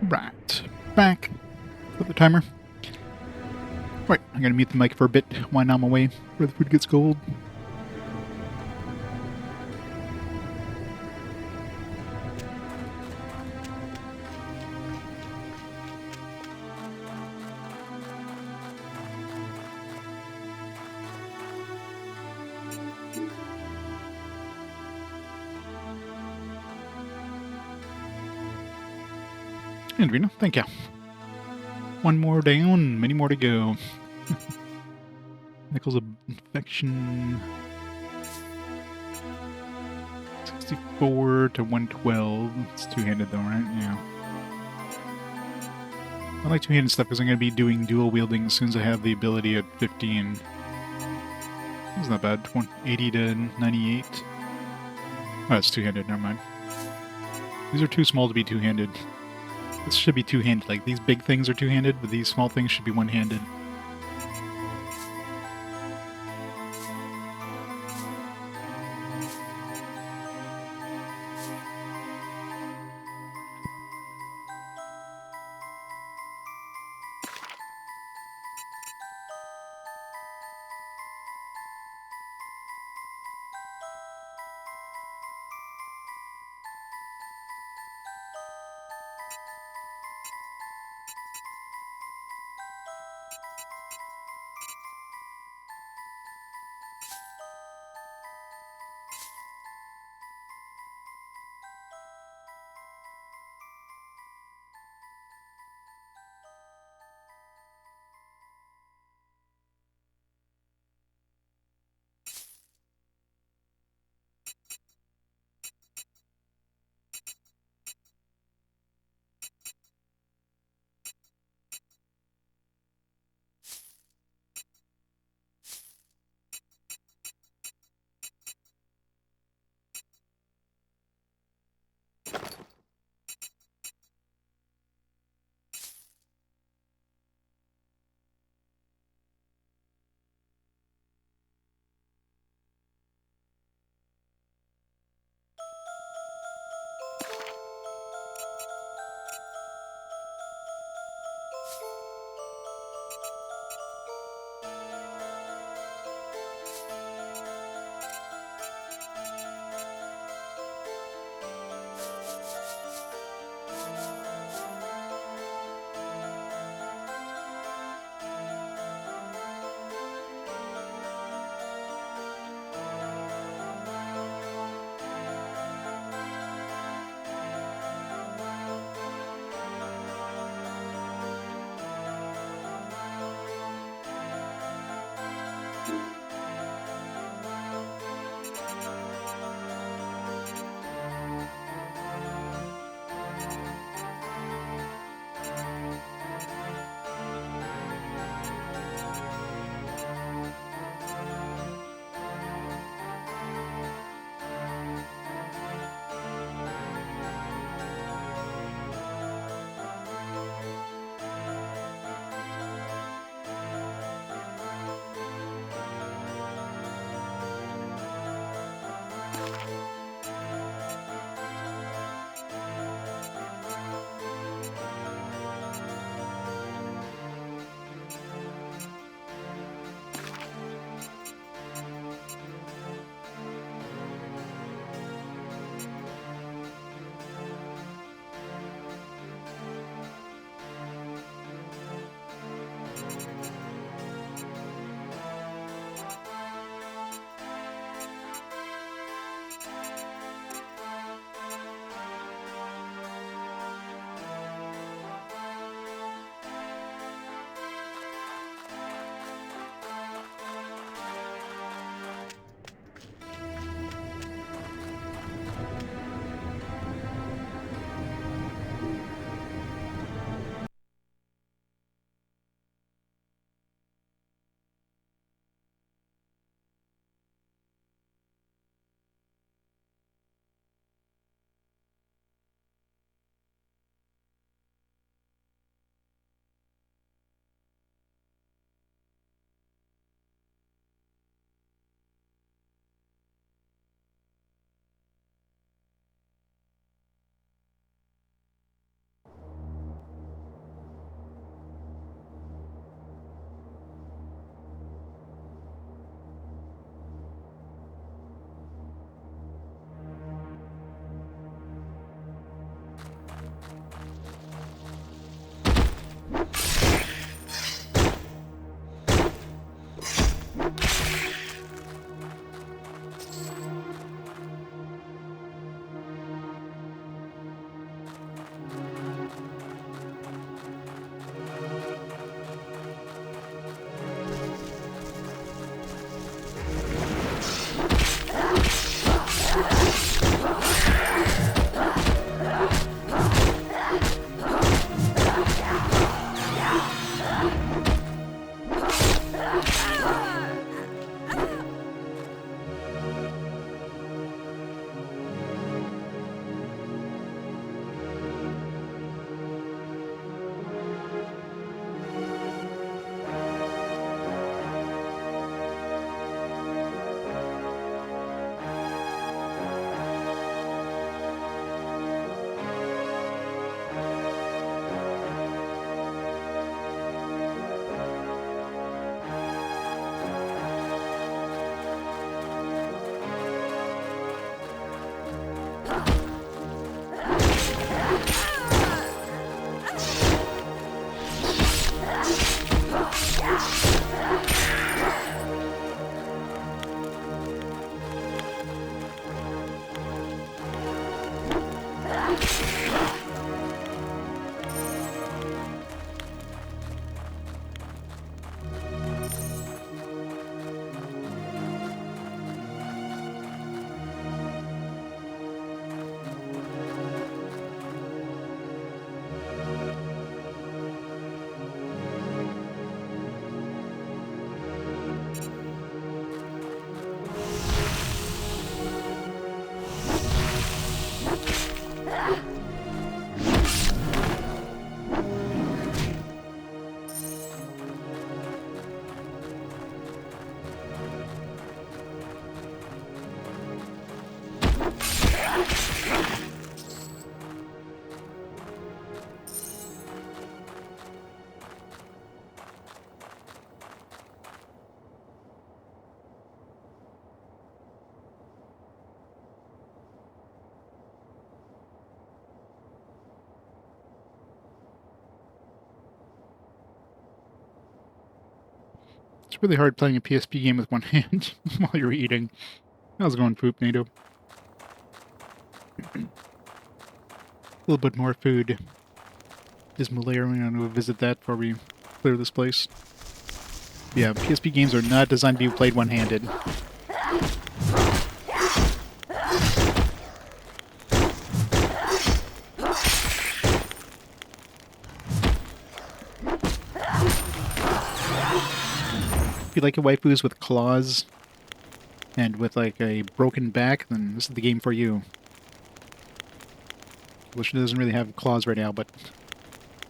Right. Back. Put the timer. Right, I'm gonna mute the mic for a bit while I'm away. Brotherhood gets gold. And Reno, thank you. One more down, many more to go. Nichols of infection 64 to 112. It's two-handed though, right? Yeah. I like two-handed stuff because I'm going to be doing dual wielding as soon as I have the ability at 15. That's not bad. 80 to 98. Oh, it's two-handed. Never mind. These are too small to be two-handed. This should be two-handed. Like, these big things are two-handed, but these small things should be one-handed. It's really hard playing a PSP game with one hand while you're eating. How's it going, Poop NATO? A little bit more food. Is Malaya going to visit that before we clear this place? Yeah, PSP games are not designed to be played one-handed. If you like your waifus with claws and with like a broken back, then this is the game for you. Well, she doesn't really have claws right now, but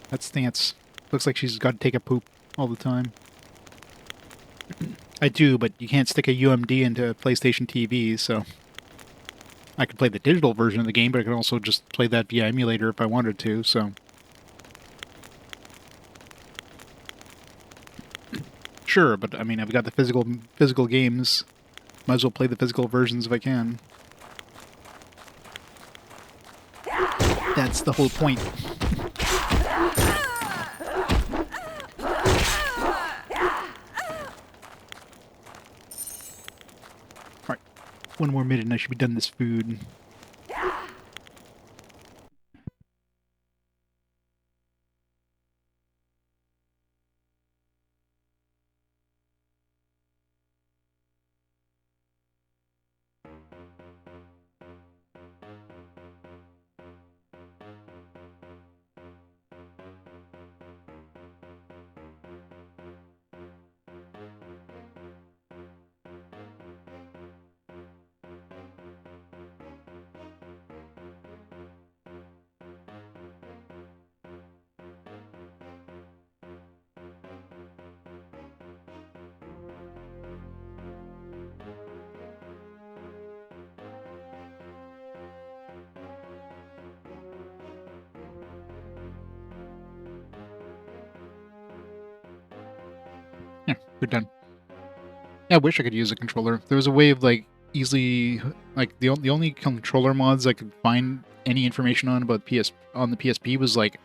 that stance looks like she's got to take a poop all the time. I do, but you can't stick a UMD into a PlayStation TV, so I could play the digital version of the game, but I can also just play that via emulator if I wanted to, so... Sure, but I mean, I've got the physical games. Might as well play the physical versions if I can. That's the whole point. Alright, one more minute and I should be done this food. Yeah, we're done. Yeah, I wish I could use a controller. There was a way of, like, easily... Like, the only controller mods I could find any information on about on the PSP was, like,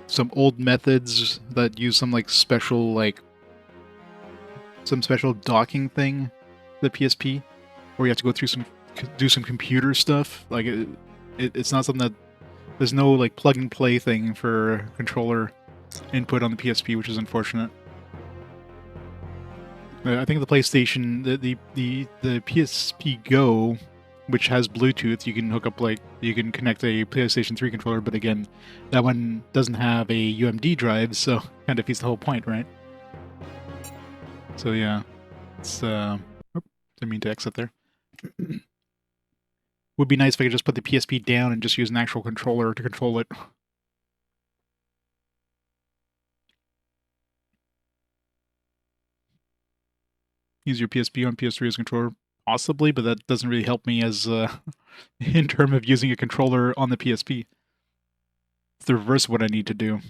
some old methods that use some, like, special, like... Some special docking thing, the PSP, where you have to go through do some computer stuff. Like, it's not something that... There's no, like, plug-and-play thing for controller input on the PSP, which is unfortunate. I think the PlayStation, the PSP Go, which has Bluetooth, you can hook up, like, you can connect a PlayStation 3 controller, but again, that one doesn't have a UMD drive, so kind of defeats the whole point, right? So yeah, it's, didn't mean to exit there. Would be nice if I could just put the PSP down and just use an actual controller to control it. Use your PSP on PS3 as a controller? Possibly, but that doesn't really help me as, in terms of using a controller on the PSP. It's the reverse of what I need to do.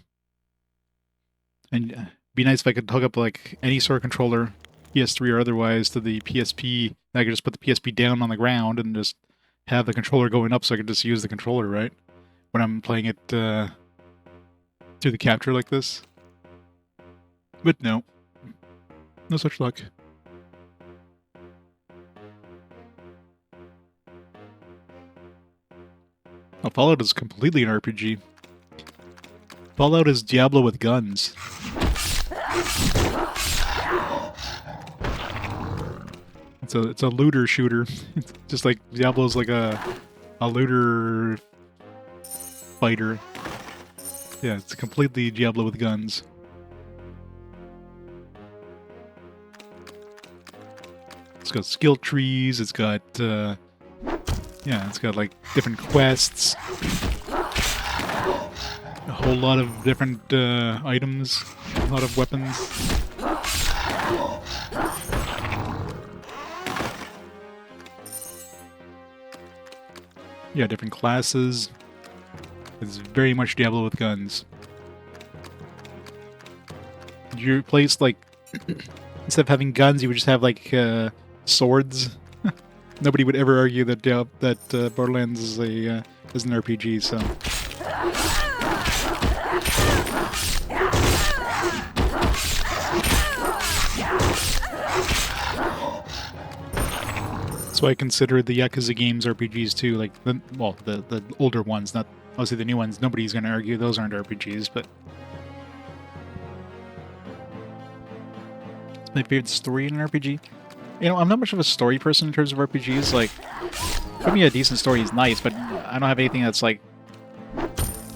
And be nice if I could hook up, like, any sort of controller, PS3 or otherwise, to the PSP. I could just put the PSP down on the ground and just have the controller going up so I could just use the controller, right? When I'm playing it, through the capture like this. But no. No such luck. Oh, Fallout is completely an RPG. Fallout is Diablo with guns. It's a looter shooter. It's just like Diablo's like a looter fighter. Yeah, it's completely Diablo with guns. It's got skill trees, it's got yeah, it's got like different quests. A whole lot of different items, a lot of weapons. Yeah, different classes. It's very much Diablo with guns. You replace, like, instead of having guns, you would just have, like, swords. Nobody would ever argue that Borderlands is an RPG, so... So I consider the Yakuza games RPGs too, like, the older ones, not obviously the new ones. Nobody's going to argue those aren't RPGs, but... It's my favorite story in an RPG. You know, I'm not much of a story person in terms of RPGs. Like, for me, a decent story is nice, but I don't have anything that's, like,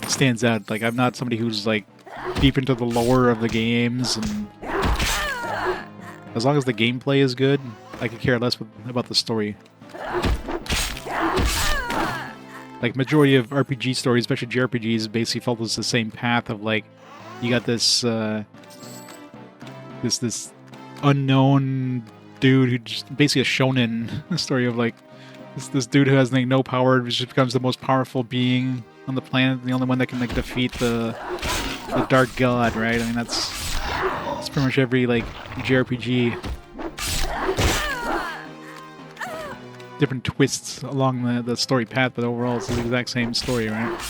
stands out. Like, I'm not somebody who's, like, deep into the lore of the games, and as long as the gameplay is good, I could care less about the story. Like, majority of RPG stories, especially JRPGs, basically follows the same path of, like, you got this, this unknown dude who just basically a shonen story of, like, this dude who has, like, no power, just becomes the most powerful being on the planet, the only one that can, like, defeat the dark god, right? I mean, that's pretty much every, like, JRPG. Different twists along the story path, but overall it's the exact same story, right?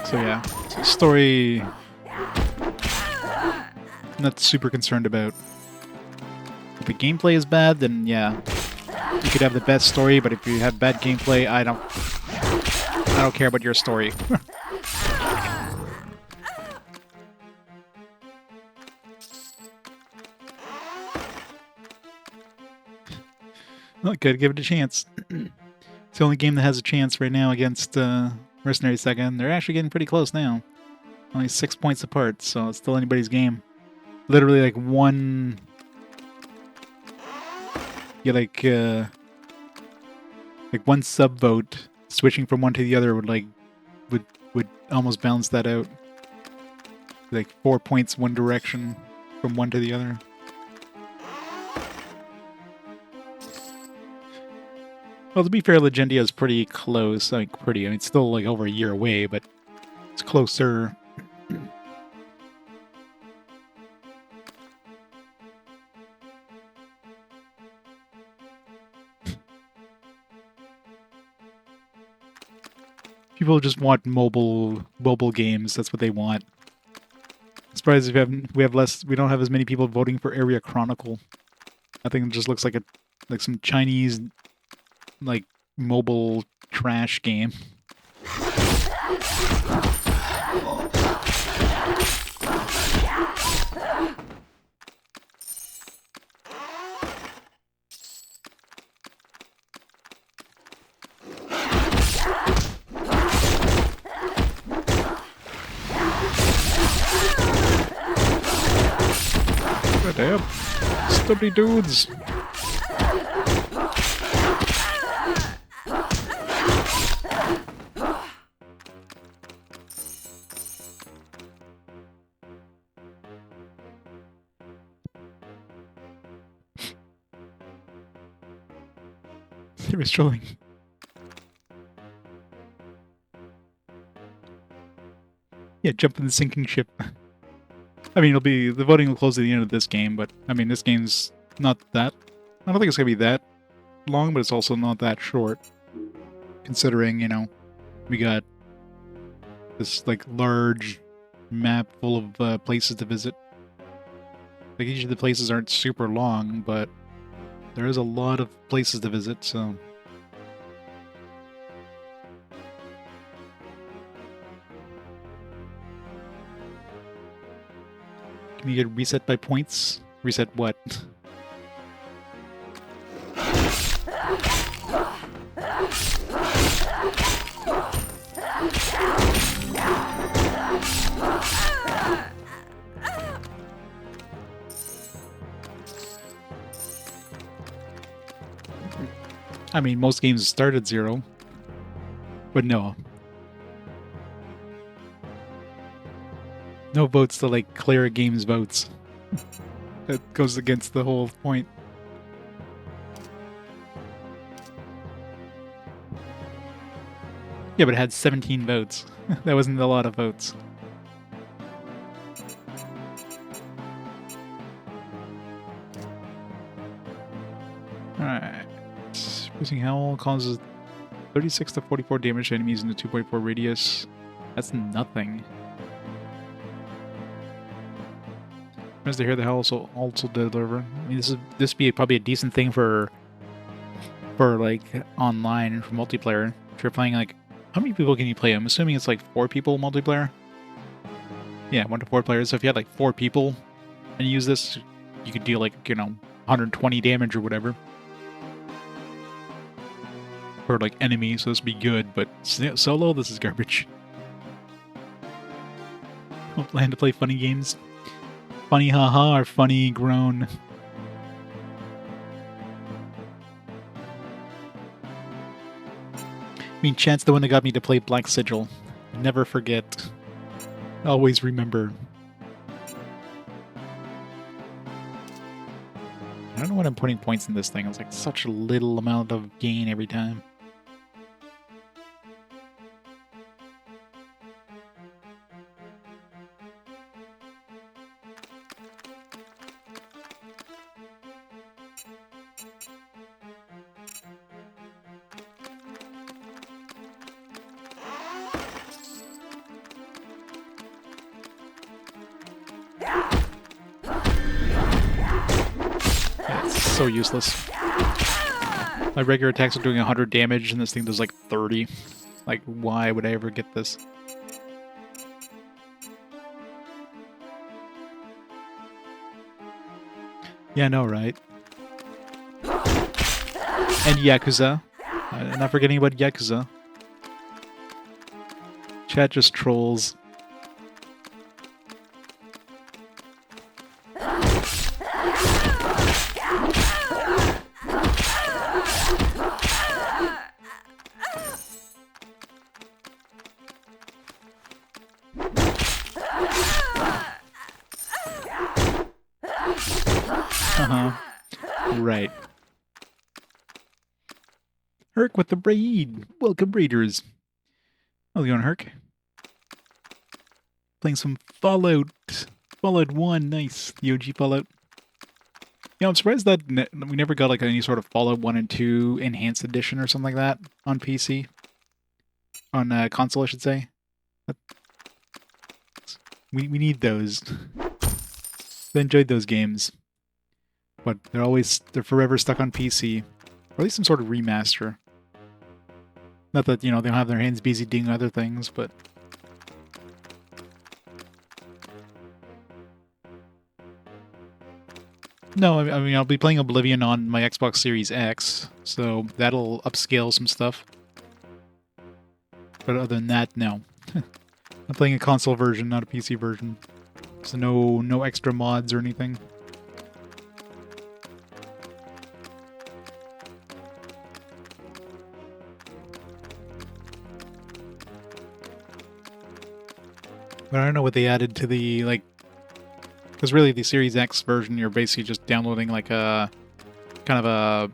So yeah, story... not super concerned about. If the gameplay is bad, then yeah, you could have the best story, but if you have bad gameplay, I don't care about your story. Well, gotta give it a chance. It's the only game that has a chance right now against Mercenary Second. They're actually getting pretty close now. Only 6 points apart, so it's still anybody's game. Literally, like, one... Yeah, like one sub-vote switching from one to the other would, like, would almost balance that out. Like, 4 points one direction from one to the other. Well, to be fair, Legendia is pretty close. I mean, I mean, it's still, like, over a year away, but it's closer. People just want mobile games. That's what they want. I'm surprised we don't have as many people voting for Area Chronicle. I think it just looks like some Chinese, like, mobile trash game. God damn. Stubby dudes. They were trolling. Yeah, jump in the sinking ship. I mean, the voting will close at the end of this game, but I mean, this game's not that. I don't think it's gonna be that long, but it's also not that short, considering, you know, we got this, like, large map full of places to visit. Like, usually the places aren't super long, but there is a lot of places to visit, so... Can you get reset by points? Reset what? I mean, most games start at 0. But no. No votes to, like, clear a game's votes. That goes against the whole point. Yeah, but it had 17 votes. That wasn't a lot of votes. Alright. Using Howl causes 36 to 44 damage to enemies in the 2.4 radius. That's nothing. As to hear the Howl also deliver. I mean, this be probably a decent thing for like online for multiplayer. If you're playing, like, how many people can you play? I'm assuming it's like 4 people multiplayer. Yeah, 1 to 4 players. So if you had like 4 people and you use this, you could deal, like, you know, 120 damage or whatever. For like enemy, so this would be good, but solo, this is garbage. Don't plan to play funny games. Funny haha or funny groan. I mean, Chance, the one that got me to play Black Sigil. Never forget. Always remember. I don't know what I'm putting points in this thing. It's like such a little amount of gain every time. So useless. My regular attacks are doing 100 damage and this thing does like 30. Like, why would I ever get this? Yeah, I know, right? And Yakuza. Not forgetting about Yakuza. Chat just trolls. Right. Herc with the raid. Welcome, raiders. How's it going, Herc? Playing some Fallout. Fallout 1, nice. The OG Fallout. Yeah, I'm surprised that we never got like any sort of Fallout 1 and 2 Enhanced Edition or something like that on PC. On console, I should say. We need those. I enjoyed those games. But they're forever stuck on PC. Or at least some sort of remaster. Not that, you know, they don't have their hands busy doing other things, but... No, I mean, I'll be playing Oblivion on my Xbox Series X, so that'll upscale some stuff. But other than that, no. I'm playing a console version, not a PC version. So no extra mods or anything. But I don't know what they added to the, like... Because really, the Series X version, you're basically just downloading, like, a... kind of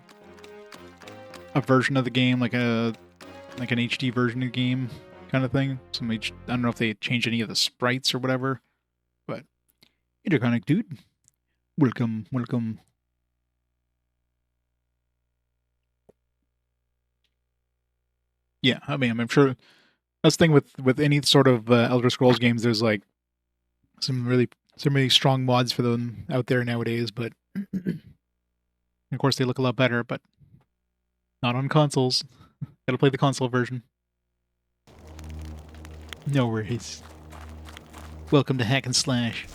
a version of the game, like an HD version of the game kind of thing. I don't know if they changed any of the sprites or whatever. But, Interconnect, dude. Welcome, welcome. Yeah, I mean, I'm sure... That's the thing with any sort of Elder Scrolls games, there's like some really strong mods for them out there nowadays, but Of course, they look a lot better, but not on consoles. Gotta play the console version. No worries. Welcome to Hack and Slash.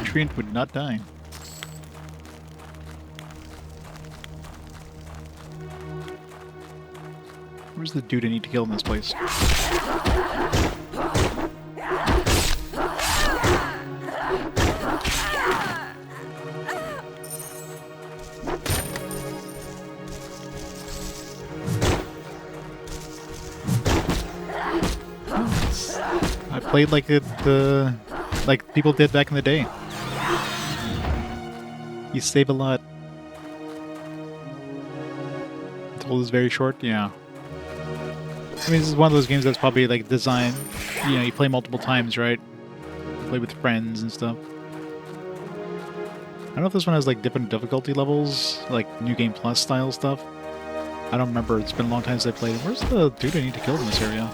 Treant would not die. Where's the dude I need to kill in this place? I played like like people did back in the day. You save a lot. Untold is very short, yeah. I mean, this is one of those games that's probably like designed, you know, you play multiple times, right? You play with friends and stuff. I don't know if this one has like different difficulty levels, like New Game Plus style stuff. I don't remember, it's been a long time since I played it. Where's the dude I need to kill in this area?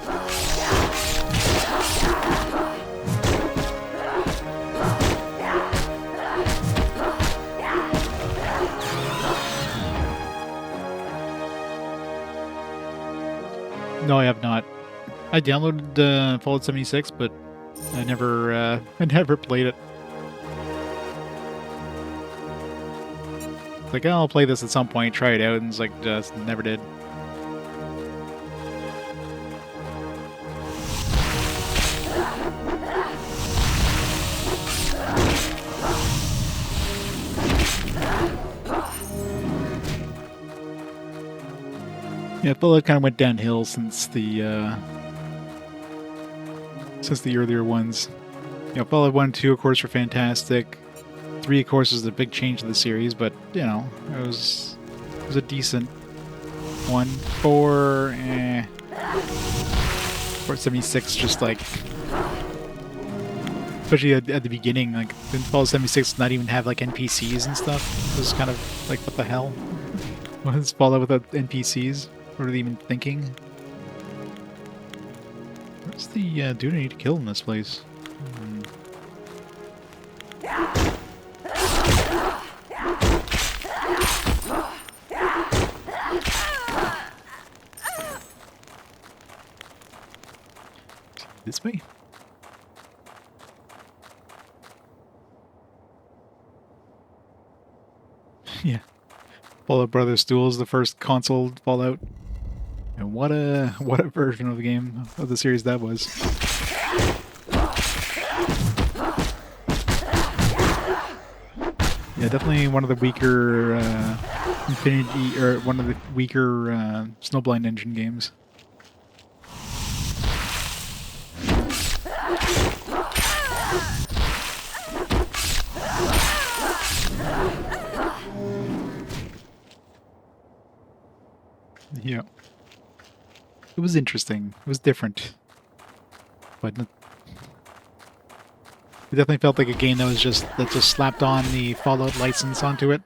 No, I have not. I downloaded Fallout 76, but I never played it. It's like, oh, I'll play this at some point, try it out, and it's like, just never did. Yeah, Fallout kind of went downhill since the earlier ones. You know, Fallout 1 and 2, of course, were fantastic. 3, of course, is the big change to the series, but, you know, it was a decent one. 4, 76, just like... Especially at the beginning, like, didn't Fallout 76 not even have, like, NPCs and stuff? It was kind of like, what the hell? What is Fallout without NPCs? What are they even thinking? Where's the dude I need to kill in this place? This way? Yeah. Fallout Brothers Duel is the first console Fallout. And what a version of the game, of the series that was. Yeah, definitely one of the weaker one of the weaker Snowblind Engine games. Yeah. It was interesting. It was different. But it definitely felt like a game that just slapped on the Fallout license onto it.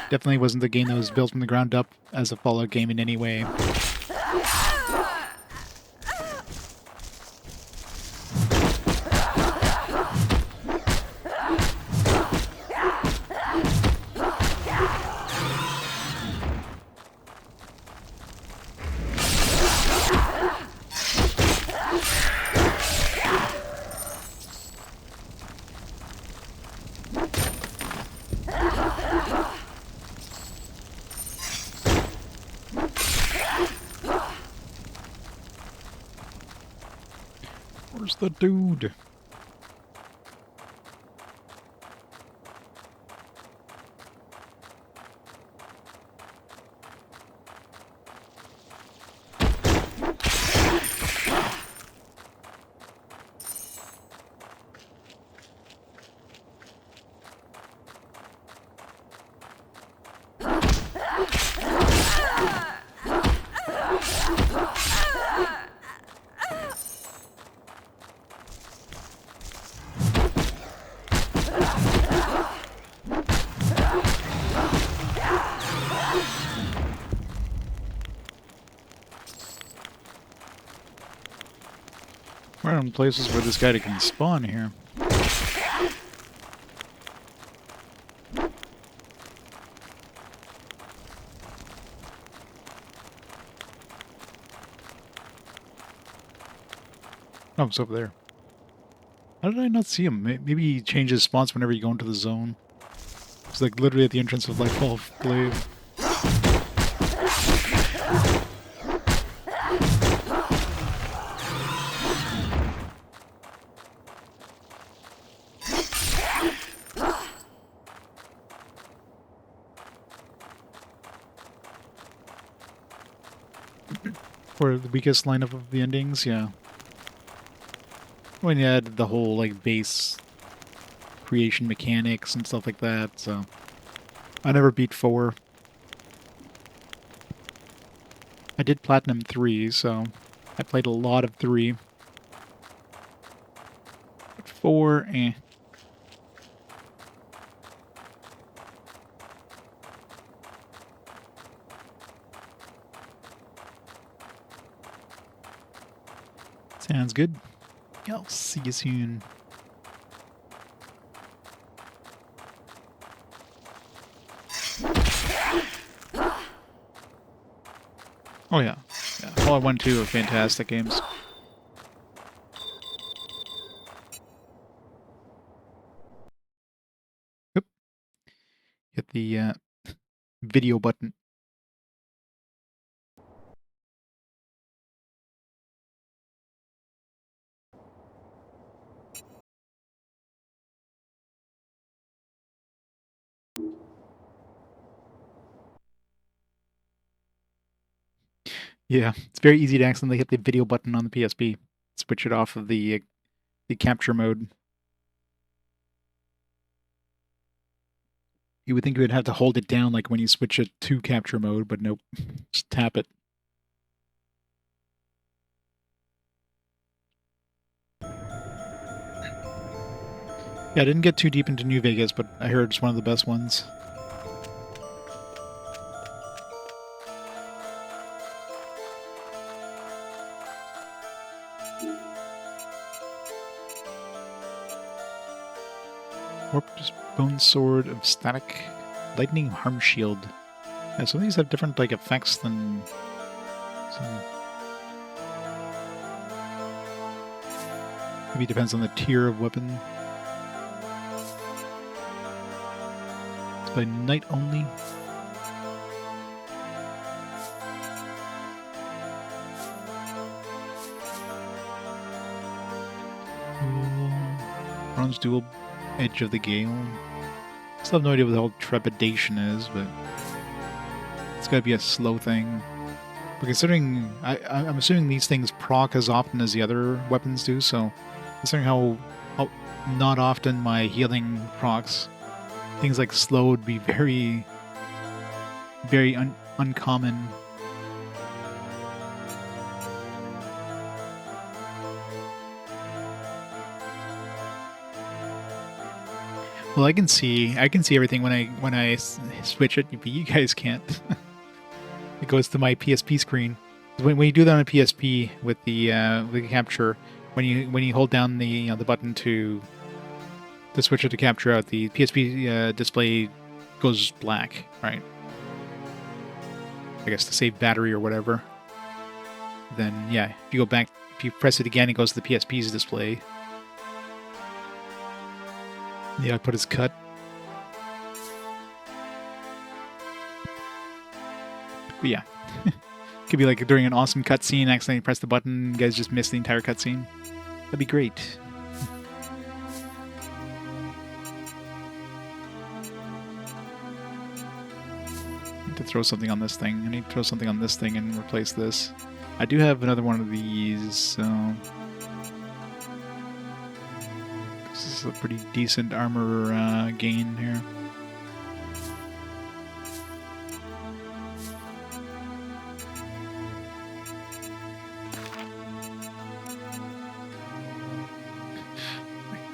Definitely wasn't the game that was built from the ground up as a Fallout game in any way. Where's the dude? Random places where this guy can spawn here. Oh, it's over there. How did I not see him? Maybe he changes spots whenever you go into the zone. It's like literally at the entrance of Lightfall of Glaive. For the weakest lineup of the endings, yeah. When you add the whole, like, base creation mechanics and stuff like that, so... I never beat 4. I did Platinum 3, so... I played a lot of 3. But 4, eh. Sounds good. I'll see you soon. Oh yeah. Fallout 1 2 are fantastic games. Oop. Hit the video button. Yeah, it's very easy to accidentally hit the video button on the PSP. Switch it off of the capture mode. You would think you would have to hold it down like when you switch it to capture mode, but nope. Just tap it. Yeah, I didn't get too deep into New Vegas, but I heard it's one of the best ones. Warped Bone Sword of Static. Lightning Harm Shield. Yeah, some of these have different like effects than some. Maybe it depends on the tier of weapon. It's by night only. Bronze Dual Edge of the Gale. Still have no idea what the whole trepidation is, but it's gotta be a slow thing. But considering, I'm assuming these things proc as often as the other weapons do, so considering how not often my healing procs, things like slow would be very, very uncommon. Well, I can see everything when I switch it, but you guys can't. It goes to my PSP screen. When you do that on a PSP with the capture, when you hold down the the button to switch it to capture out, the PSP display goes black, right? I guess to save battery or whatever. Then yeah, if you go back, if you press it again, it goes to the PSP's display. The output is cut. But yeah. Could be like during an awesome cutscene, accidentally press the button, you guys just miss the entire cutscene. That'd be great. I need to throw something on this thing. I need to throw something on this thing and replace this. I do have another one of these, so... This is a pretty decent armor gain here.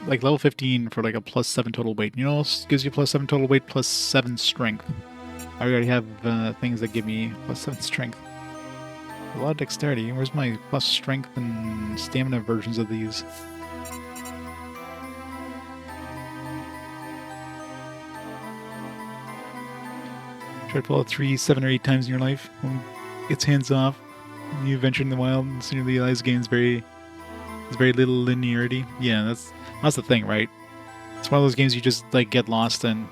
Like level 15 for like a +7 total weight. You know what else gives you +7 total weight? +7 strength. I already have things that give me +7 strength. A lot of dexterity. Where's my plus strength and stamina versions of these? Try to pull out 3, 7, or 8 times in your life. When it gets hands off, you venture in the wild, and soon you realize game's there's very little linearity. Yeah, that's the thing, right? It's one of those games you just like get lost in.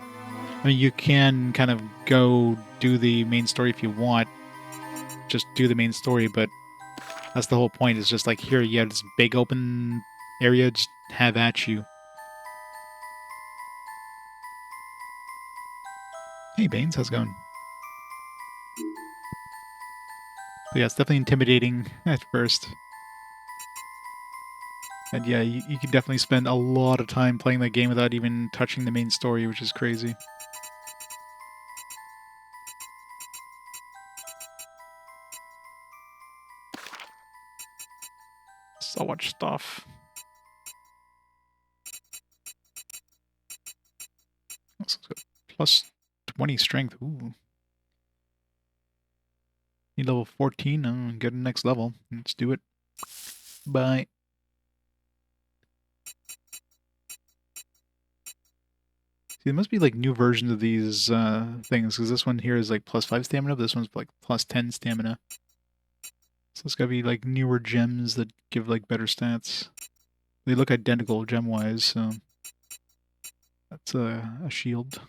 I mean, you can kind of go do the main story if you want. Just do the main story, but that's the whole point. It's just like, here, you have this big open area, just have at you. Hey, Baines, how's it going? But yeah, it's definitely intimidating at first. And yeah, you can definitely spend a lot of time playing that game without even touching the main story, which is crazy. So much stuff. Plus 20 strength. Ooh. Need level 14. Get the next level. Let's do it. Bye. See, there must be like new versions of these things, because this one here is like plus 5 stamina, but this one's like plus 10 stamina. So it's gotta be like newer gems that give like better stats. They look identical gem-wise, so that's a shield.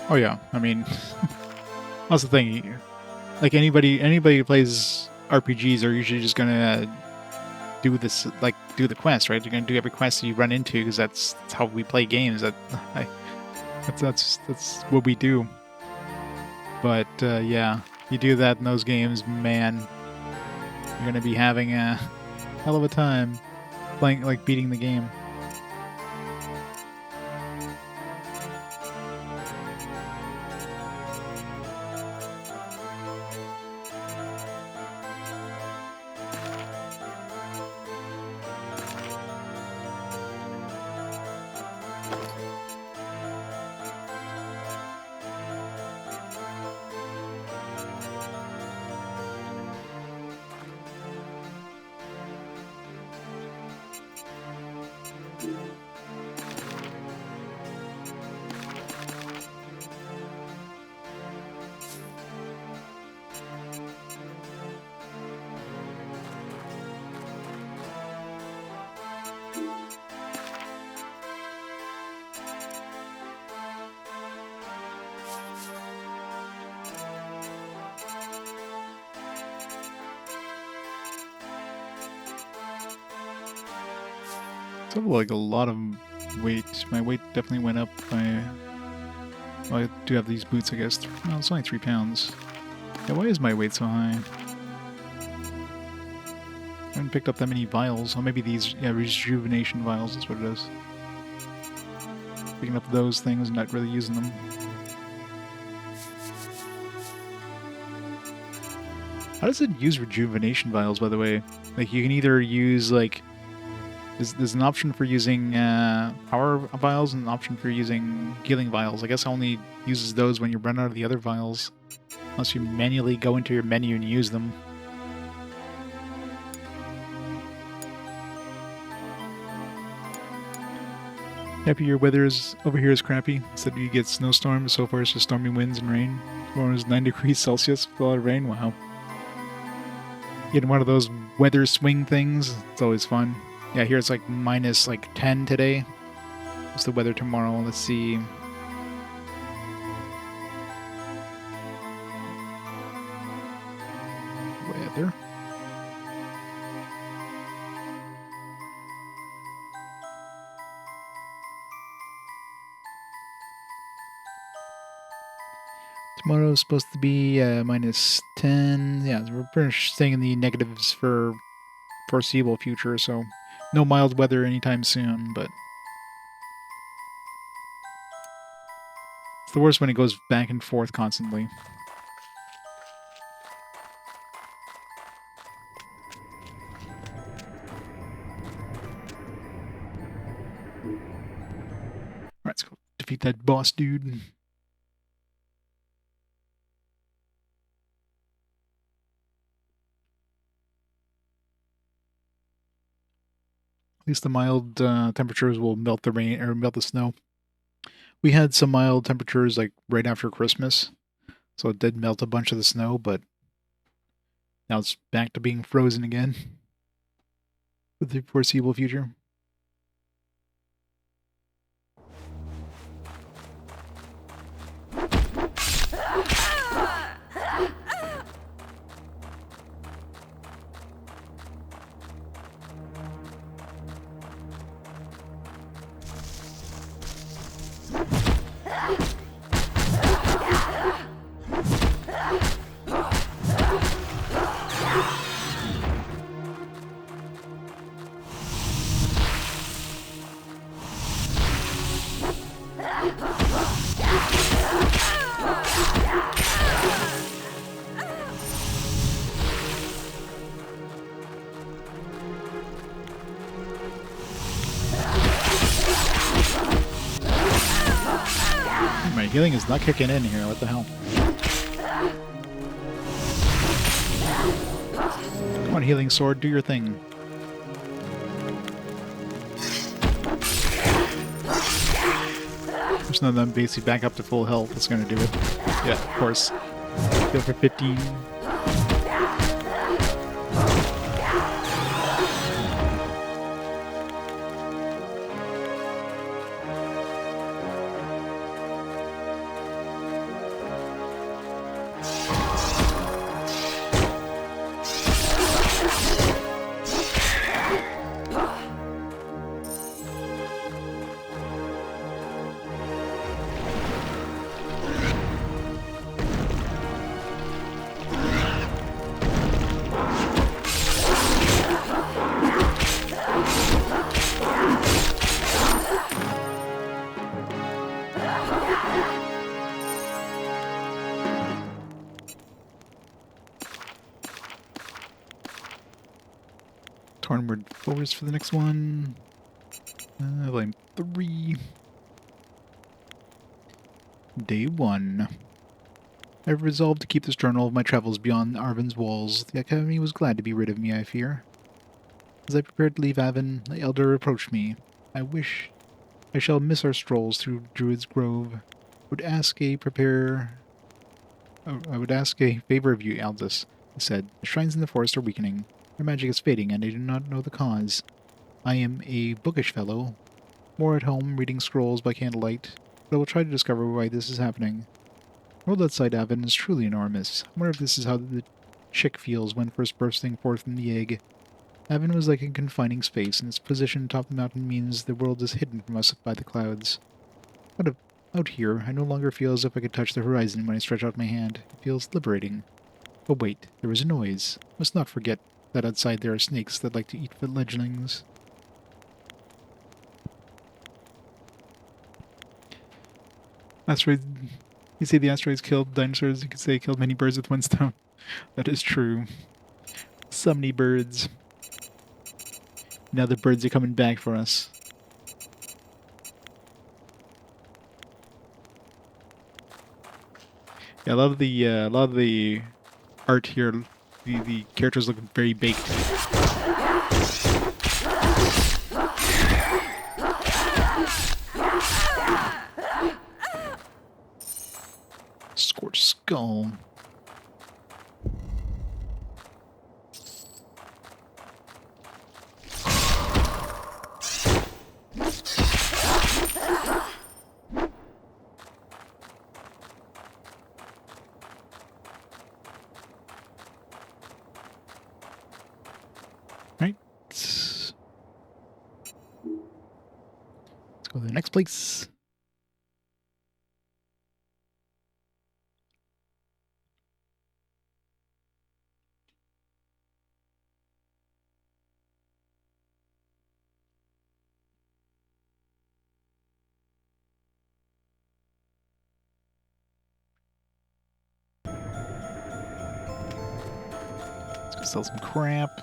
Oh yeah, I mean, that's the thing. Like anybody who plays RPGs are usually just gonna do this, like do the quest, right? You're gonna do every quest that you run into, because that's how we play games. That's what we do. But yeah, you do that in those games, man, you're gonna be having a hell of a time playing, like beating the game. So like a lot of weight. My weight definitely went up by... Well, I do have these boots, I guess. Well, it's only 3 pounds. Yeah, why is my weight so high? I haven't picked up that many vials. Oh, maybe these, yeah, rejuvenation vials is what it is. Picking up those things and not really using them. How does it use rejuvenation vials, by the way? Like, you can either use, like... There's an option for using power vials and an option for using healing vials. I guess it only uses those when you run out of the other vials. Unless you manually go into your menu and use them. Happy your weather is over here is crappy. Instead you get snowstorms, so far it's just stormy winds and rain. Tomorrow is 9 degrees Celsius with a lot of rain. Wow. Getting one of those weather swing things, it's always fun. Yeah, here it's like minus like 10 today. What's the weather tomorrow? Let's see. Weather. Tomorrow's supposed to be minus 10. Yeah, we're pretty much staying in the negatives for foreseeable future, so no mild weather anytime soon, but it's the worst when it goes back and forth constantly. Alright, let's go defeat that boss dude. At least the mild temperatures will melt the rain or melt the snow. We had some mild temperatures like right after Christmas, so it did melt a bunch of the snow, but now it's back to being frozen again for the foreseeable future. My healing is not kicking in here, what the hell? Come on, healing sword, do your thing. There's none of them basically back up to full health that's gonna do it. Yeah, of course. Go for 15. Tornward Forest for the next one. Volume 3. Day 1. I've resolved to keep this journal of my travels beyond Arven's walls. The Academy was glad to be rid of me, I fear. As I prepared to leave Aven, the Elder approached me. I shall miss our strolls through Druid's Grove. I would ask a favor of you, Aldous, he said. The shrines in the forest are weakening. Their magic is fading, and I do not know the cause. I am a bookish fellow, more at home reading scrolls by candlelight, but I will try to discover why this is happening. The world outside Aven is truly enormous. I wonder if this is how the chick feels when first bursting forth from the egg. Aven was like a confining space, and its position atop the mountain means the world is hidden from us by the clouds. Out here, I no longer feel as if I could touch the horizon when I stretch out my hand. It feels liberating. But wait, there was a noise. Must not forget that outside there are snakes that like to eat fledglings. Asteroid. You say the asteroids killed dinosaurs, you could say it killed many birds with one stone. That is true. So many birds. Now the birds are coming back for us. Yeah, a lot of the art here, the characters look very baked. Scorched skull. Right. Let's go to the next place. Sell some crap.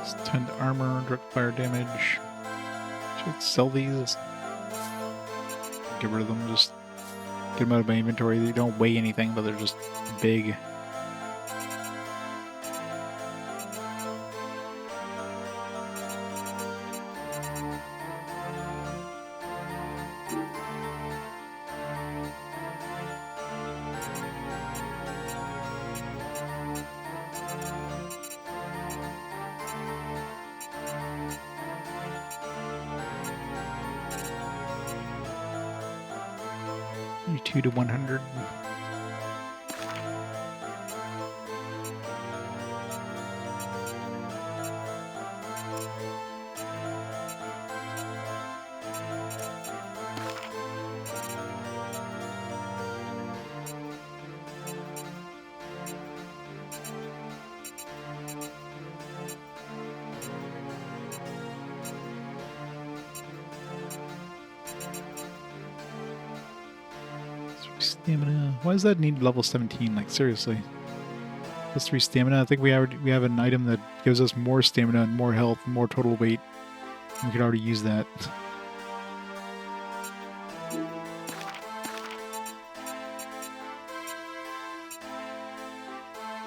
It's 10 armor, direct fire damage. Should sell these. Get rid of them, just get them out of my inventory. They don't weigh anything, but they're just big. Two to 100. Stamina. Why does that need level 17? Like, seriously. Plus 3 stamina. I think we have an item that gives us more stamina and more health and more total weight. We could already use that.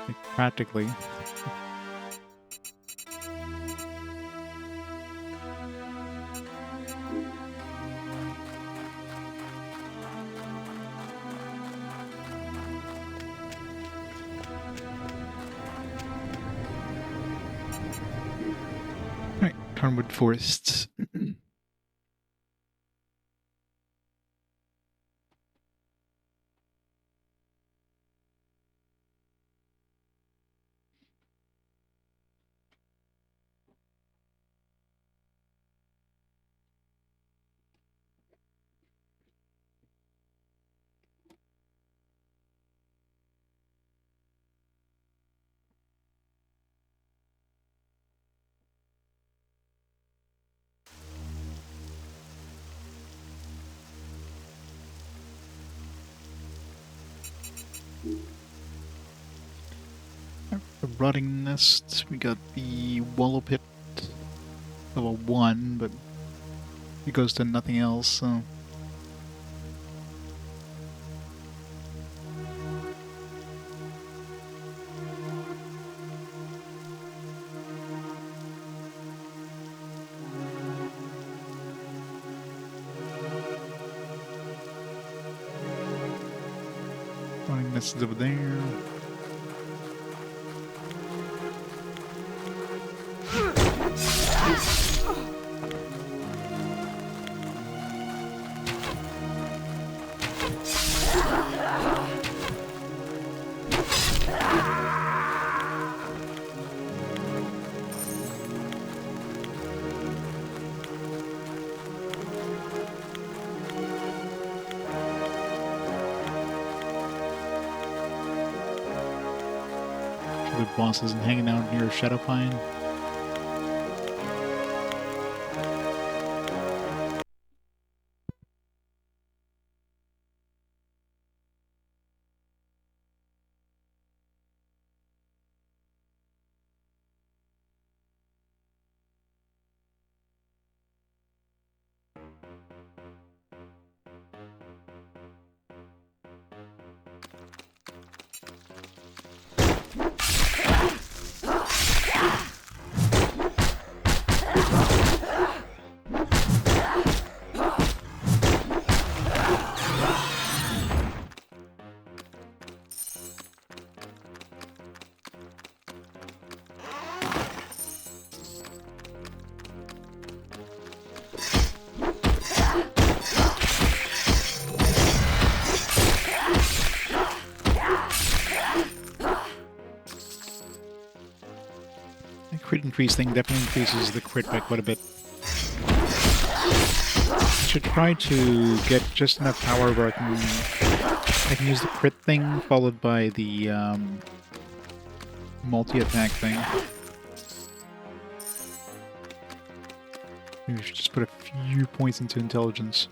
Like, practically. Hardwood forests. The rotting nest. We got the wallow pit level 1, but it goes to nothing else, so. Rotting nest is over there. The boss isn't hanging out near Shadowpine. Crit increase thing definitely increases the crit by quite a bit. should try to get just enough power where I can use the crit thing followed by the multi-attack thing. Maybe we should just put a few points into intelligence.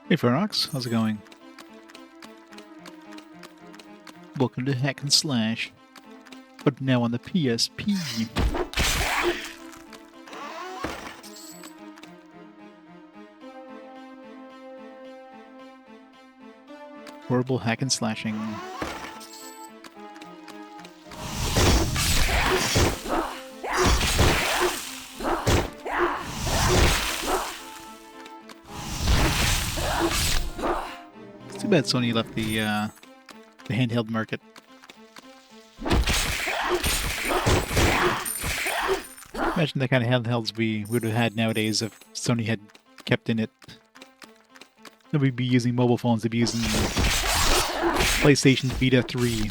Hey Ferox, how's it going? Welcome to Hack and Slash, but now on the PSP. Horrible hack and slashing. It's too bad Sony left the handheld market. Imagine the kind of handhelds we would have had nowadays if Sony had kept in it. Nobody'd be using mobile phones, they'd be using PlayStation Vita 3.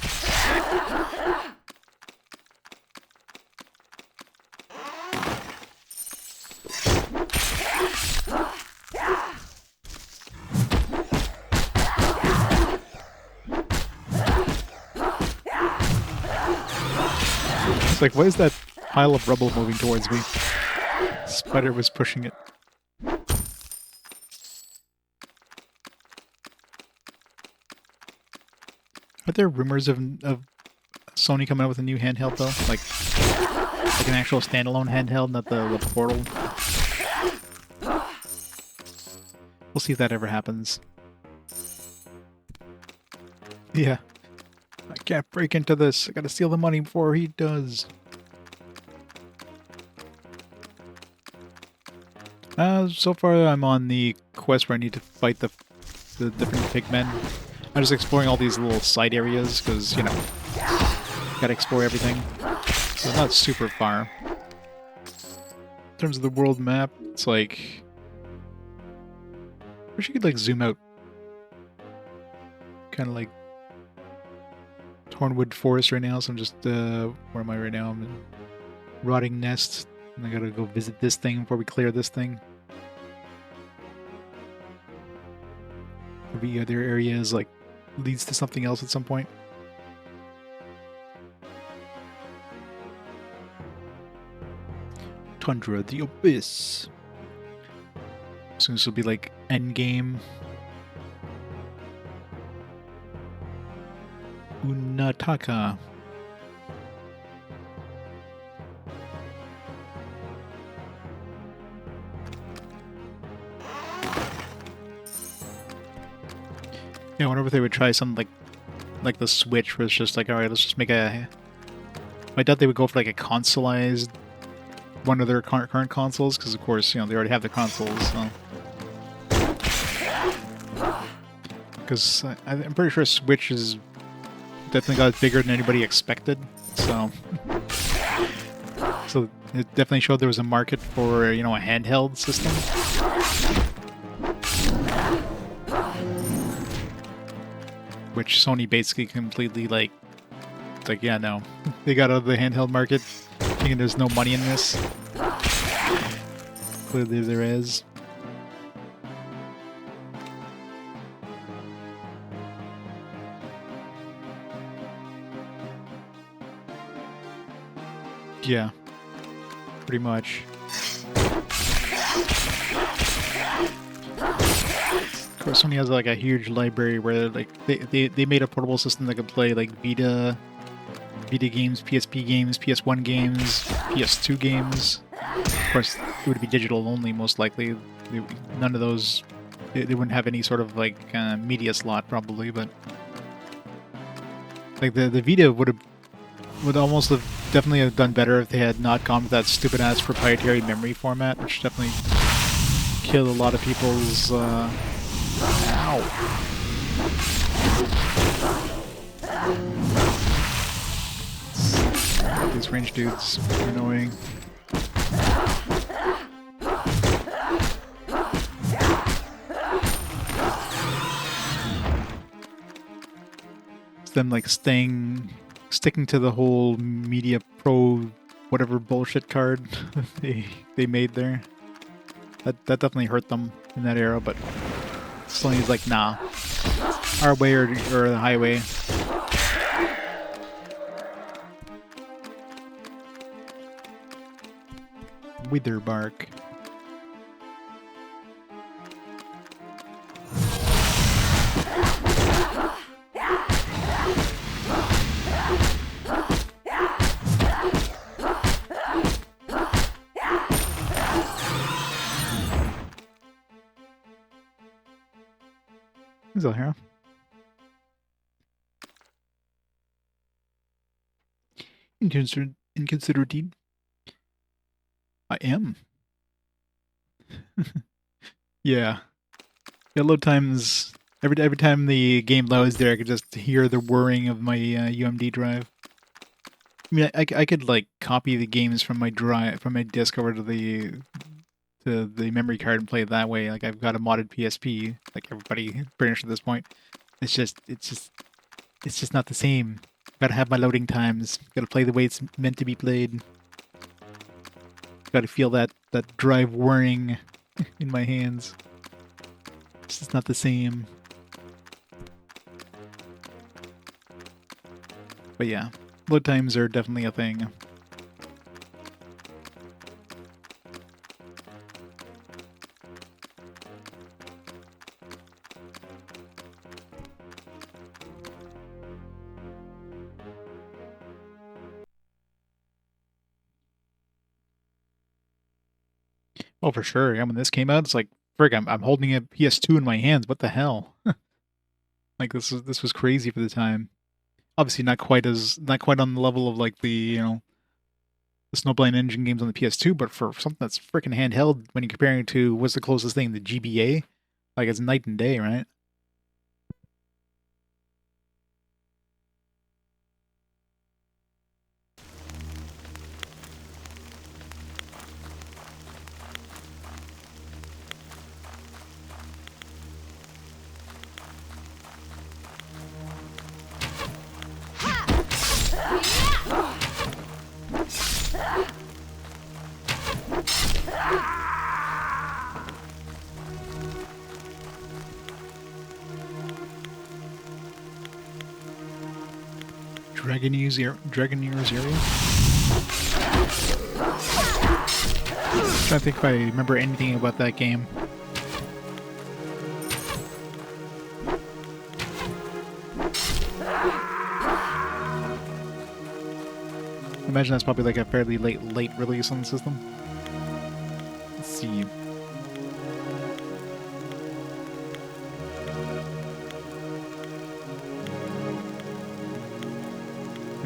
It's like, why is that pile of rubble moving towards me? Spider was pushing it. Are there rumors of Sony coming out with a new handheld though? Like an actual standalone handheld, not the Portal? We'll see if that ever happens. Yeah. I can't break into this. I gotta steal the money before he does. So far I'm on the quest where I need to fight the different pigmen. I'm just exploring all these little side areas, because, you know, gotta explore everything. So it's not super far. In terms of the world map, it's like... I wish you could, like, zoom out. Kind of like... Tornwood Forest right now, so I'm just, where am I right now? I'm in Rotting Nest, and I gotta go visit this thing before we clear this thing. There'll be other areas, like, leads to something else at some point. Tundra, the Abyss. So this will be like endgame. Unataka. Yeah, I wonder if they would try something like the Switch, where it's just like, all right, let's just make a. I doubt they would go for like a consoleized one of their current consoles, because of course, you know, they already have the consoles. So. Because I'm pretty sure Switch is definitely got bigger than anybody expected. So, so it definitely showed there was a market for, you know, a handheld system. Which Sony basically completely like, yeah, no, they got out of the handheld market, thinking there's no money in this. Clearly there is. Yeah, pretty much. Of course, Sony has like a huge library where like they made a portable system that could play like Vita games, PSP games, PS1 games, PS2 games. Of course, it would be digital only, most likely. None of those, they wouldn't have any sort of like media slot probably, but like the Vita would almost have definitely have done better if they had not gone with that stupid ass proprietary memory format, which definitely killed a lot of people's. Ow. These range dudes are annoying. It's them like sticking to the whole Media Pro whatever bullshit card they made there. That definitely hurt them in that era, but Sony's like, nah. Our way or the highway. Witherbark. He's all here. Inconsiderate. I am. Yeah. Load times. Every time the game loads there, I could just hear the whirring of my UMD drive. I mean, I could like copy the games from my disk over to the memory card and play it that way. Like I've got a modded PSP, like everybody pretty much at this point. It's just not the same. Gotta have my loading times. Gotta play the way it's meant to be played. Gotta feel that drive whirring in my hands. It's just not the same. But yeah, load times are definitely a thing. Oh, for sure. Yeah, when this came out, it's like, frig, I'm holding a PS2 in my hands. What the hell? Like this was crazy for the time. Obviously, not quite on the level of like the Snowblind Engine games on the PS2, but for something that's freaking handheld, when you're comparing it to what's the closest thing, the GBA, like it's night and day, right? Dragoneer's area? I'm trying to think if I remember anything about that game. I imagine that's probably like a fairly late release on the system. Let's see.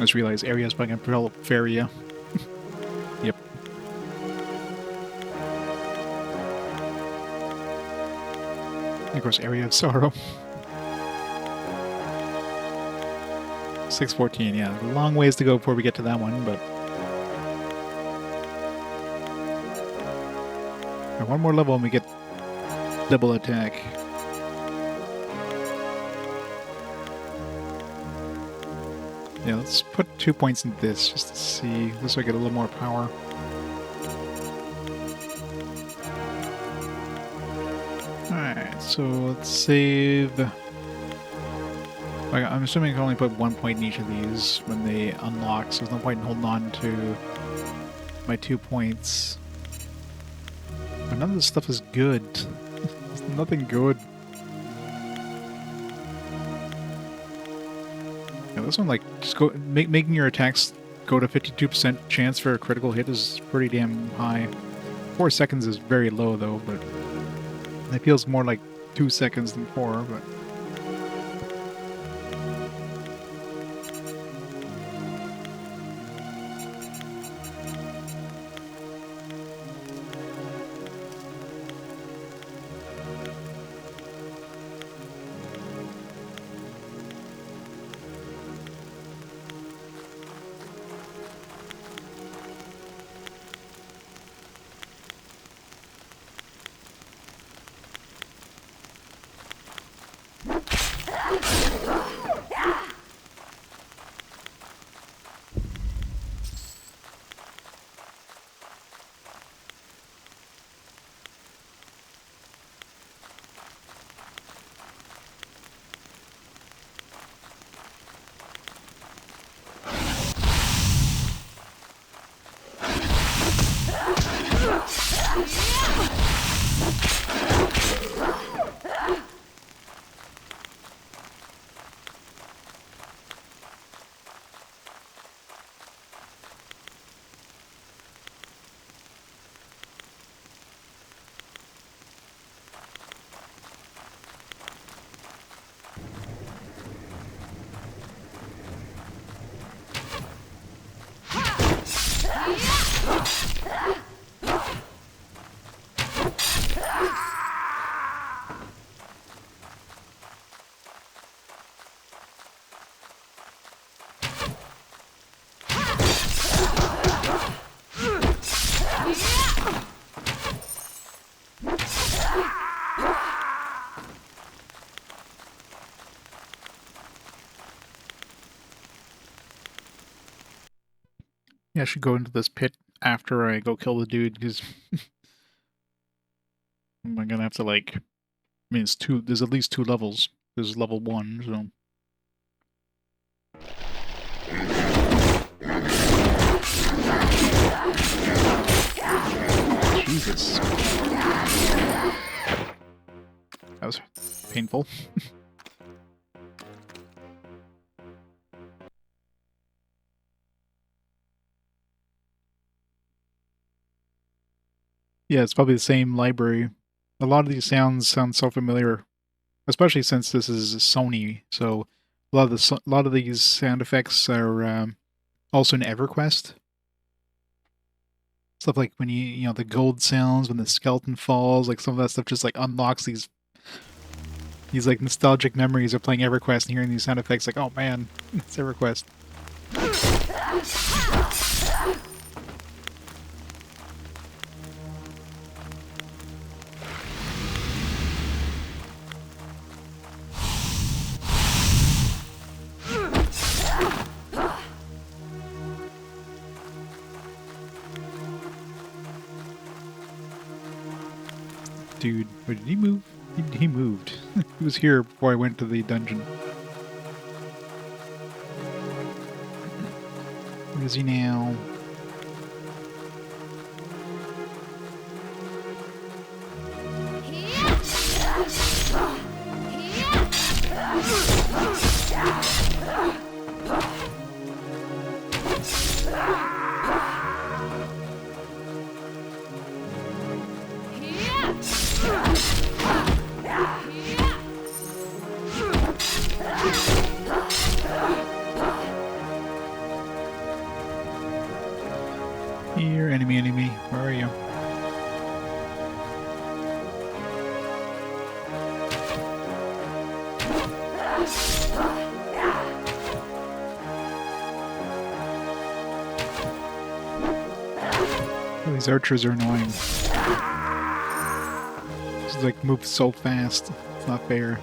just realized area is probably gonna develop Feria. Yep. And of course, area of sorrow. 614, yeah, a long ways to go before we get to that one, but one more level and we get double attack. Yeah, let's put 2 points in this just to see. This way I get a little more power. Alright, so let's save. I'm assuming I can only put 1 point in each of these when they unlock, so there's no point in holding on to my 2 points. But none of this stuff is good. There's nothing good. Yeah, this one, like, just go making your attacks go to 52% chance for a critical hit is pretty damn high. 4 seconds is very low though, but it feels more like 2 seconds than 4, but yeah, I should go into this pit after I go kill the dude, because I'm gonna have to, like, I mean, it's two, there's at least 2 levels. There's level 1, so... Jesus. That was painful. Yeah, it's probably the same library. A lot of these sound so familiar, especially since this is Sony. So a lot of these sound effects are also in EverQuest. Stuff like when you know, the gold sounds when the skeleton falls, like some of that stuff just like unlocks these like nostalgic memories of playing EverQuest and hearing these sound effects. Like, oh man, it's EverQuest. Dude, wait, did he move? He moved. He was here before I went to the dungeon. Where is he now? Here, enemy, enemy. Where are you? Oh, these archers are annoying. This like moves so fast. It's not fair.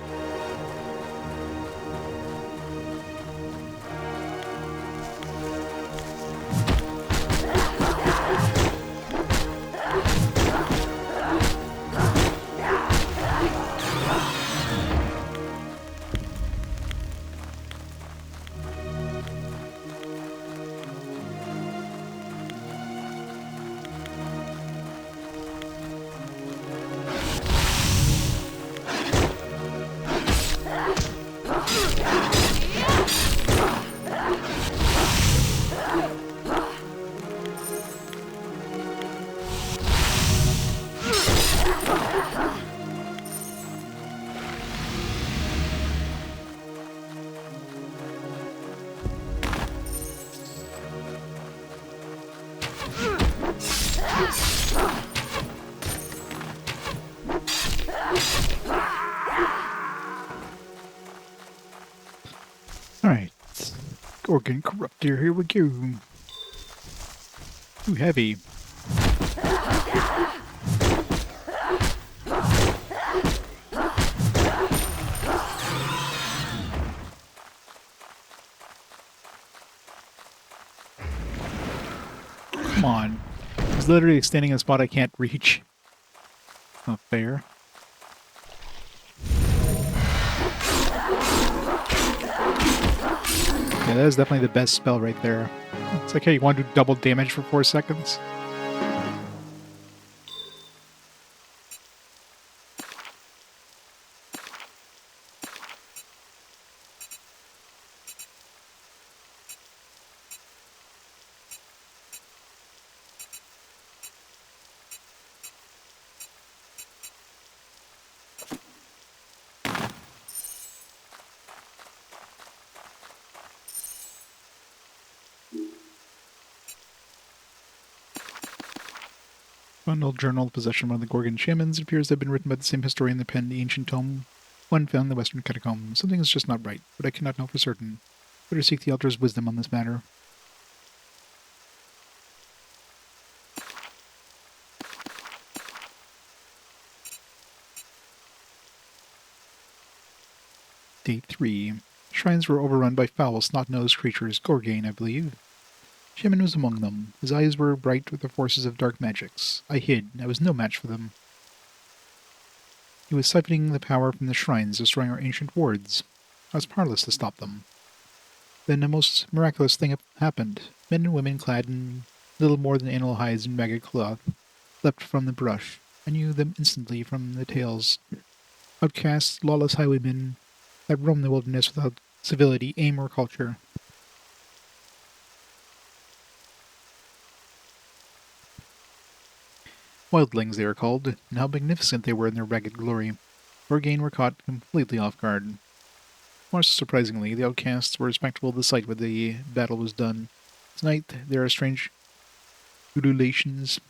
Alright. Organ Corruptor, here we go. Too heavy. Come on. He's literally standing in a spot I can't reach. Not fair. Yeah, that is definitely the best spell right there. It's like, hey, you want to do double damage for 4 seconds? Untold Journal, possession of one of the Gorgon shamans. It appears to have been written by the same historian that penned the ancient tome one found in the western catacombs. Something is just not right, but I cannot know for certain. Better seek the Elder's wisdom on this matter. Day 3. Shrines were overrun by foul, snot-nosed creatures, Gorgane, I believe. Shaman was among them. His eyes were bright with the forces of dark magics. I hid. I was no match for them. He was siphoning the power from the shrines, destroying our ancient wards. I was powerless to stop them. Then a most miraculous thing happened. Men and women clad in little more than animal hides and ragged cloth leapt from the brush. I knew them instantly from the tales. Outcasts, lawless highwaymen that roam the wilderness without civility, aim, or culture. Wildlings, they were called, and how magnificent they were in their ragged glory. Gorgane were caught completely off guard. More surprisingly, the outcasts were spectacle of the sight when the battle was done. Tonight, there are strange ululations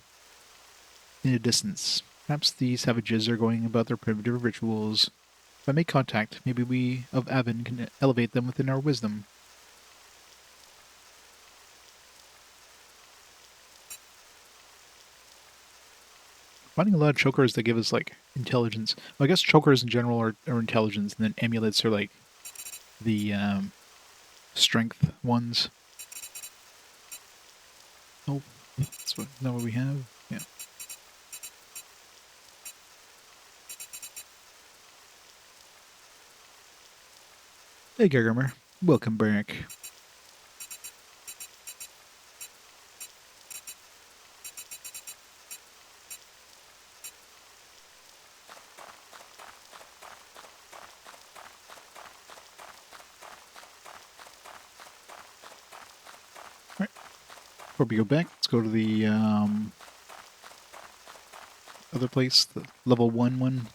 in the distance. Perhaps the savages are going about their primitive rituals. If I make contact, maybe we of Aven can elevate them within our wisdom. Finding a lot of chokers that give us, like, intelligence. Well, I guess chokers in general are intelligence, and then amulets are, like, the strength ones. Oh, is that what we have? Yeah. Hey, Gargamer. Welcome back. Alright. Before we go back, let's go to the other place, the level 1 one.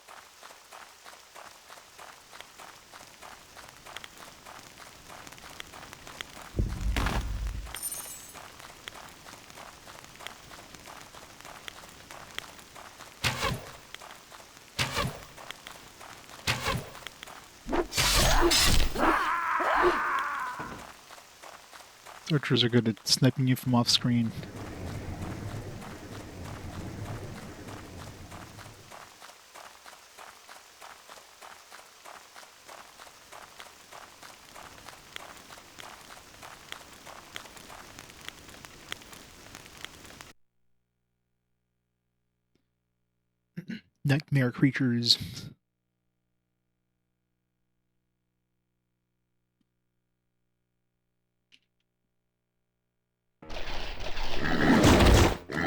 Archers are good at sniping you from off screen. Nightmare creatures.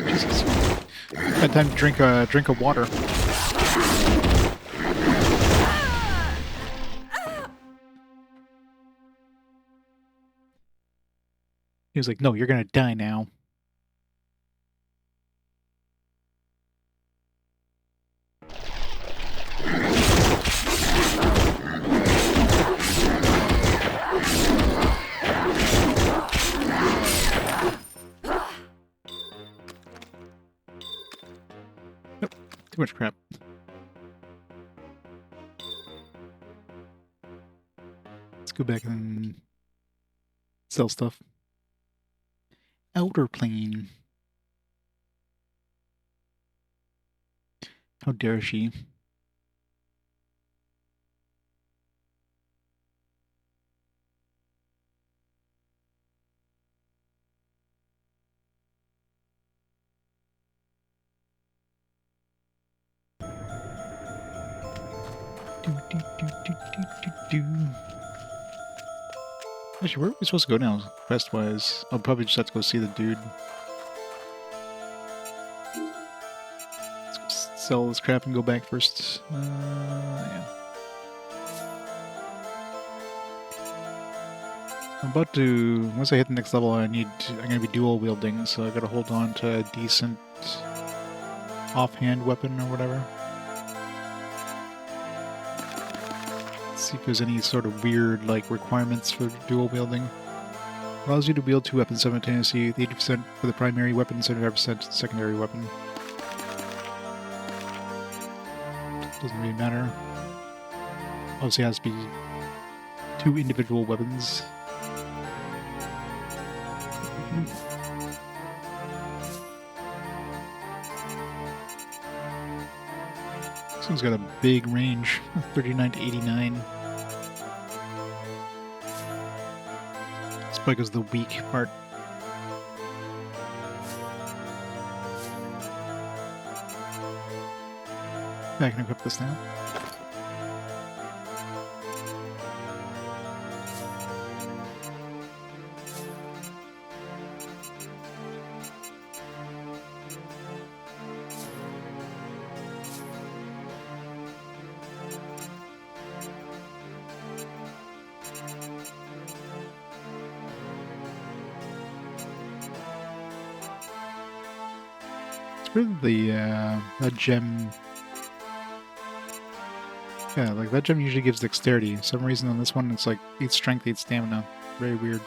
Jesus. Had time to drink a water. He was like, "No, you're gonna die now." Nope, too much crap. Let's go back and sell stuff. Outer plane. How dare she? Actually, where are we supposed to go now, quest-wise? I'll probably just have to go see the dude. Let's go sell this crap and go back first. Yeah. I'm about to... Once I hit the next level, I'm gonna be dual wielding, so I gotta hold on to a decent offhand weapon or whatever. See if there's any sort of weird, like, requirements for dual wielding. Allows you to wield two weapons simultaneously, 80% for the primary weapon, 75% secondary weapon. Doesn't really matter. Obviously it has to be two individual weapons. This one's got a big range, 39 to 89. Spike is the weak part. I can equip this now. Really, that gem... Yeah, like, that gem usually gives dexterity. For some reason on this one, it's like 8 strength, 8 stamina. Very weird.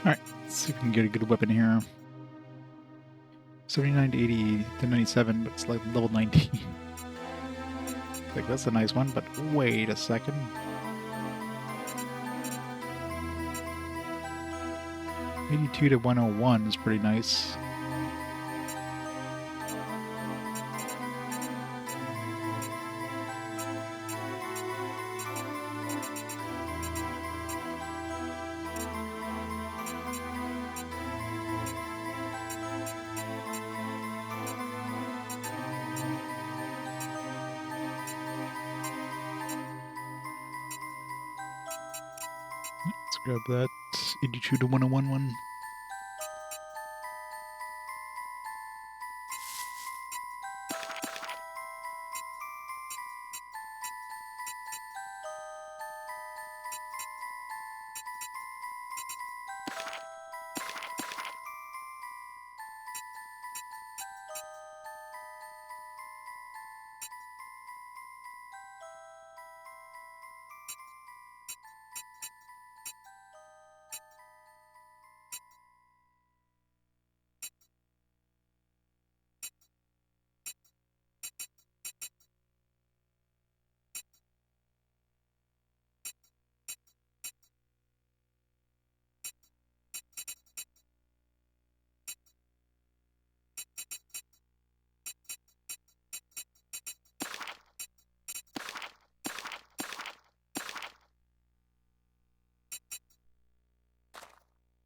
Alright, let's see if we can get a good weapon here. 79 to 80 to 97, but it's like level 90. Like, that's a nice one, but wait a second. $82 to 101 is pretty nice. Let's grab that 82 to 101 one.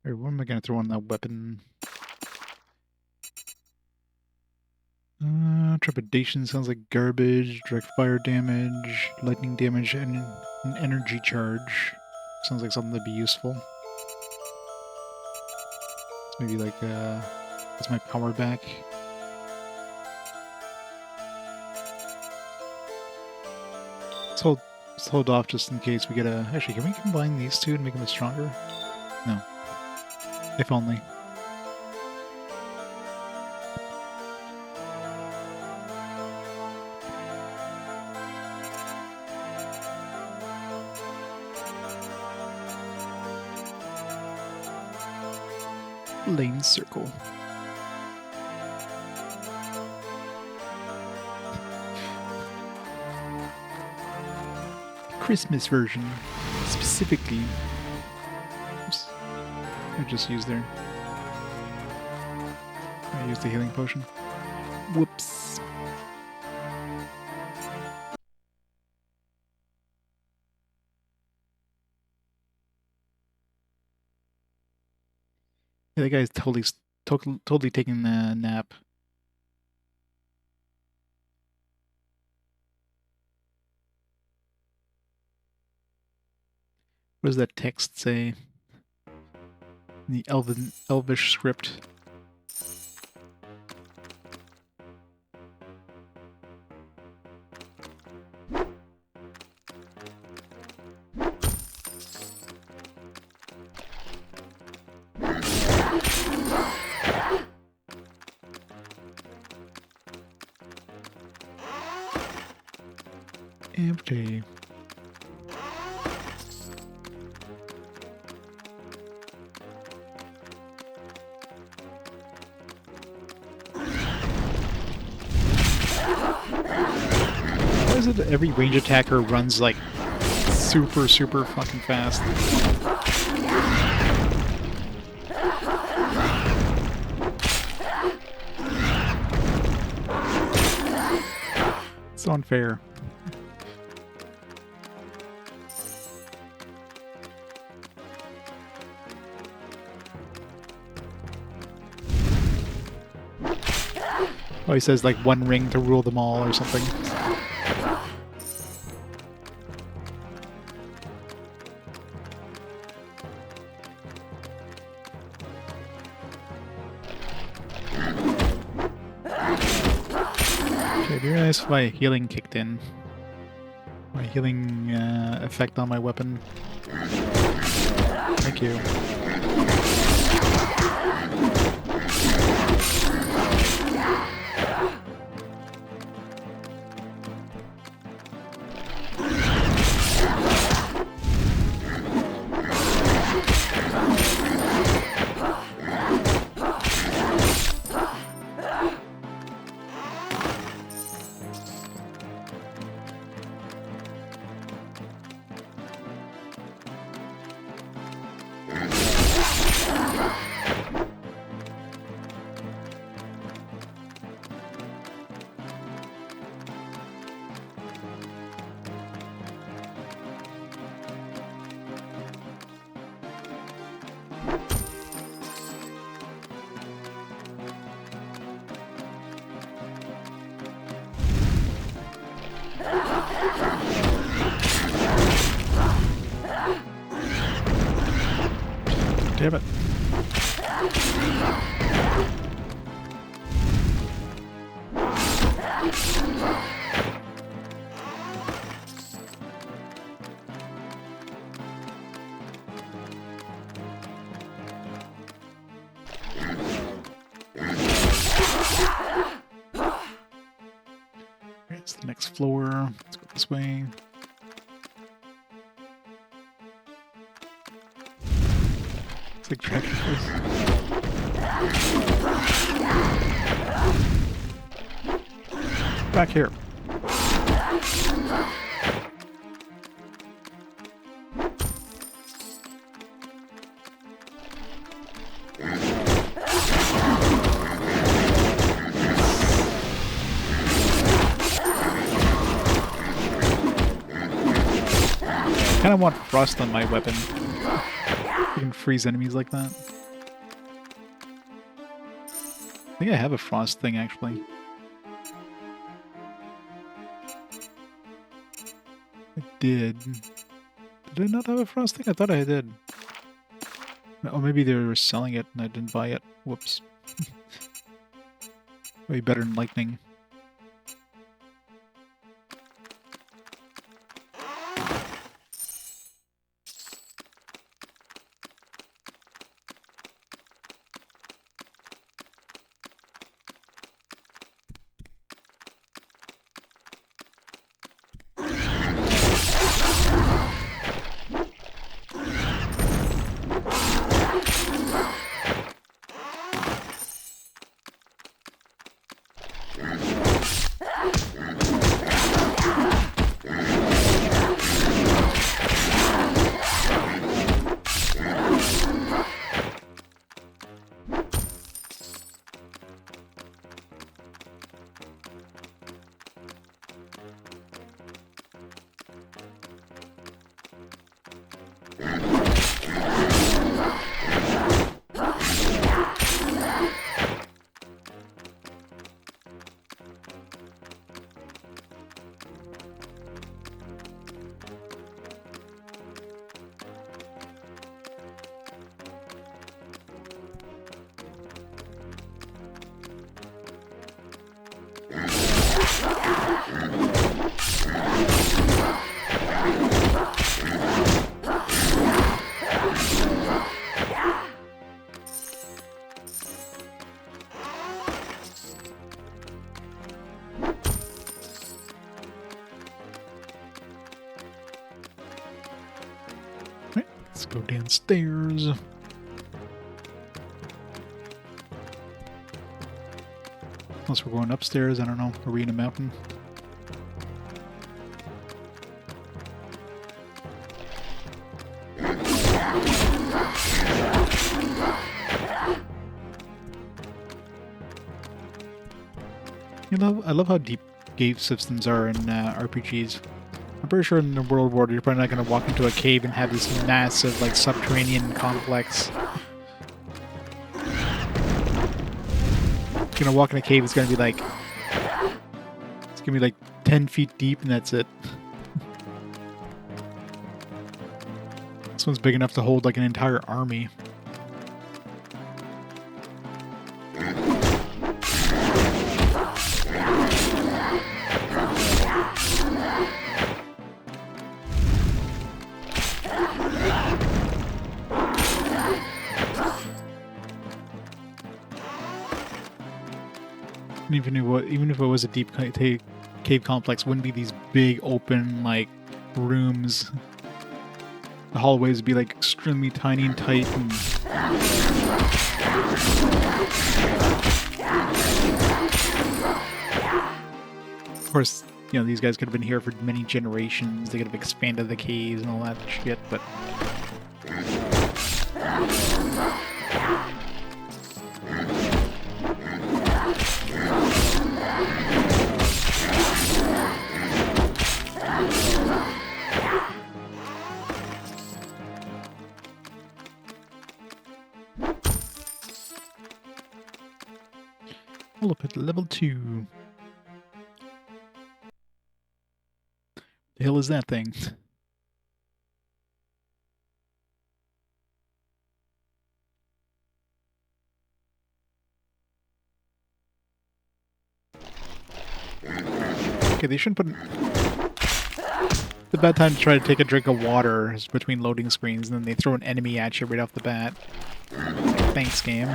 Alright, what am I gonna throw on that weapon? Trepidation sounds like garbage. Direct fire damage, lightning damage, and an energy charge. Sounds like something that'd be useful. Maybe like, gets my power back. Let's hold off just in case we get a... Actually, can we combine these two and make them stronger? No. If only. Lane circle. Christmas version, specifically. Oops. I just used there. I used the healing potion. Whoops. Yeah, that guy's totally taking a nap. What does that text say? In the Elvish script. Empty. Why is it that every range attacker runs like super fucking fast? It's unfair. Oh, he says like one ring to rule them all or something. Okay, it'd be nice if my healing kicked in. My healing effect on my weapon. Thank you. Damn it. It's the next floor. Let's go this way. It's like tractor place. Back here. I kind of want frost on my weapon. You can freeze enemies like that. think I have a frost thing, actually. I did. Did I not have a frost thing? I thought I did. Or maybe they were selling it and I didn't buy it. Whoops. Way better than lightning. Let's go downstairs. Unless we're going upstairs, I don't know. Are we in a mountain? I love how deep cave systems are in RPGs. I'm pretty sure in the World War, you're probably not going to walk into a cave and have this massive, like, subterranean complex. You're gonna walk in a cave, it's gonna be like... It's gonna be like 10 feet deep and that's it. This one's big enough to hold like an entire army. Even if it was a deep cave complex, wouldn't be these big open like rooms. The hallways would be like extremely tiny and tight. And of course, you know, these guys could have been here for many generations. They could have expanded the caves and all that shit, but. We'll look at level 2. The hell is that thing? Okay, they shouldn't put... It's a bad time to try to take a drink of water between loading screens, and then they throw an enemy at you right off the bat. Thanks, game.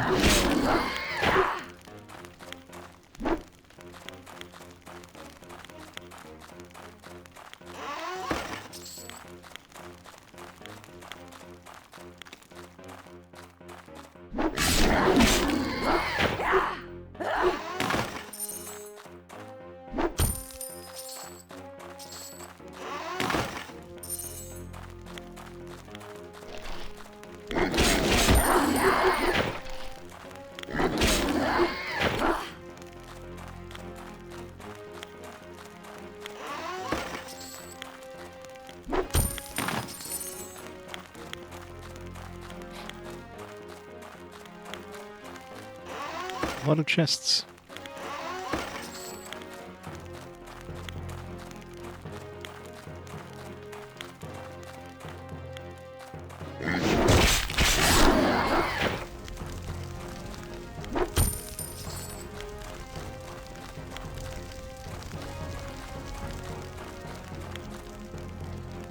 A lot of chests.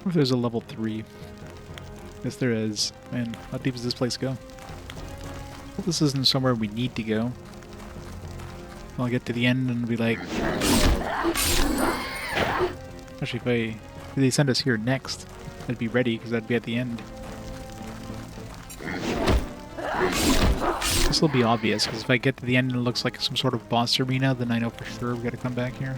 If there's a level 3. Yes, there is. Man, how deep does this place go? Well, this isn't somewhere we need to go. I'll get to the end and be like... Actually, if they send us here next, I'd be ready, because I'd be at the end. This will be obvious, because if I get to the end and it looks like some sort of boss arena, then I know for sure we've got to come back here.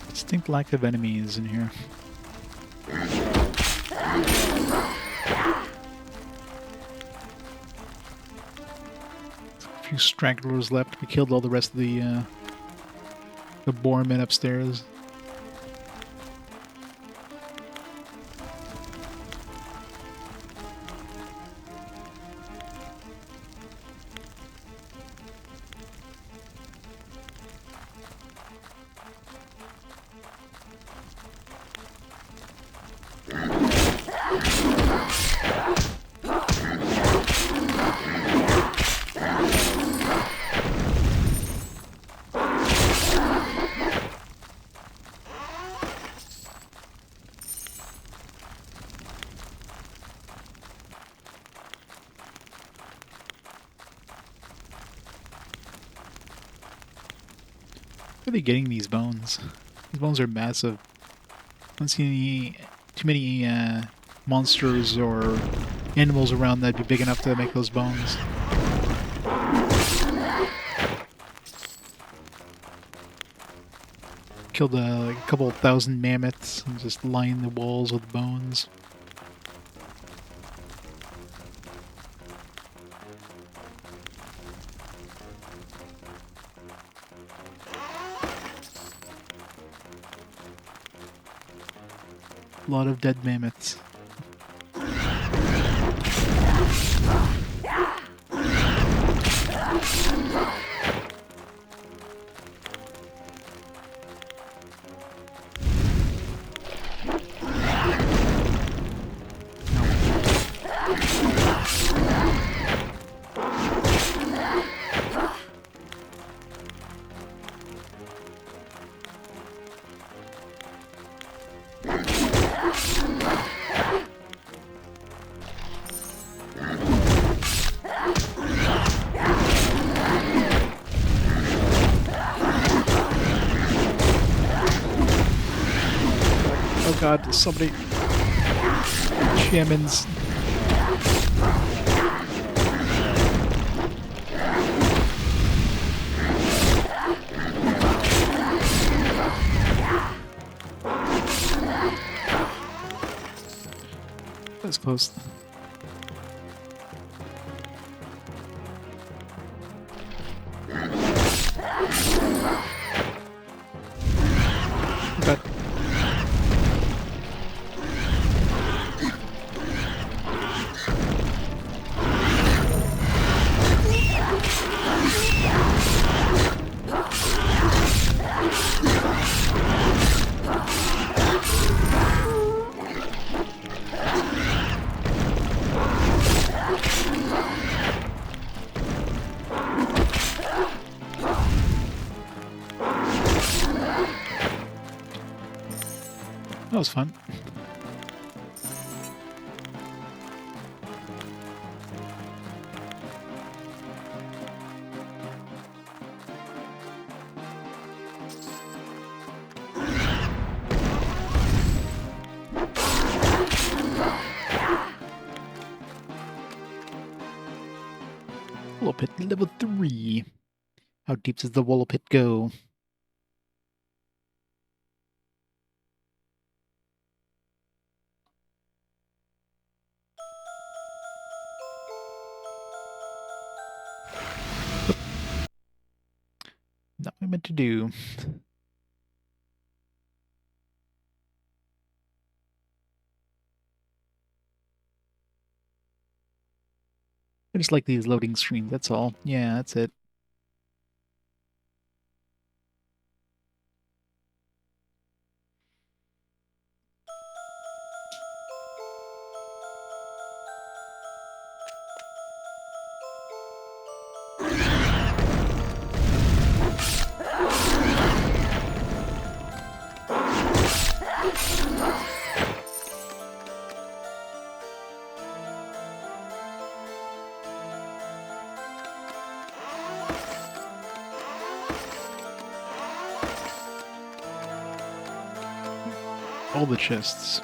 Distinct lack of enemies in here. A few stragglers left. We killed all the rest of the boar men upstairs. Where are they getting these bones? These bones are massive. I don't see too many monsters or animals around that'd be big enough to make those bones. Killed like a couple thousand mammoths and just lined the walls with bones. A lot of dead mammoths. Oh god, somebody... Shamans. That's close. But that was fun. Willow Pit level 3. How deep does the Willow Pit go? Not what I meant to do. I just like these loading screens, that's all. Yeah, that's it. All the chests.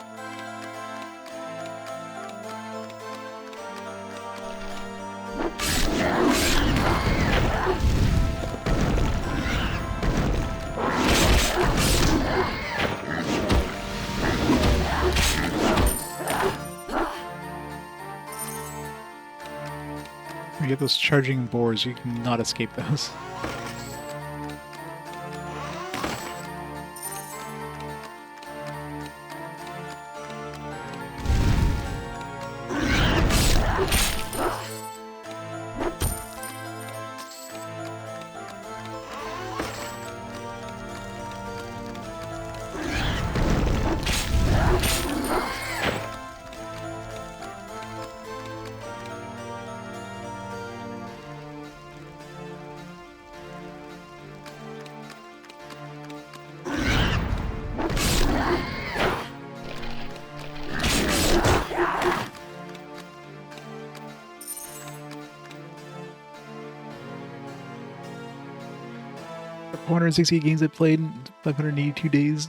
You get those charging boars, you cannot escape those. The 460 games I played in 582 days.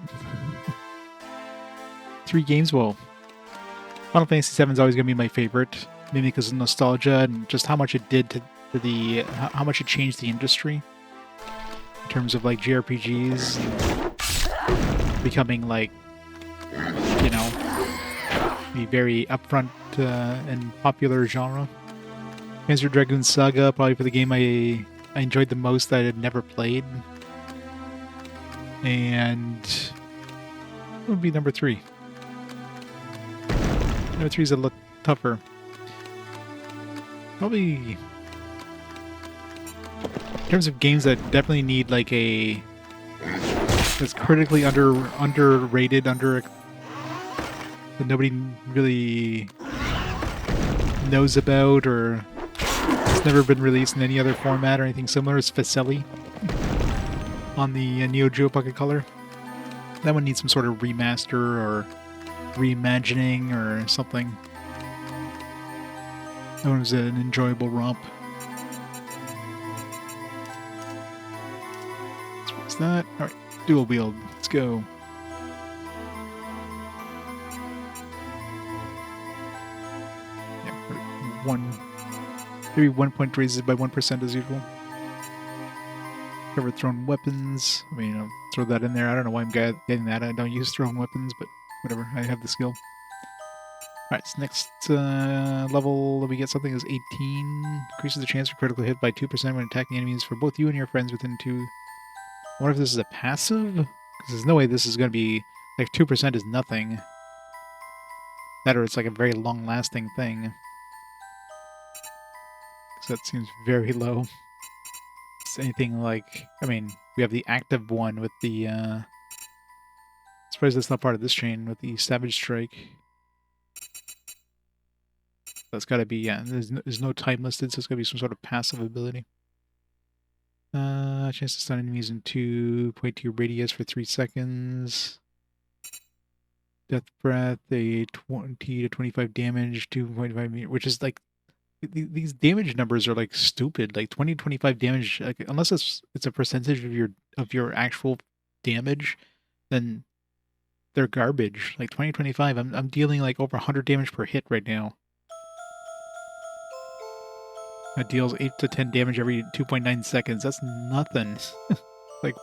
3 games? Well, Final Fantasy VII is always going to be my favorite, maybe because of nostalgia and just how much it did to the how much it changed the industry in terms of like JRPGs becoming like, you know, a very upfront and popular genre. Panzer Dragoon Saga, probably for the game I enjoyed the most that I had never played. And what would be number 3? Number 3 is a lot tougher. Probably in terms of games that definitely need like a that's critically underrated, that nobody really knows about, or it's never been released in any other format or anything similar, is Facelli on the Neo Geo Pocket Color. That one needs some sort of remaster or reimagining or something. That one was an enjoyable romp. So what's that? Alright, dual wield. Let's go. Yeah, maybe 1 point raises by 1% as usual. Cover thrown weapons. I mean, I'll throw that in there. I don't know why I'm getting that. I don't use thrown weapons, but whatever. I have the skill. Alright, so next level that we get something is 18. Increases the chance for critical hit by 2% when attacking enemies for both you and your friends within 2 wonder if this is a passive? Because there's no way this is going to be... Like, 2% is nothing. That or it's like a very long-lasting thing. Because that seems very low. It's anything like... I mean, we have the active one with the... I suppose that's not part of this chain with the Savage Strike. That's got to be... Yeah, there's no time listed, so it's got to be some sort of passive ability. Chance to stun enemies in 2.2 radius for 3 seconds. Death Breath, a 20 to 25 damage, 2.5 meter, which is like... These damage numbers are like stupid. Like 20 to 25 damage, like, unless it's a percentage of your actual damage, then they're garbage. Like 20 to 25, I'm dealing like over 100 damage per hit right now. That deals 8 to 10 damage every 2.9 seconds. That's nothing. Like,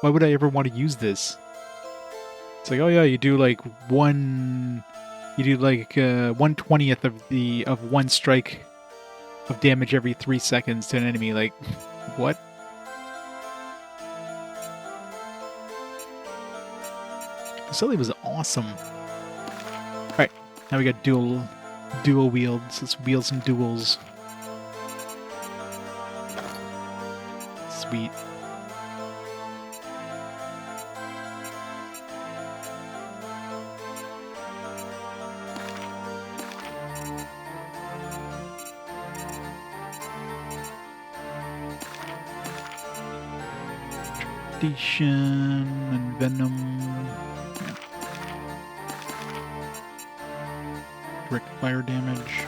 why would I ever want to use this? It's like, oh yeah, you do like 1/20th of one strike of damage every 3 seconds to an enemy. Like, what? Sully was awesome. Alright, now we got dual wields. Let's wield some duels. Sweet. And Venom. Yeah. Direct fire damage.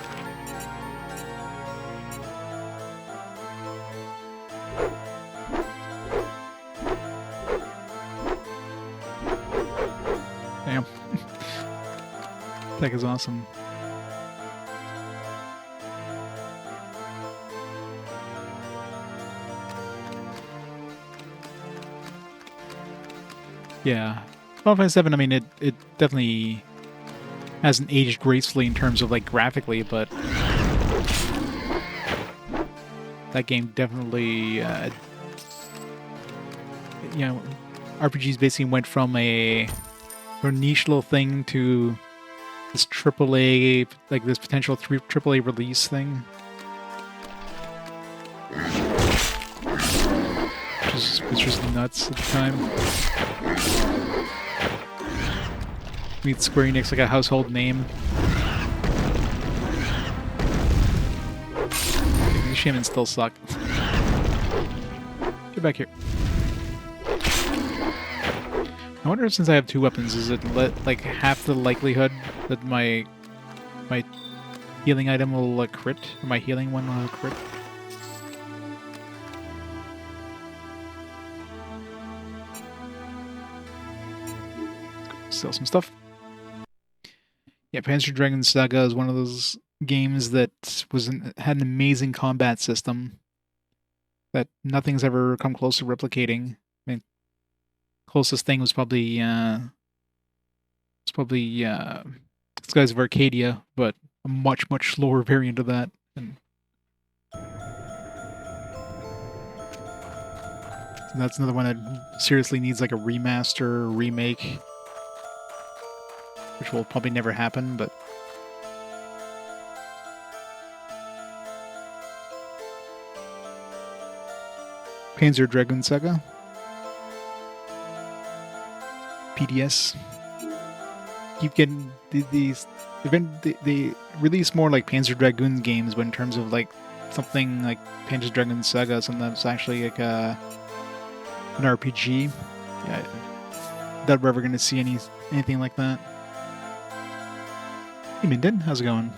Damn. That is awesome. Yeah. Final Fantasy VII, I mean, it definitely hasn't aged gracefully in terms of, like, graphically, but that game definitely, you know, RPGs basically went from a niche little thing to this AAA, like, this potential AAA release thing. Which was nuts at the time. Meet Square Enix like a household name. These shamans still suck. Get back here. I wonder if since I have 2 weapons, is it like half the likelihood that my healing item will crit, or my healing one will crit? Sell some stuff. Yeah, Panzer Dragoon Saga is one of those games that had an amazing combat system that nothing's ever come close to replicating. I mean, closest thing was probably Skies of Arcadia, but a much slower variant of that. And that's another one that seriously needs like a remaster or remake, which will probably never happen, but Panzer Dragoon Saga. PDS. Keep getting these they release more like Panzer Dragoon games, but in terms of like something like Panzer Dragoon Saga, something that's actually like an RPG. Yeah, doubt we're ever gonna see anything like that. Hey Minden, how's it going?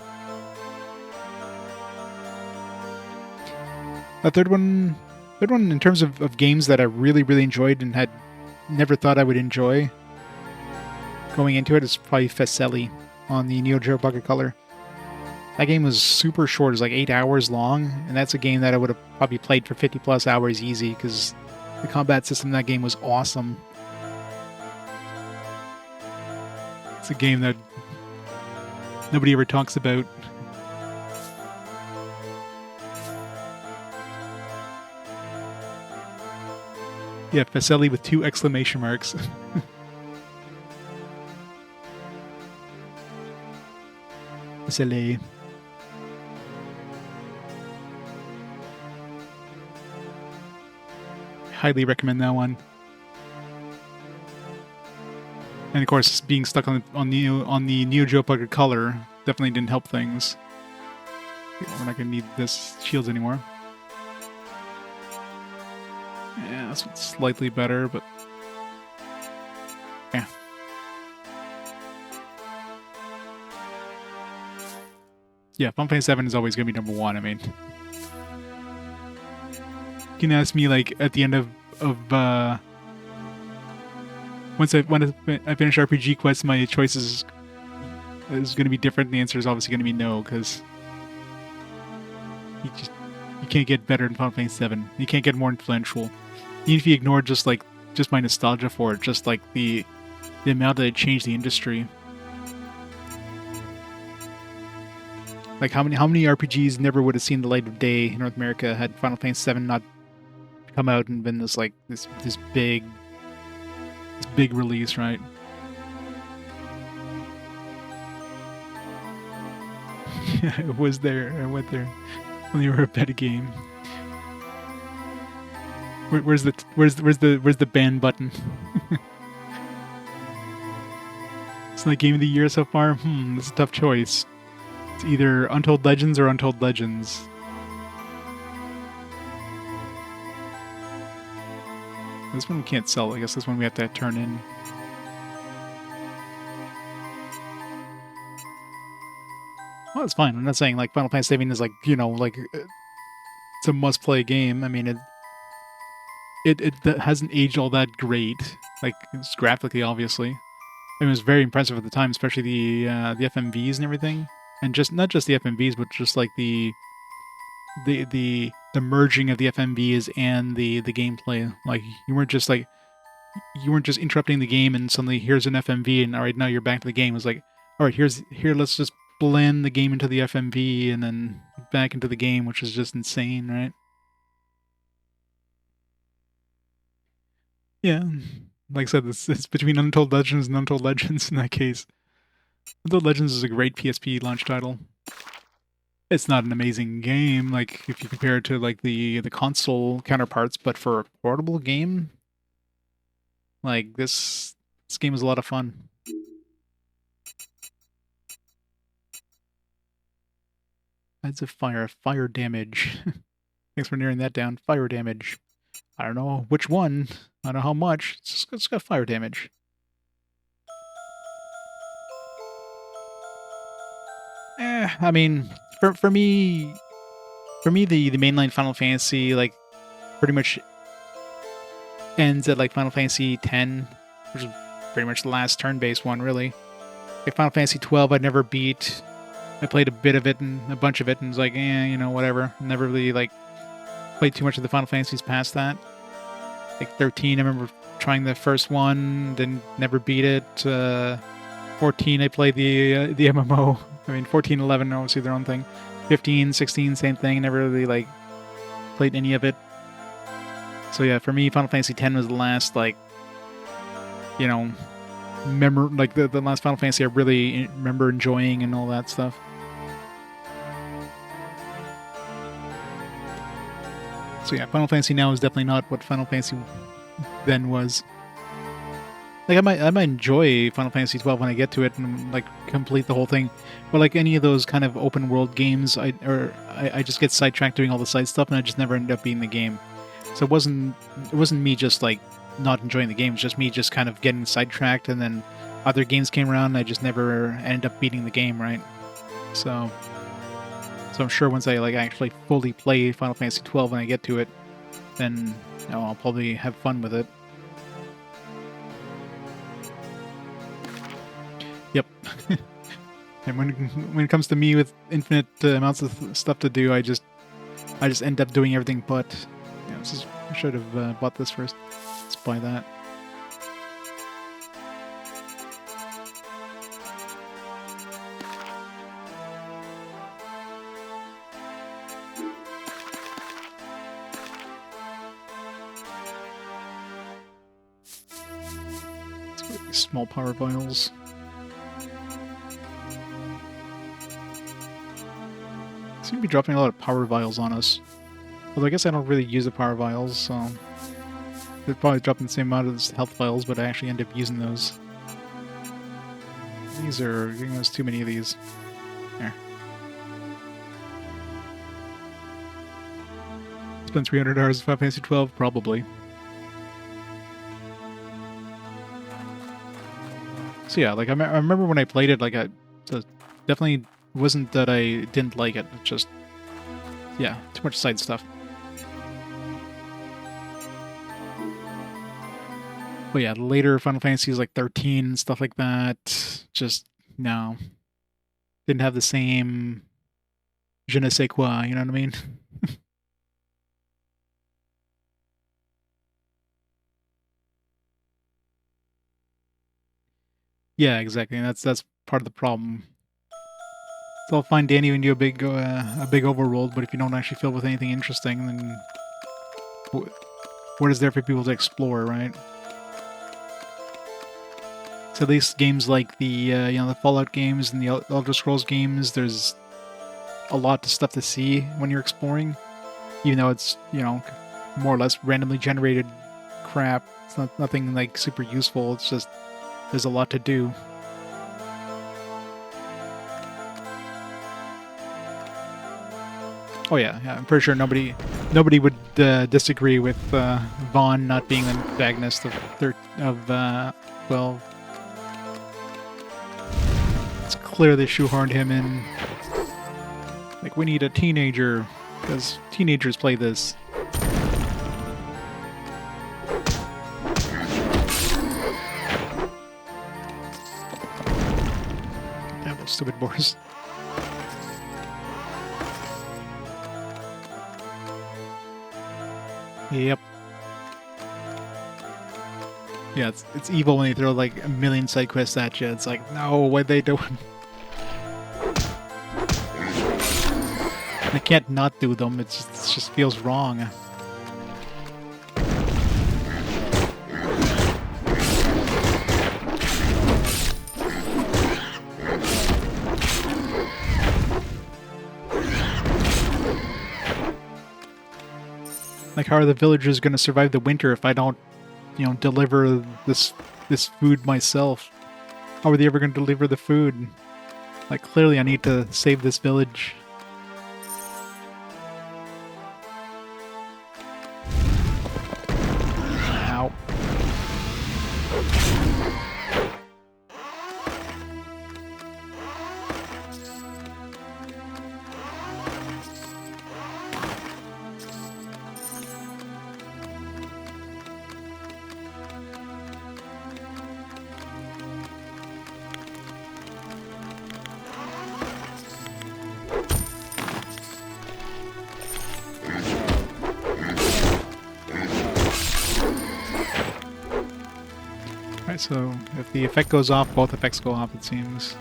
A third one in terms of games that I really enjoyed and had never thought I would enjoy going into it is probably Feceli on the Neo Geo Pocket Color. That game was super short. It was like 8 hours long, and that's a game that I would have probably played for 50 plus hours easy because the combat system in that game was awesome. It's a game that nobody ever talks about. Yeah, Facelli with 2 exclamation marks. Facelli. Highly recommend that one. And of course, being stuck on the Neo Geo Pocket Color definitely didn't help things. Okay, we're not gonna need this shields anymore. Yeah, this one's slightly better, but yeah. Yeah, Final Fantasy 7 is always gonna be number 1. I mean, you can ask me like at the end of when I finish RPG quests, my choices is going to be different. The answer is obviously going to be no, because you can't get better in Final Fantasy 7. You can't get more influential. Even if you ignore just my nostalgia for it, just like the amount that it changed the industry. Like how many RPGs never would have seen the light of day in North America had Final Fantasy 7 not come out and been this big release, right? I was there. I went there when you were a beta game. Where's the ban button? It's like game of the year so far. This is a tough choice. It's either Untold Legends or Untold Legends. This one we can't sell. I guess this one we have to turn in. Well, it's fine. I'm not saying like Final Fantasy 7 is like, like it's a must-play game. I mean, it hasn't aged all that great. Like it's graphically, obviously. It was very impressive at the time, especially the FMVs and everything, and just not just the FMVs, but just like the merging of the FMVs and the gameplay. Like you weren't just interrupting the game and suddenly here's an FMV and all right, now you're back to the game. It was like, all right, let's just blend the game into the FMV and then back into the game, which is just insane, right? Yeah, like I said, it's between Untold Legends and Untold Legends in that case. Untold Legends is a great PSP launch title. It's not an amazing game, like if you compare it to like the console counterparts, but for a portable game, like this game is a lot of fun. Heads of fire damage. Thanks for narrowing that down. Fire damage. I don't know which one. I don't know how much. It's got fire damage. I mean, for me, the mainline Final Fantasy like pretty much ends at like Final Fantasy X, which is pretty much the last turn-based one, really. Like Final Fantasy 12, I never beat. I played a bit of it and a bunch of it, and was like, whatever. Never really like played too much of the Final Fantasies past that. Like 13, I remember trying the first one, then never beat it. 14, I played the MMO. I mean, 14, 11, obviously their own thing. 15, 16, same thing. Never really like played any of it. So yeah, for me, Final Fantasy X was the last like, the last Final Fantasy I really remember enjoying and all that stuff. So yeah, Final Fantasy now is definitely not what Final Fantasy then was. Like I might enjoy Final Fantasy 12 when I get to it and like complete the whole thing, but like any of those kind of open world games, I just get sidetracked doing all the side stuff and I just never end up beating the game. So it wasn't me just like not enjoying the game. It's just me just kind of getting sidetracked, and then other games came around and I just never ended up beating the game, right? So I'm sure once I like actually fully play Final Fantasy 12 when I get to it, then I'll probably have fun with it. Yep. And when it comes to me with infinite amounts of stuff to do, I just end up doing everything but. I should have bought this first. Let's buy that. These small power vials. Seem to be dropping a lot of power vials on us. Although I guess I don't really use the power vials, so they're probably dropping the same amount as health vials, but I actually end up using those. These are... there's too many of these. There. Spend 300 hours in Final Fantasy 12? Probably. So yeah, like I remember when I played it, like definitely wasn't that I didn't like it, just, yeah, too much side stuff. But yeah, later Final Fantasies like 13 and stuff like that, just, no. Didn't have the same je ne sais quoi, you know what I mean? Yeah, exactly. That's part of the problem. It's all fine, Danny, when you do a big overworld, but if you don't actually fill it with anything interesting, then what is there for people to explore, right? So at least games like the the Fallout games and the Elder Scrolls games, there's a lot of stuff to see when you're exploring, even though it's more or less randomly generated crap. It's nothing like super useful. It's just there's a lot to do. Oh yeah, I'm pretty sure nobody would disagree with Vaughn not being the protagonist of 12. It's clear they shoehorned him in. Like, we need a teenager, because teenagers play this. Damn those stupid boars. Yep. Yeah, it's evil when they throw like a million side quests at you. It's like, no, what are they doing? I can't not do them. It just feels wrong. Like, how are the villagers going to survive the winter if I don't, deliver this food myself? How are they ever going to deliver the food? Like, clearly I need to save this village. Ow. So if the effect goes off, both effects go off, it seems.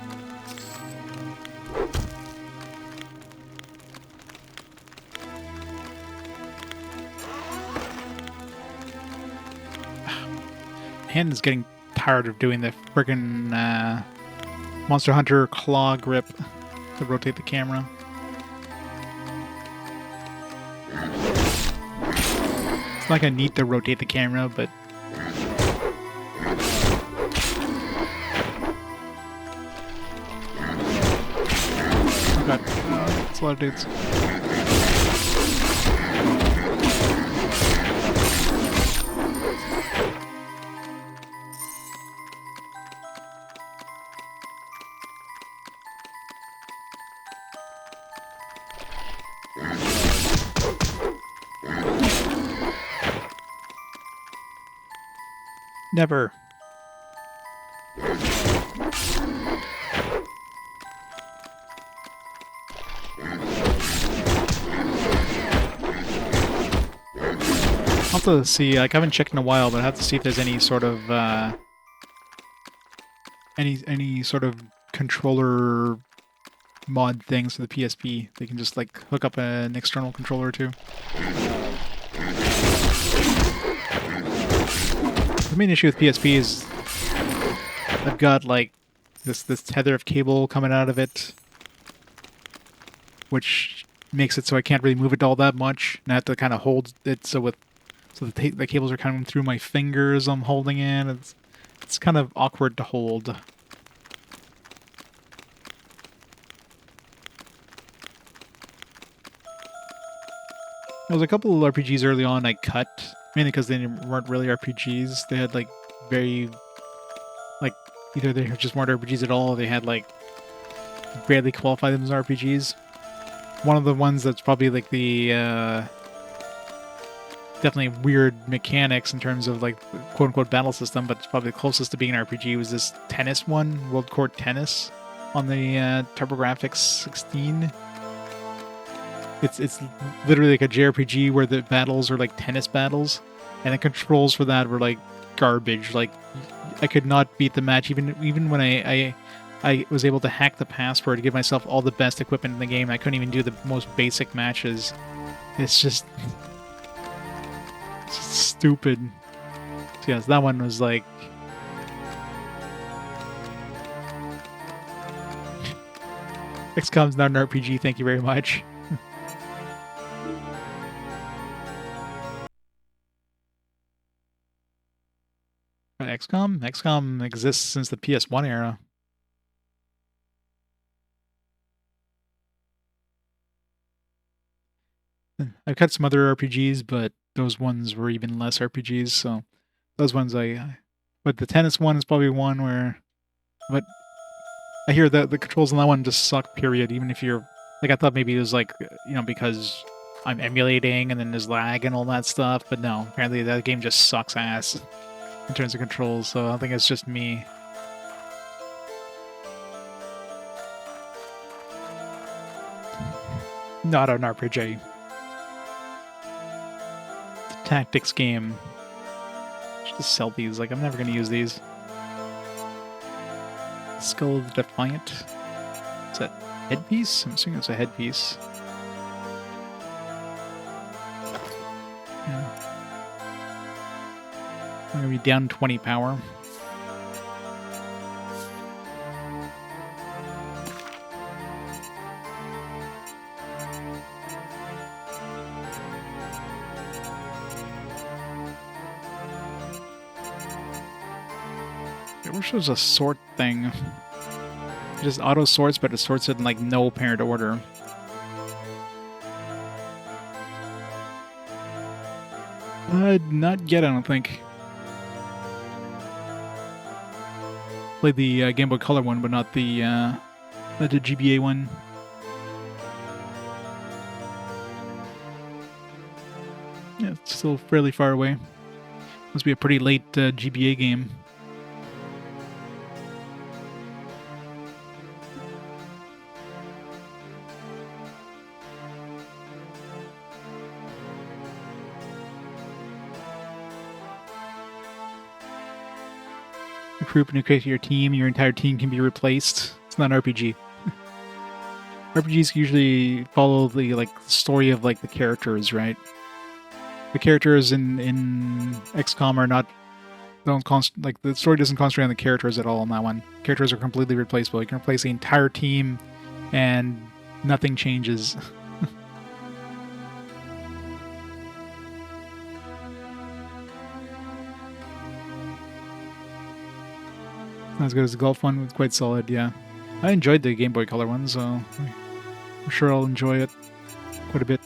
Hand is getting tired of doing the friggin' Monster Hunter claw grip to rotate the camera. It's not like I need to rotate the camera, but it's a lot of dudes. Never. I'll have to see, like, I haven't checked in a while, but I have to see if there's any sort of, any sort of controller mod things for the PSP. They can just, like, hook up an external controller or two. The main issue with PSP is I've got like this tether of cable coming out of it, which makes it so I can't really move it all that much, and I have to kind of hold it so the cables are coming through my fingers. I'm holding it. It's kind of awkward to hold. There was a couple of RPGs early on I cut, mainly because they weren't really RPGs. They had like very, like, either they just weren't RPGs at all, or they had like barely qualified them as RPGs. One of the ones that's probably like the definitely weird mechanics in terms of like quote unquote battle system, but it's probably the closest to being an RPG was this tennis one, World Court Tennis, on the TurboGrafx 16. It's literally like a JRPG where the battles are like tennis battles, and the controls for that were like garbage. Like I could not beat the match even when I was able to hack the password to give myself all the best equipment in the game. I couldn't even do the most basic matches. It's just stupid. So yes, that one was like XCOM's not an RPG. Thank you very much. XCOM exists since the PS1 era. I've cut some other RPGs, but those ones were even less RPGs, so those ones but the tennis one is probably one where, but I hear that the controls on that one just suck, period. Even if you're, like, I thought maybe it was like, because I'm emulating and then there's lag and all that stuff, but no, apparently that game just sucks ass in terms of controls, so I don't think it's just me. Not an RPG. It's a tactics game. I should just sell these, like, I'm never going to use these. Skull of the Defiant. Is that headpiece? I'm assuming it's a headpiece. Yeah. I'm going to be down 20 power. I wish there was a sort thing. It just auto sorts, but it sorts it in like no apparent order. Not yet, I don't think. Played the Game Boy Color one, but not the GBA one. Yeah, it's still fairly far away. Must be a pretty late GBA game. Recruit and create your team. Your entire team can be replaced. It's not an RPG. RPGs usually follow the story of like the characters, right? The characters in XCOM are not like the story doesn't concentrate on the characters at all in that one. Characters are completely replaceable. You can replace the entire team, and nothing changes. Not as good as the golf one, it's quite solid, yeah. I enjoyed the Game Boy Color one, so I'm sure I'll enjoy it quite a bit.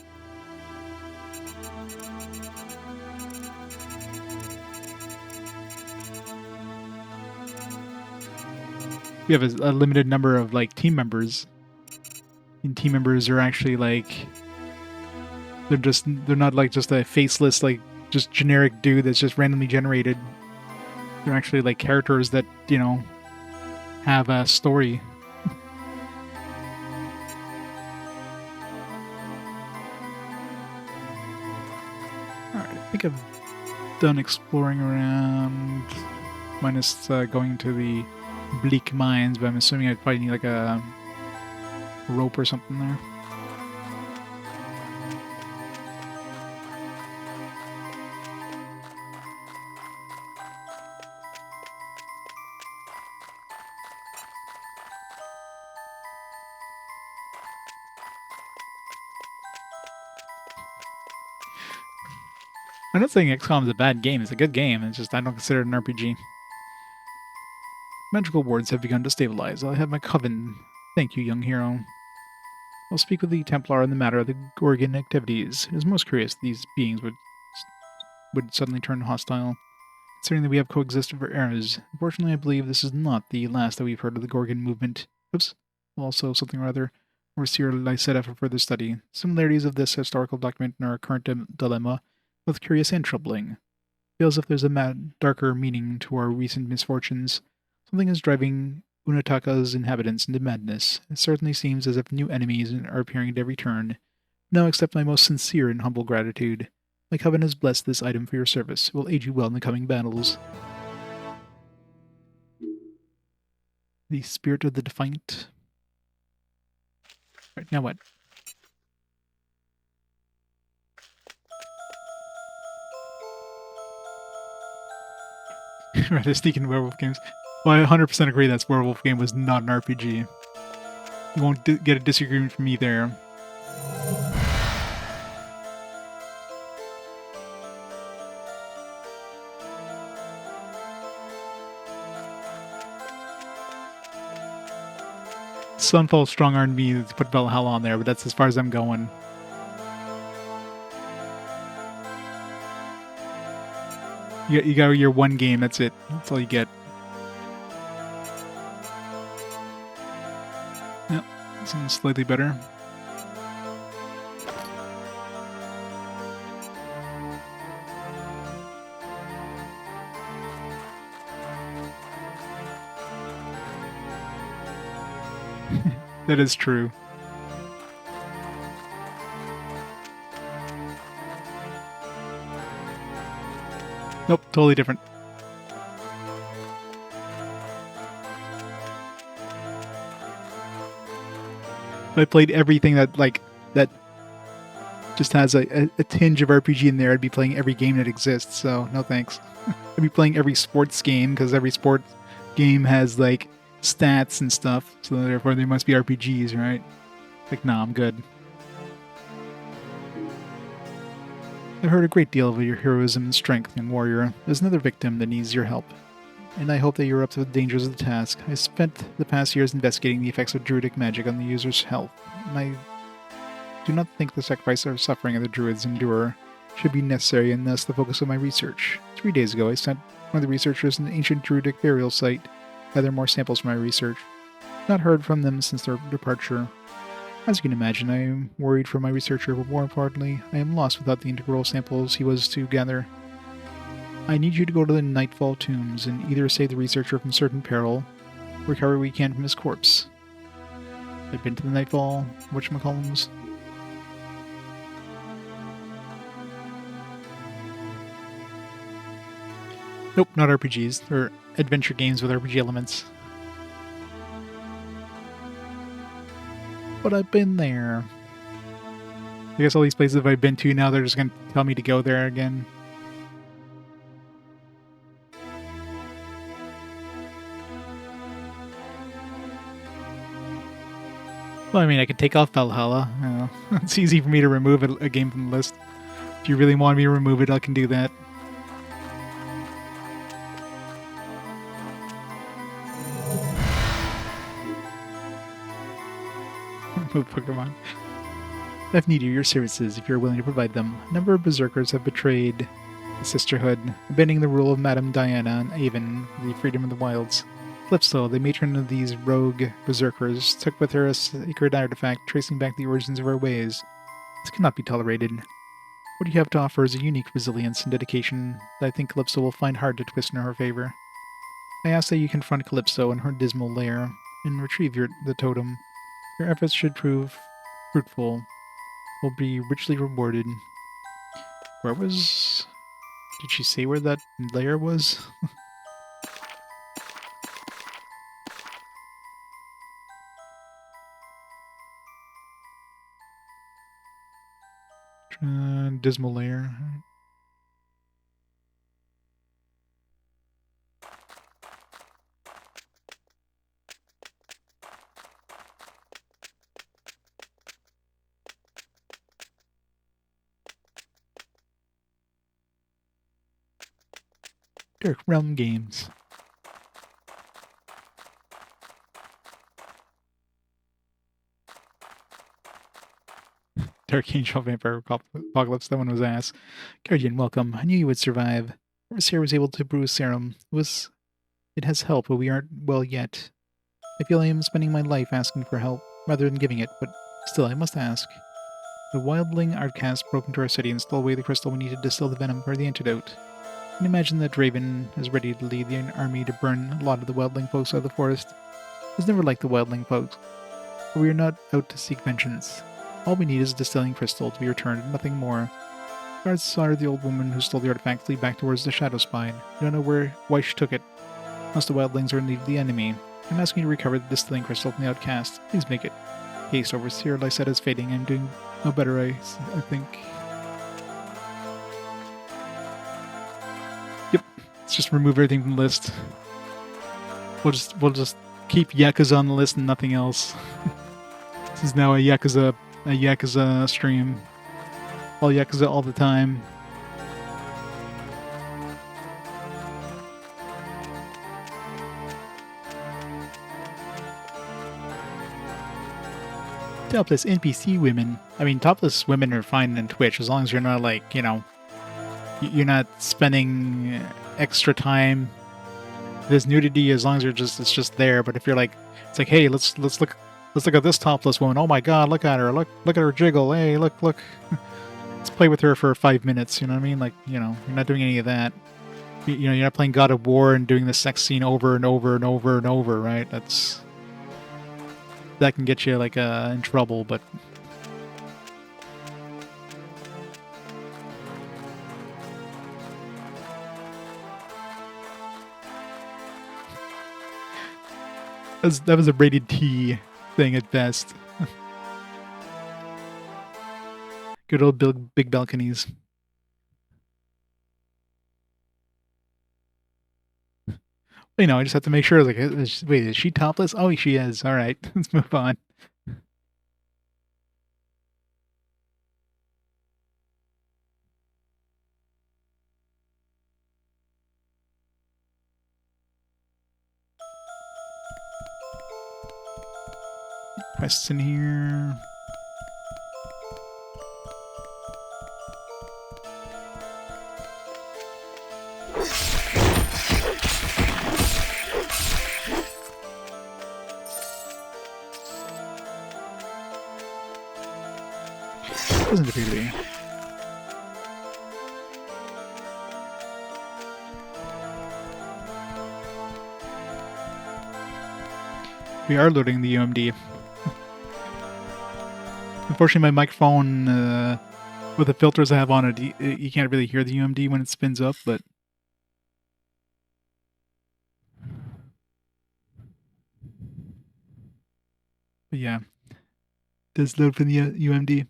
We have a limited number of like team members, and team members are actually like they're not like just a faceless like just generic dude that's just randomly generated. They're actually like characters that have a story. Alright, I think I've done exploring around, minus going to the bleak mines, but I'm assuming I'd probably need like a rope or something there. I'm not saying XCOM is a bad game. It's a good game. It's just I don't consider it an RPG. Magical wards have begun to stabilize. I have my coven. Thank you, young hero. I'll speak with the Templar on the matter of the Gorgon activities. It is most curious these beings would suddenly turn hostile, considering that we have coexisted for eras. Unfortunately, I believe this is not the last that we've heard of the Gorgon movement. Oops. Also, something or other. Overseer Lysetta for further study. Similarities of this historical document and our current dilemma, both curious and troubling. Feels as if there's a darker meaning to our recent misfortunes. Something is driving Unataka's inhabitants into madness. It certainly seems as if new enemies are appearing at every turn. Now accept my most sincere and humble gratitude. My coven has blessed this item for your service. It will aid you well in the coming battles. The Spirit of the Defiant. Right, now what? Rather sneaking werewolf games. Well, I 100% agree that werewolf game was not an RPG. You won't get a disagreement from me there. Sunfall strong-armed me to put Valhalla on there, but that's as far as I'm going. You got your one game, that's it. That's all you get. Yep, something slightly better. That is true. Nope, totally different. If I played everything that just has a tinge of RPG in there, I'd be playing every game that exists, so no thanks. I'd be playing every sports game, because every sports game has, like, stats and stuff, so therefore they must be RPGs, right? Like, nah, I'm good. I've heard a great deal of your heroism and strength, young warrior. There's another victim that needs your help, and I hope that you're up to the dangers of the task. I spent the past years investigating the effects of druidic magic on the user's health, and I do not think the sacrifice or suffering of the druids endure should be necessary, and thus the focus of my research. 3 days ago, I sent one of the researchers to an ancient druidic burial site to gather more samples for my research. Not heard from them since their departure. As you can imagine, I am worried for my researcher, but more importantly, I am lost without the integral samples he was to gather. I need you to go to the Nightfall tombs and either save the researcher from certain peril, or recover what we can from his corpse. I've been to the Nightfall whatchamacallums. Nope, not RPGs. They're adventure games with RPG elements. But I've been there. I guess all these places I've been to now, they're just going to tell me to go there again. Well, I mean, I could take off Valhalla. You know, it's easy for me to remove a game from the list. If you really want me to remove it, I can do that. Move Pokemon. I've needed your services if you're willing to provide them. A number of berserkers have betrayed the Sisterhood, abandoning the rule of Madame Diana and Aven, the freedom of the wilds. Calypso, the matron of these rogue berserkers, took with her a sacred artifact tracing back the origins of our ways. This cannot be tolerated. What you have to offer is a unique resilience and dedication that I think Calypso will find hard to twist in her favor. I ask that you confront Calypso in her dismal lair and retrieve the totem. Your efforts should prove fruitful, will be richly rewarded. Where was... Did she say where that lair was? Dismal lair. Dark Realm Games. Dark Angel Vampire Apocalypse, that one was ass. Guardian, welcome. I knew you would survive. Sarah was able to brew a serum. It has helped, but we aren't well yet. I feel I am spending my life asking for help, rather than giving it, but still, I must ask. The wildling outcast broke into our city and stole away the crystal we need to distill the venom for the antidote. I can imagine that Raven is ready to lead the army to burn a lot of the wildling folks out of the forest. I was never like the wildling folks, but we are not out to seek vengeance. All we need is a distilling crystal to be returned, and nothing more. Guards saw the old woman who stole the artifact flee back towards the Shadow Spine. I don't know why she took it. Unless the wildlings are in lead of the enemy. I'm asking you to recover the distilling crystal from the outcast. Please make it. Haste, overseer Lysette is fading. I'm doing no better, I think. Yep. Let's just remove everything from the list. We'll just keep Yakuza on the list and nothing else. This is now a Yakuza stream. All Yakuza all the time. Topless NPC women. I mean, topless women are fine in Twitch as long as you're not like, you know, you're not spending extra time. There's nudity as long as it's just there. But if you're like, it's like, hey, let's look at this topless woman. Oh my God, look at her. Look at her jiggle. Hey, look. Let's play with her for 5 minutes. You know what I mean? Like, you know, you're not doing any of that. You know, you're not playing God of War and doing the sex scene over and over and over and over, right? That can get you like in trouble, but that was a rated T thing at best. Good old big balconies. You know, I just have to make sure. Like, wait, is she topless? Oh, she is. All right, let's move on. Quests in here. Doesn't appear to be. We are loading the UMD. Unfortunately, my microphone, with the filters I have on it, you can't really hear the UMD when it spins up, but... yeah. It does load from the UMD.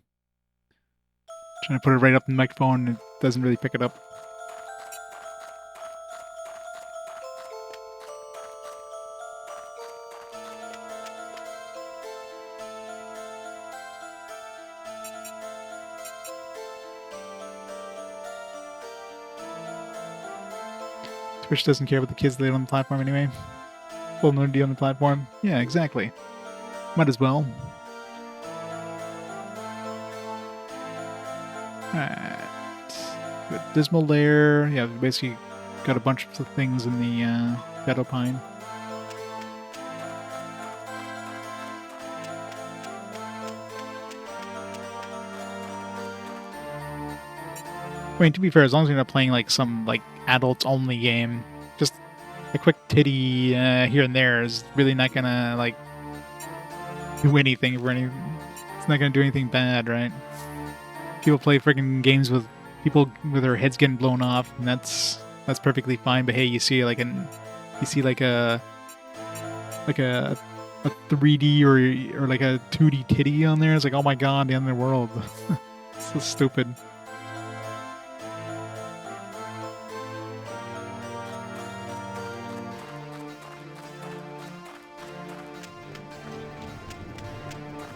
Trying to put it right up in the microphone, it doesn't really pick it up. Twitch doesn't care what the kids laid on the platform anyway. Full nudity on the platform. Yeah, exactly. Might as well. Alright. Dismal Lair. Yeah, basically got a bunch of things in the Shadow Pine. I mean, to be fair, as long as you're not playing like some like adults-only game, just a quick titty here and there is really not gonna like do anything for any. It's not gonna do anything bad, right? People play freaking games with people with their heads getting blown off, and that's perfectly fine. But hey, you see like a 3D or like a 2D titty on there. It's like, oh my God, the end of the world. It's so stupid.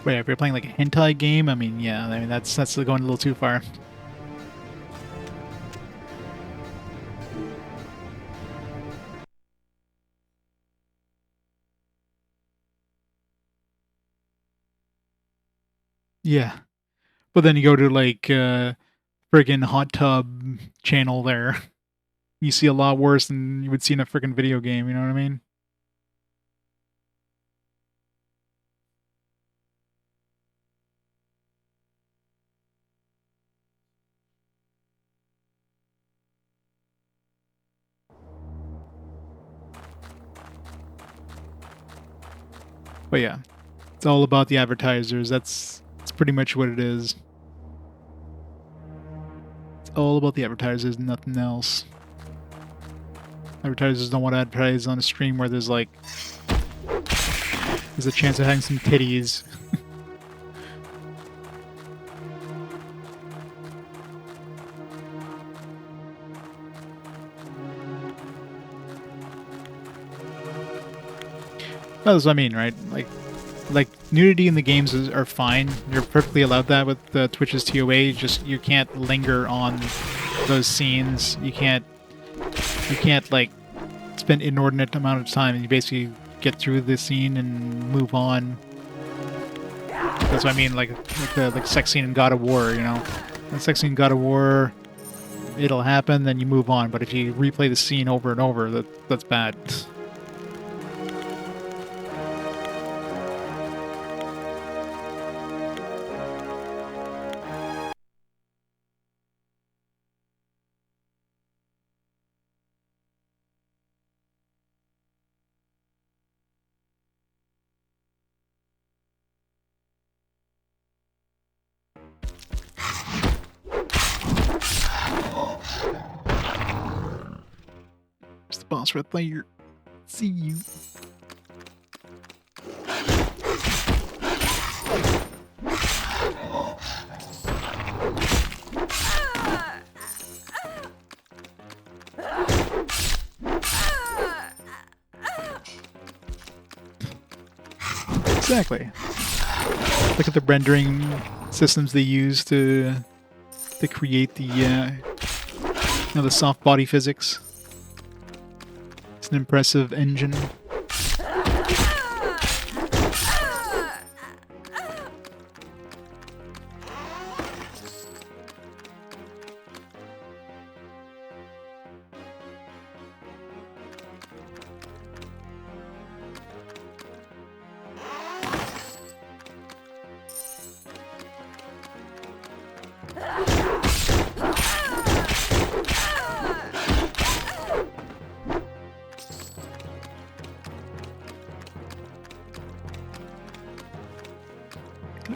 Wait, if you're playing like a hentai game, I mean, yeah, I mean that's going a little too far. Yeah. But then you go to like friggin' hot tub channel there. You see a lot worse than you would see in a friggin' video game, you know what I mean? But yeah, it's all about the advertisers. That's pretty much what it is. It's all about the advertisers, nothing else. Advertisers don't want to advertise on a stream where there's like there's a chance of having some titties. That's what I mean, right? Like nudity in the games are fine. You're perfectly allowed that with Twitch's TOA. Just you can't linger on those scenes. You can't like spend inordinate amount of time. You basically get through the scene and move on. That's what I mean. Like the sex scene in God of War. You know, the sex scene in God of War. It'll happen, then you move on. But if you replay the scene over and over, that's bad. It's the boss right there. See you. Exactly. Look at the rendering systems they use to create the the soft body physics. It's an impressive engine.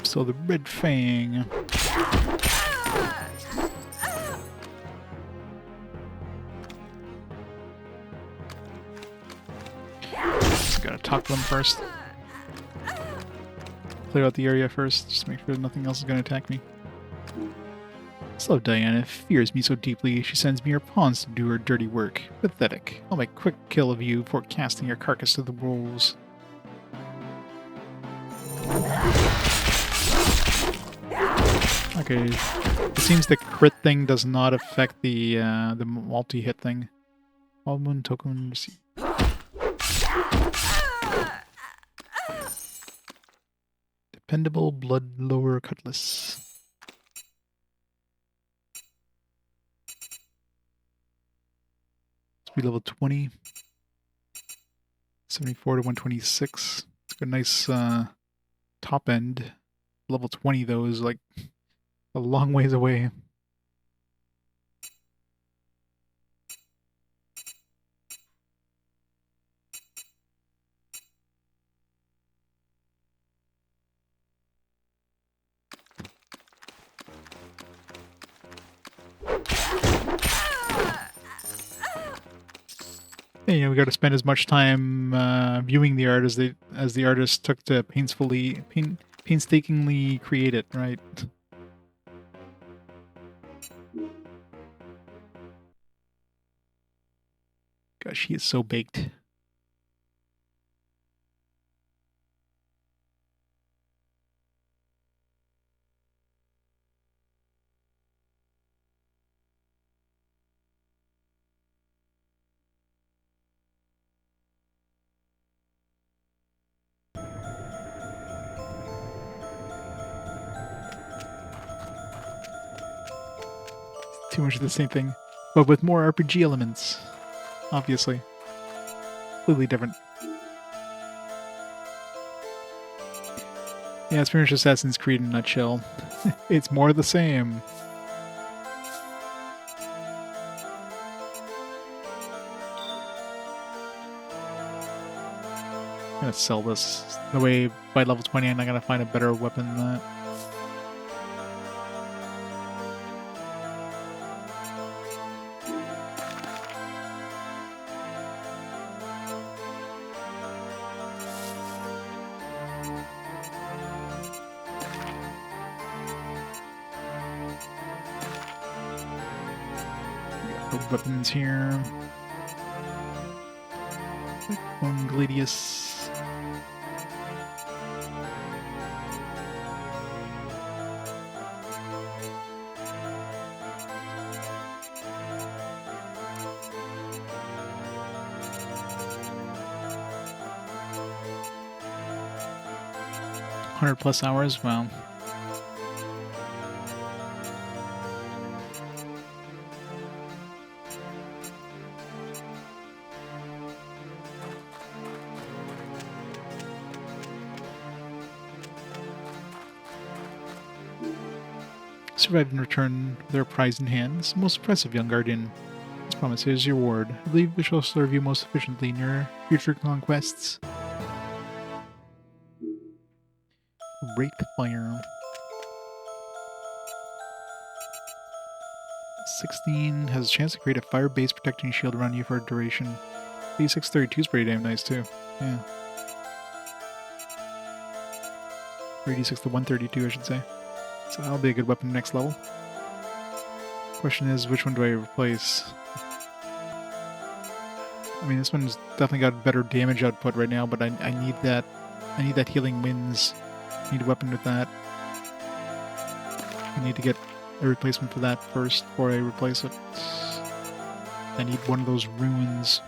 So the red fang. Just gotta talk to them first. Clear out the area first, just to make sure nothing else is gonna attack me. Slow Diana fears me so deeply, she sends me her pawns to do her dirty work. Pathetic. I'll make quick kill of you before casting your carcass to the wolves. Okay, it seems the crit thing does not affect the multi-hit thing. All moon token received. Dependable blood lower cutlass. Speed level 20. 74 to 126. It's got a nice top end. Level 20 though is like a long ways away. And, we got to spend as much time viewing the art as the artist took to painstakingly create it, right? Gosh, he is so baked. Too much of the same thing, but with more RPG elements, obviously. Completely different. Yeah, it's pretty much Assassin's Creed in a nutshell. It's more the same. I'm gonna sell this. The way by level 20 I'm not gonna find a better weapon than that. Weapons here. One Gladius. +100 hours. Wow. Survived and returned their prize in hands. Most impressive, young guardian. This promise is your reward. I believe it shall serve you most efficiently in your future conquests. Wraith Fire. 16 has a chance to create a fire-based protecting shield around you for a duration. D632 is pretty damn nice too. Yeah. 3d6 to 132, I should say. So that'll be a good weapon next level. Question is, which one do I replace? I mean, this one's definitely got better damage output right now, but I need that. I need that healing winds. I need a weapon with that. I need to get a replacement for that first before I replace it. I need one of those runes.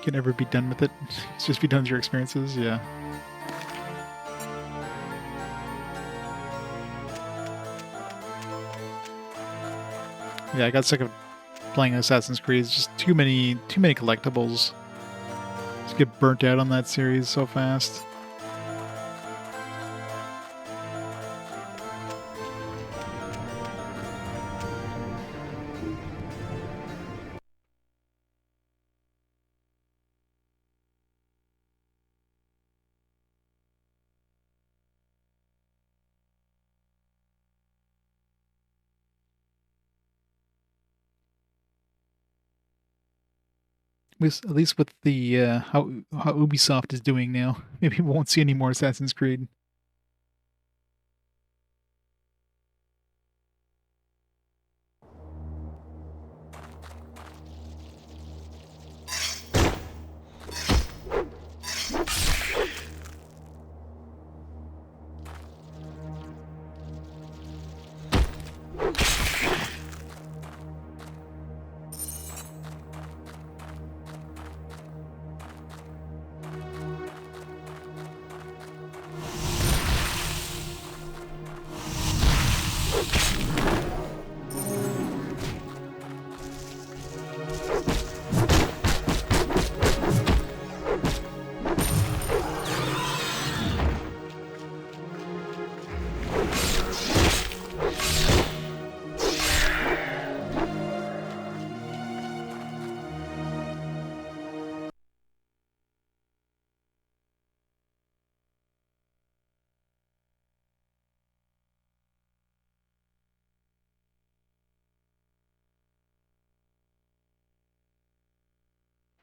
Can never be done with it. It's just be done with your experiences, yeah. Yeah, I got sick of playing Assassin's Creed. It's just too many collectibles. Just get burnt out on that series so fast. At least with the how Ubisoft is doing now, maybe we won't see any more Assassin's Creed.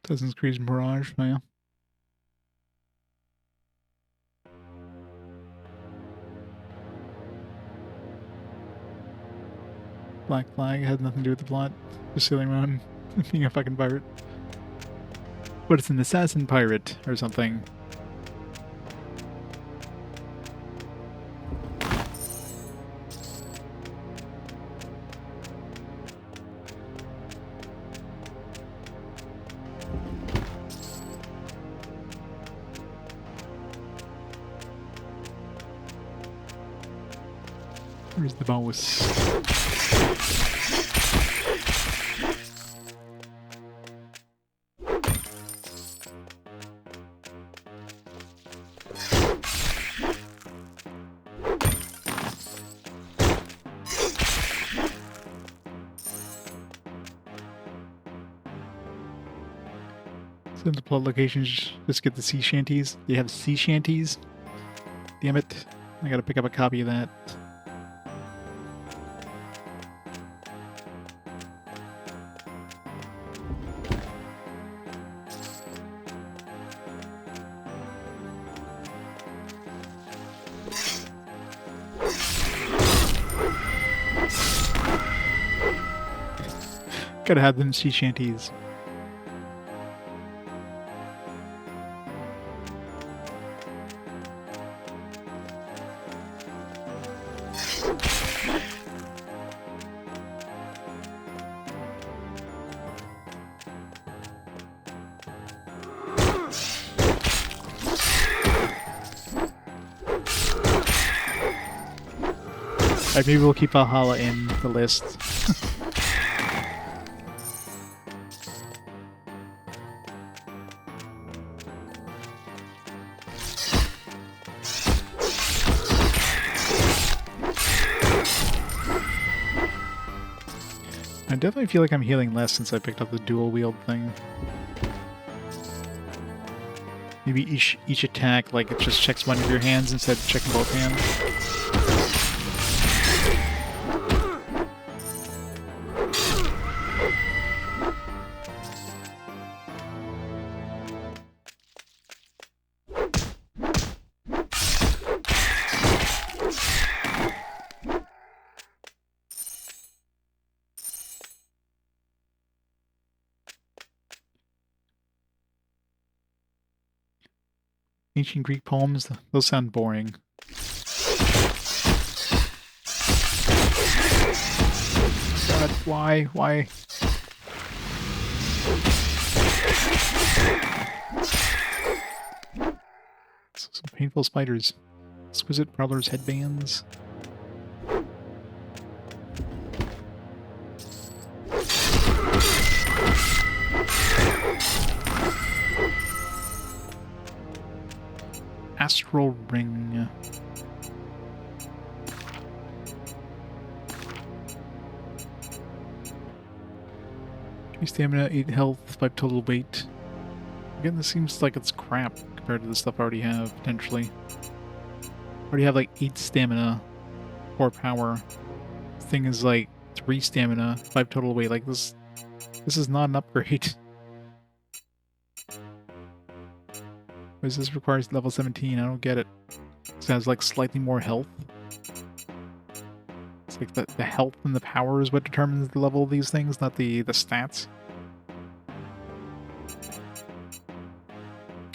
Assassin's Creed Mirage, yeah. Black Flag had nothing to do with the plot. Just sailing around being a fucking pirate. But it's an assassin pirate or something. Where's the mouse? Some of the plot locations just get the sea shanties. They have sea shanties. Damn it. I gotta pick up a copy of that. Gotta have them sea shanties. Alright, maybe we'll keep Valhalla in the list. I definitely feel like I'm healing less since I picked up the dual wield thing. Maybe each attack, like, it just checks one of your hands instead of checking both hands. Ancient Greek poems, those sound boring. God, why? Why? Some painful spiders. Exquisite prowlers' headbands. Astral ring. 3 stamina, 8 health, 5 total weight. Again, this seems like it's crap compared to the stuff I already have, potentially. I already have like 8 stamina, 4 power. This thing is like 3 stamina, 5 total weight. Like this is not an upgrade. Because this requires level 17, I don't get it. This has like slightly more health. It's like the health and the power is what determines the level of these things, not the stats.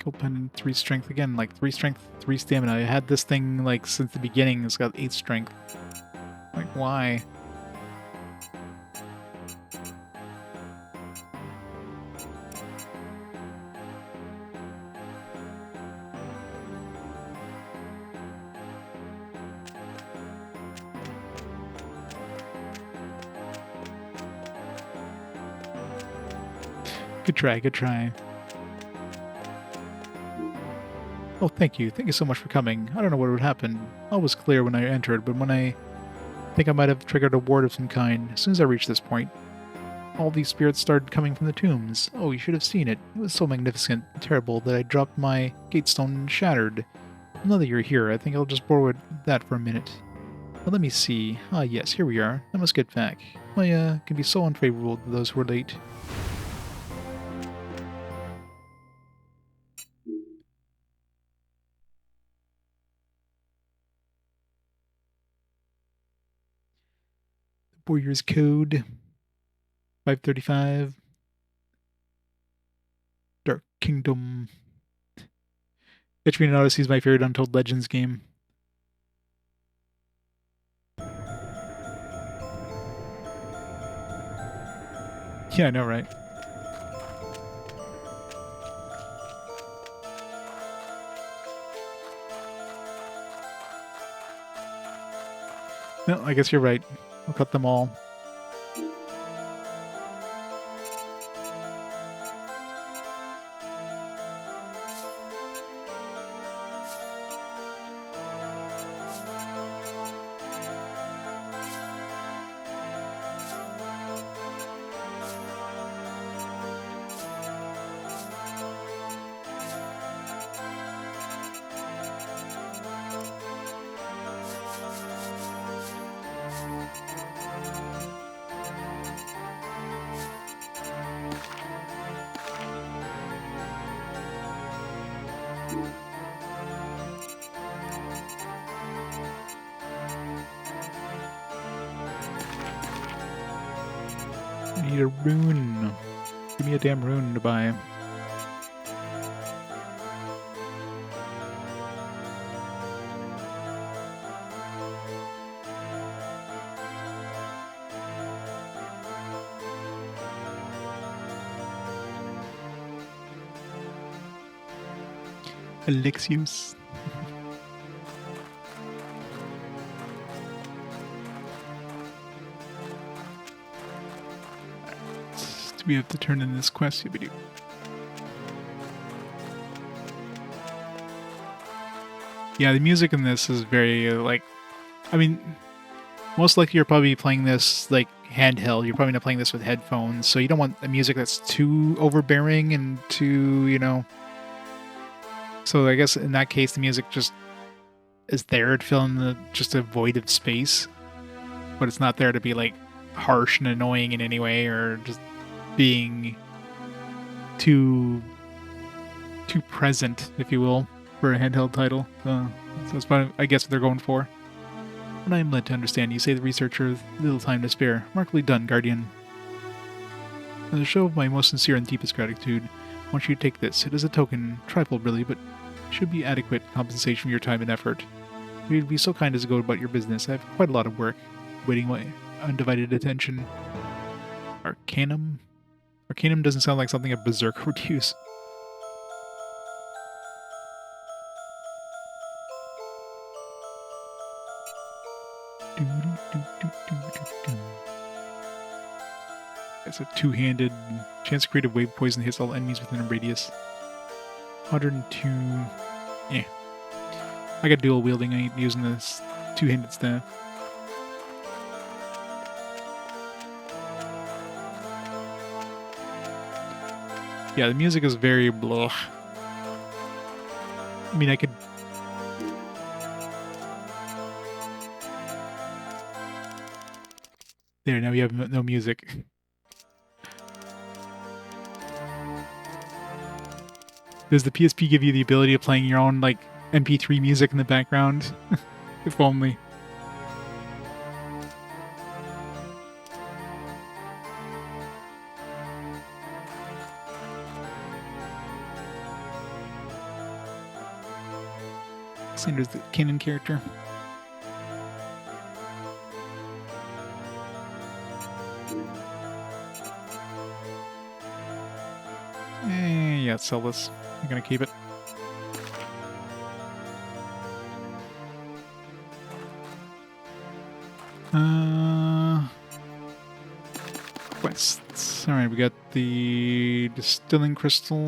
Gold pendant, 3 strength again, like 3 strength, 3 stamina. I had this thing like since the beginning, it's got 8 strength. Like why? Good try, good try. Oh, thank you. Thank you so much for coming. I don't know what would happen. All was clear when I entered, but when I think I might have triggered a ward of some kind. As soon as I reached this point, all these spirits started coming from the tombs. Oh, you should have seen it. It was so magnificent and terrible that I dropped my gatestone and shattered. Now that you're here, I think I'll just borrow that for a minute. Well, let me see. Ah, yes, here we are. I must get back. I can be so unfavorable to those who are late. Warriors Code 535 Dark Kingdom. Etrian Odyssey is my favorite Untold Legends game. Yeah, I know, right? No, I guess you're right. I'll cut them all. I need a rune. Give me a damn rune to buy. Elixius. Do we have to turn in this quest? Yeah, we do. Yeah, the music in this is very, like... I mean, most likely you're probably playing this, like, handheld. You're probably not playing this with headphones, so you don't want a music that's too overbearing and too, you know... So I guess in that case, the music just is there to fill in just a void of space. But it's not there to be, like, harsh and annoying in any way, or just being too present, if you will, for a handheld title. So that's what I guess what they're going for. And I am led to understand you say the researcher has little time to spare. Remarkably done, Guardian. As a show of my most sincere and deepest gratitude, I want you to take this. It is a token, trifle really, but should be adequate compensation for your time and effort. If you'd be so kind as to go about your business, I have quite a lot of work waiting my undivided attention. Arcanum? Arcanum doesn't sound like something a berserker would use. It's a two-handed chance to create a wave poison hits all enemies within a radius. 102. Yeah. I got dual wielding. I ain't using this two-handed staff. Yeah, the music is very blah. I mean, I could... There, now we have no music. Does the PSP give you the ability of playing your own, like, MP3 music in the background? If only. Sanders, the canon character. Yeah, sell this. I'm gonna keep it. Quests. Alright, we got the distilling crystal.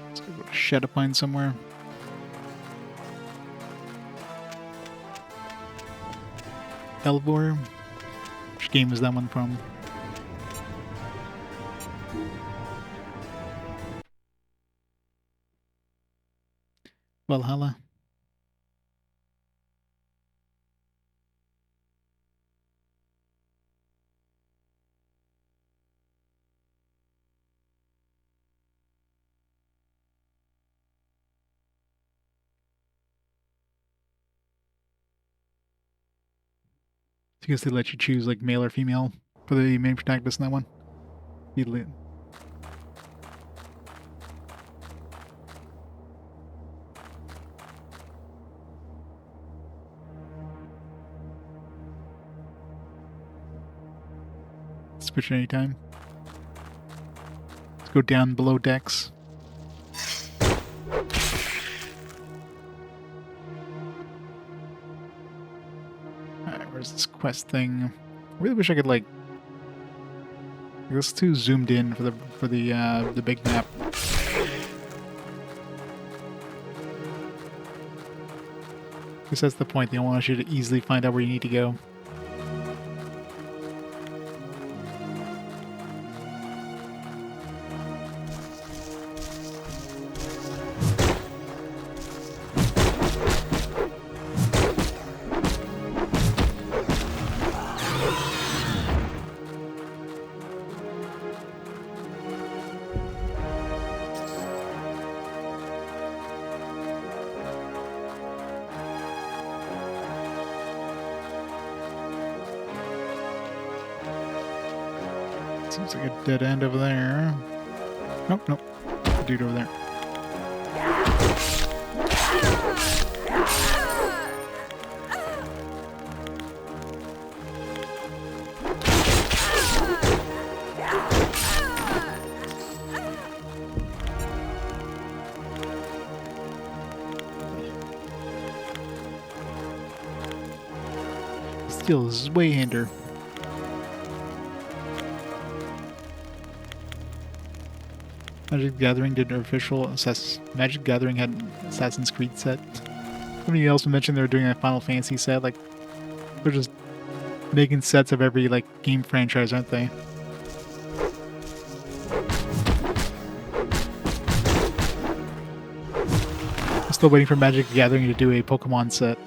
Let's go to Shadowpine somewhere. Elvor. Which game is that one from? Valhalla. I guess they let you choose like male or female for the main protagonist in that one. Switch at any time. Let's go down below decks. where's this quest thing? I really wish I could like. It's too zoomed in for the big map. Because that's the point. They don't want you to easily find out where you need to go. Seems like a dead end over there. Nope, nope. Dude over there. Still, this is way hinder. Magic Gathering did an official Magic Gathering had an Assassin's Creed set. Somebody else mentioned they were doing a Final Fantasy set. Like, they're just making sets of every like game franchise, aren't they? I'm still waiting for Magic Gathering to do a Pokemon set.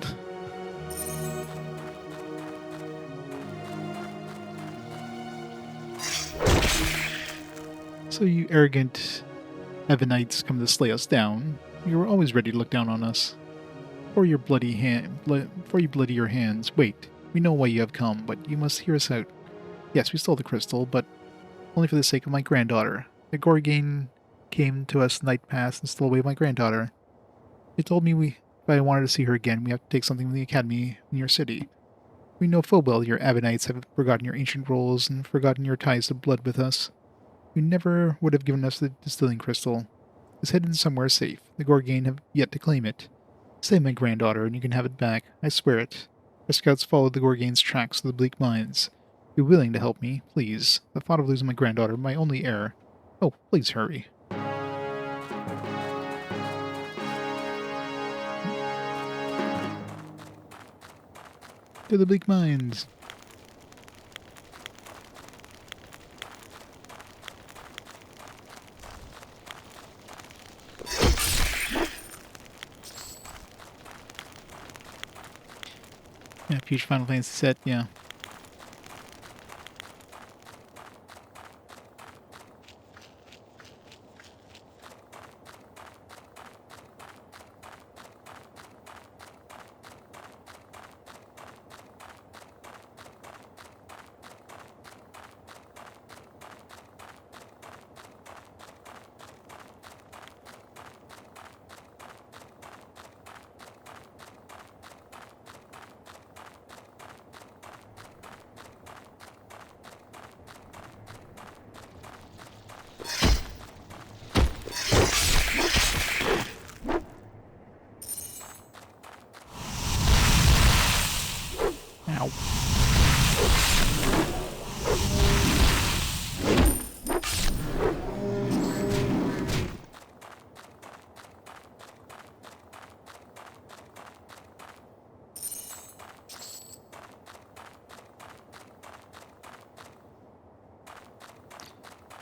So you arrogant Avenites come to slay us down. You were always ready to look down on us. For you bloody your hands. Wait, we know why you have come, but you must hear us out. Yes, we stole the crystal, but only for the sake of my granddaughter. The Gorgane came to us night past and stole away my granddaughter. They told me if I wanted to see her again, we have to take something from the academy in your city. We know full well your Avenites have forgotten your ancient roles and forgotten your ties to blood with us. You never would have given us the distilling crystal. It's hidden somewhere safe. The Gorgane have yet to claim it. Save my granddaughter and you can have it back. I swear it. Our scouts followed the Gorgane's tracks to the bleak mines. Be willing to help me, please. The thought of losing my granddaughter, my only heir. Oh, please hurry. To the bleak mines. Yeah, future Final Fantasy set, yeah.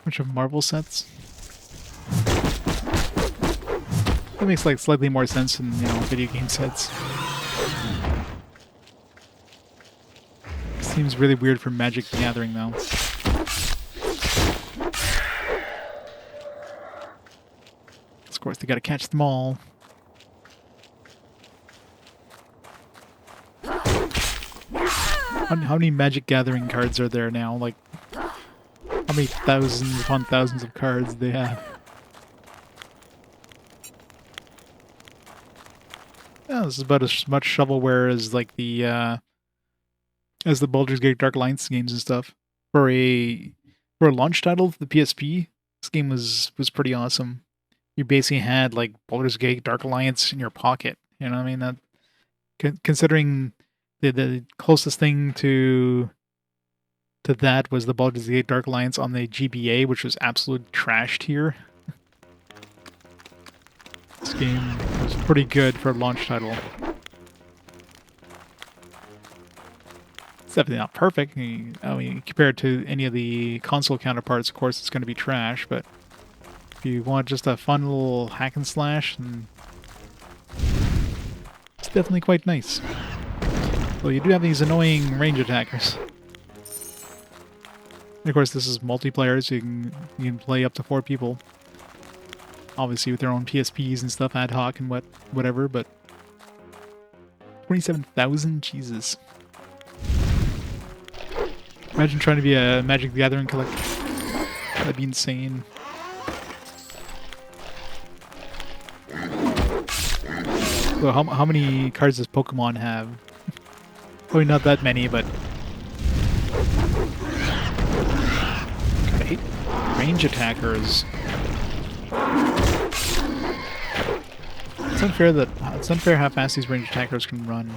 Bunch of Marvel sets. That makes like slightly more sense than, you know, video game sets. Seems really weird for Magic Gathering though. Of course, they gotta catch them all. How many Magic Gathering cards are there now? Like, how many thousands upon thousands of cards they have? Yeah, this is about as much shovelware as like the Baldur's Gate Dark Alliance games and stuff. For a launch title for the PSP, this game was pretty awesome. You basically had like Baldur's Gate Dark Alliance in your pocket. You know what I mean? That considering the closest thing to that was the Baldur's Gate Dark Alliance on the GBA, which was absolute trash tier. This game was pretty good for a launch title. It's definitely not perfect. I mean, compared to any of the console counterparts, of course, it's going to be trash, but if you want just a fun little hack and slash, then it's definitely quite nice. Well, you do have these annoying range attackers. And of course, this is multiplayer, so you can play up to 4 people. Obviously with their own PSPs and stuff, ad hoc and whatever, but 27,000? Jesus. Imagine trying to be a Magic the Gathering collector. That'd be insane. So how many cards does Pokemon have? Probably not that many, but... God, I hate range attackers. It's unfair how fast these range attackers can run.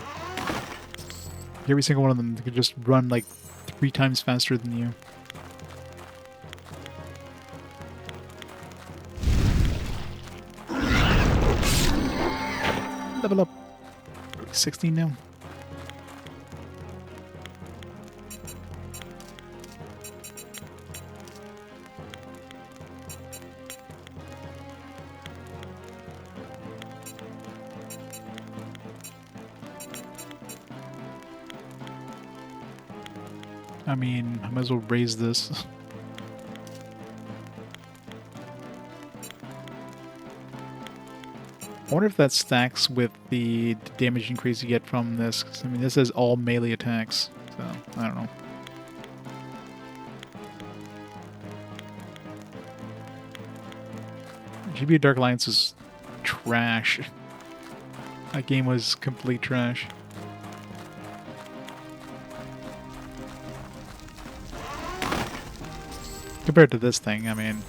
Every single one of them could just run like 3 times faster than you. Level up. 16 now. I mean, I might as well raise this. I wonder if that stacks with the damage increase you get from this. 'Cause, I mean, this is all melee attacks, so I don't know. GBA Dark Alliance is trash. That game was complete trash. Compared to this thing, I mean...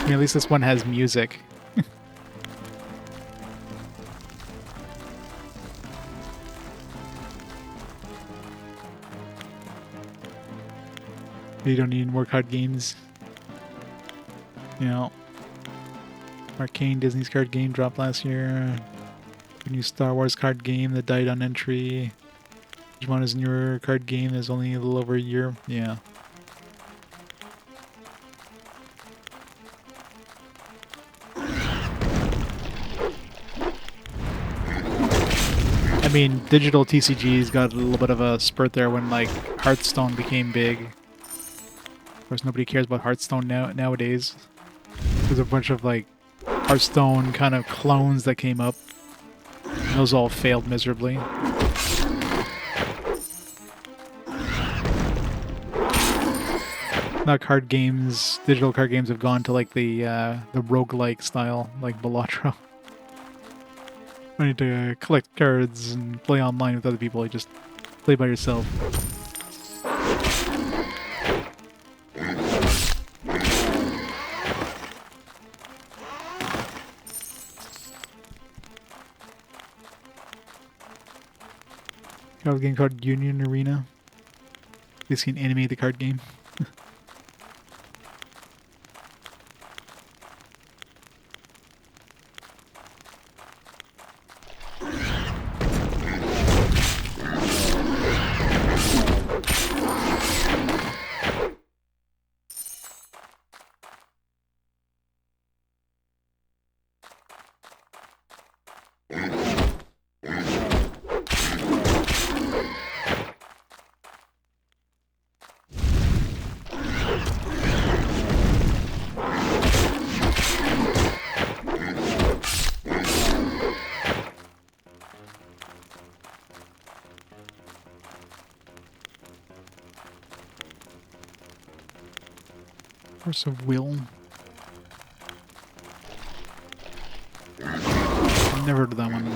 at least this one has music. You don't need more card games. You know, Arcane, Disney's card game dropped last year. The new Star Wars card game that died on entry. Digimon is a newer card game that's only a little over a year. Yeah. I mean, digital TCGs got a little bit of a spurt there when, like, Hearthstone became big. Of course, nobody cares about Hearthstone nowadays. There's a bunch of, like, Hearthstone kind of clones that came up. And those all failed miserably. Now card games, digital card games have gone to, like, the roguelike style, like Balatro. I need to collect cards and play online with other people. You just play by yourself. Got a game called Union Arena. You seen anime the card game? Force of Will. Never heard of that one.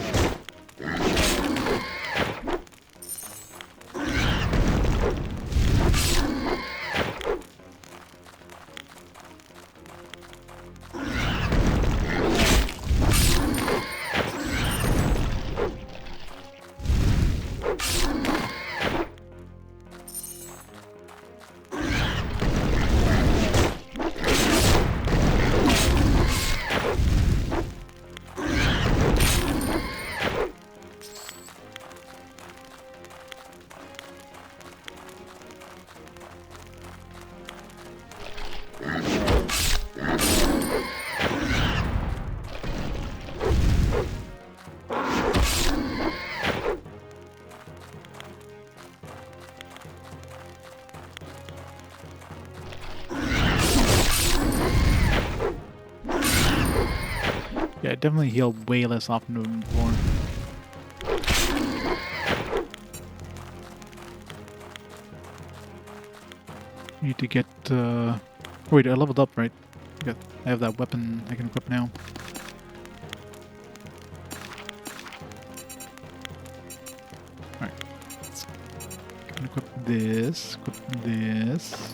Yeah, it definitely healed way less often than before. Need to get, oh, wait, I leveled up, right? I have that weapon I can equip now. Alright. Equip this, equip this.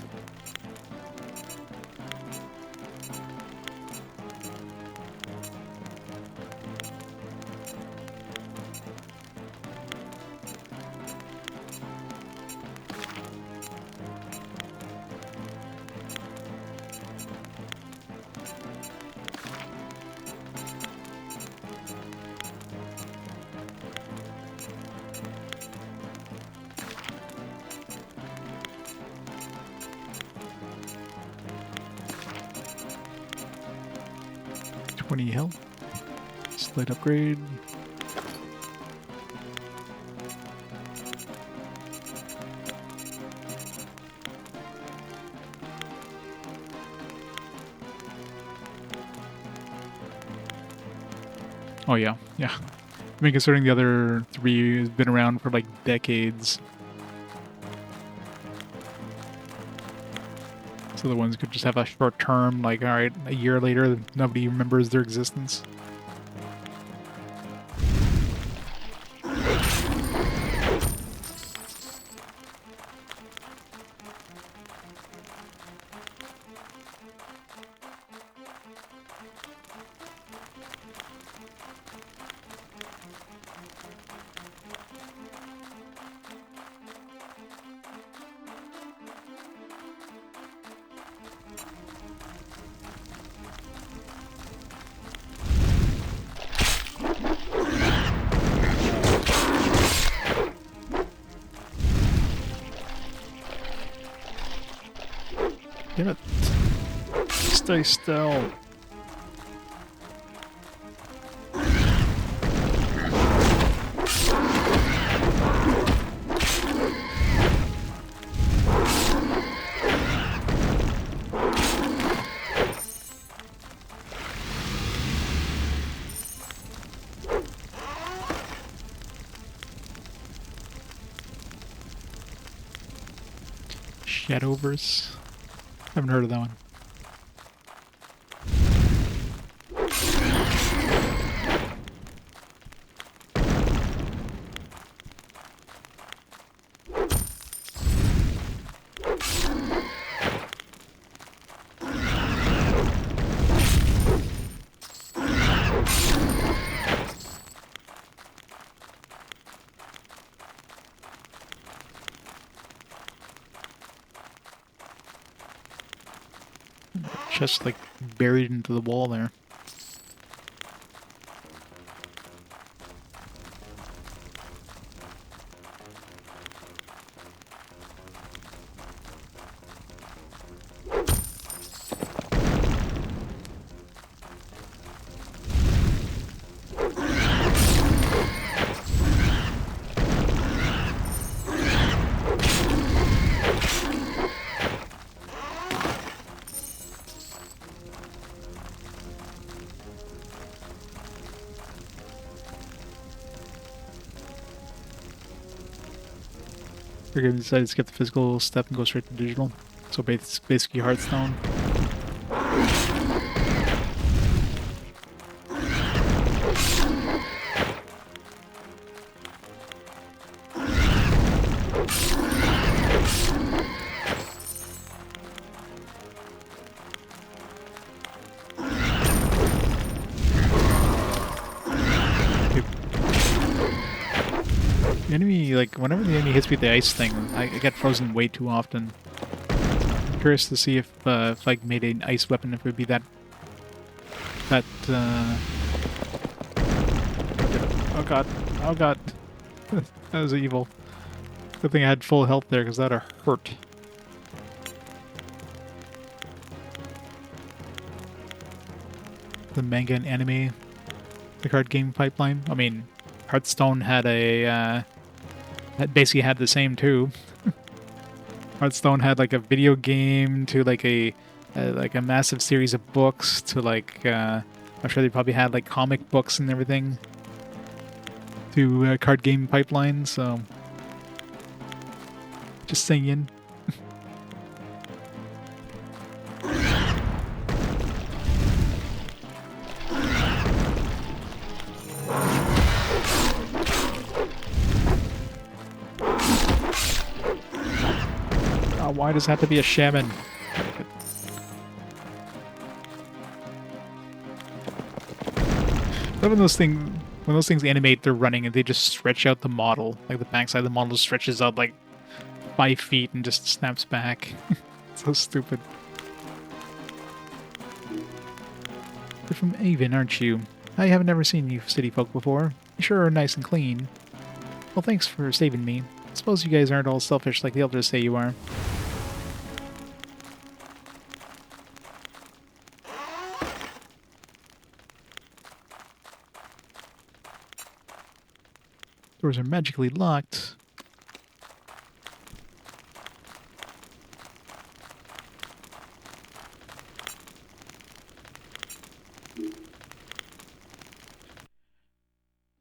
Health. Slight upgrade. Oh yeah, yeah. I mean, considering the other three has been around for like decades. So the ones could just have a short term, like, alright, a year later, nobody remembers their existence. Damn it. Stay still. Shadowverse. Haven't heard of that one. Just like buried into the wall there. We're gonna decide to skip the physical step and go straight to digital. So basically Hearthstone. The enemy, like, whenever the enemy hits me with the ice thing, I get frozen way too often. I'm curious to see if I made an ice weapon, if it would be that... Oh god. Oh god. That was evil. Good thing I had full health there, because that would have hurt. The manga and anime, the card game pipeline. I mean, Hearthstone had a... basically had the same too. Hearthstone had like a video game to like a massive series of books to like I'm sure they probably had like comic books and everything to card game pipeline, so just saying. Why does it have to be a shaman? When those things animate, they're running and they just stretch out the model. Like the backside of the model stretches out like 5 feet and just snaps back. So stupid. You're from Aven, aren't you? I haven't ever seen you city folk before. You sure are nice and clean. Well, thanks for saving me. I suppose you guys aren't all selfish like the elders say you are. Doors are magically locked.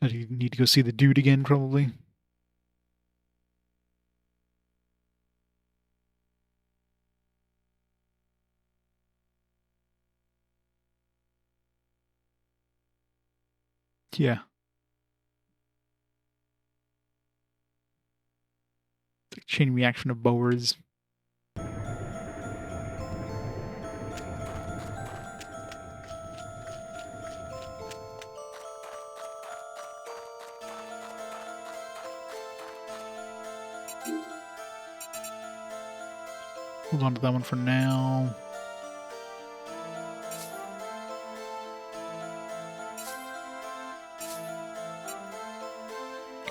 I need to go see the dude again, probably. Yeah. It's like chain reaction of bowers. Hold on to that one for now.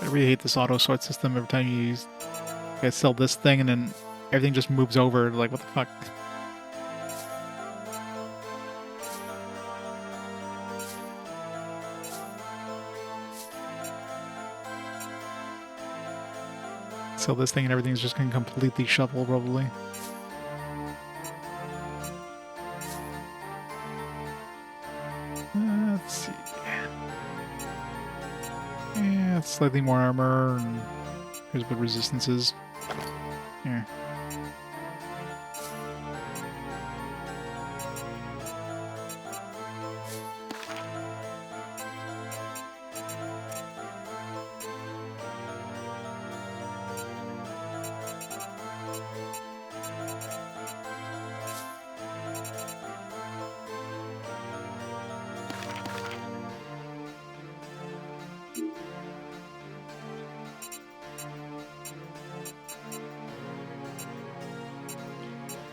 I really hate this auto sort system. Every time you guys sell this thing and then everything just moves over. Like, what the fuck? Sell this thing and everything's just going to completely shuffle, probably. Let's see. Yeah, it's slightly more armor, and here's what resistances. Here.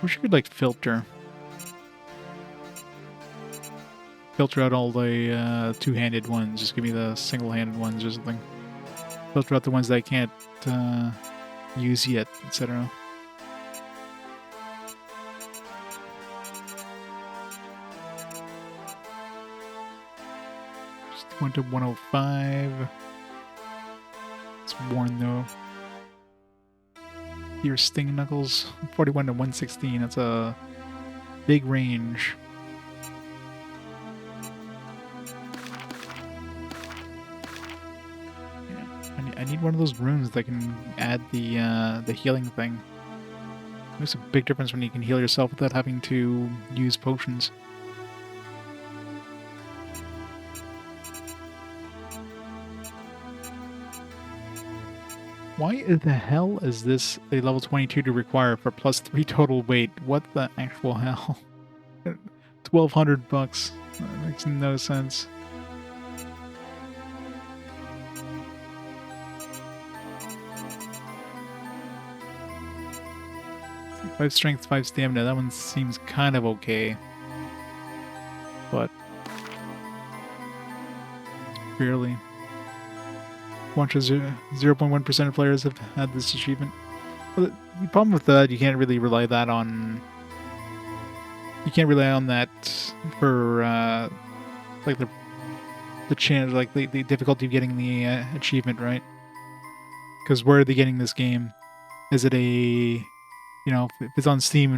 Wish you could like filter out all the two-handed ones. Just give me the single-handed ones or something. Filter out the ones that I can't use yet, etc. Just went to 105. It's worn though. Your sting knuckles, 41 to 116. That's a big range. Yeah, I need one of those runes that can add the healing thing. It makes a big difference when you can heal yourself without having to use potions. Why the hell is this a level 22 to require for +3 total weight? What the actual hell? 1,200 bucks. That makes no sense. Five strength, 5 stamina. That one seems kind of okay, but barely. Watch as 0.1% of players have had this achievement. But the problem with that, you can't really rely that on. You can't rely on that for like the chance, like the difficulty of getting the achievement, right? Because where are they getting this game? Is it a, if it's on Steam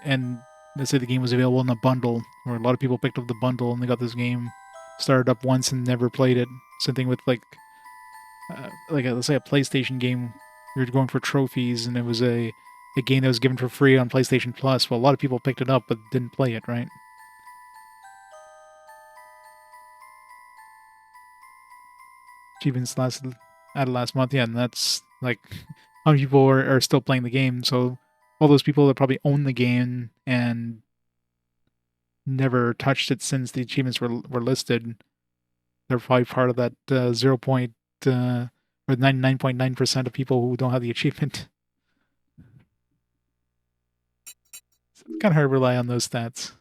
and let's say the game was available in a bundle, or a lot of people picked up the bundle and they got this game, started up once and never played it. Same thing with let's say a PlayStation game. You're going for trophies, and it was a game that was given for free on PlayStation Plus. Well, a lot of people picked it up but didn't play it, right? Achievements last month, yeah, and that's like how many people are still playing the game. So all those people that probably own the game and never touched it since the achievements were listed, they're probably part of that 99.9% of people who don't have the achievement. So it's kind of hard to rely on those stats.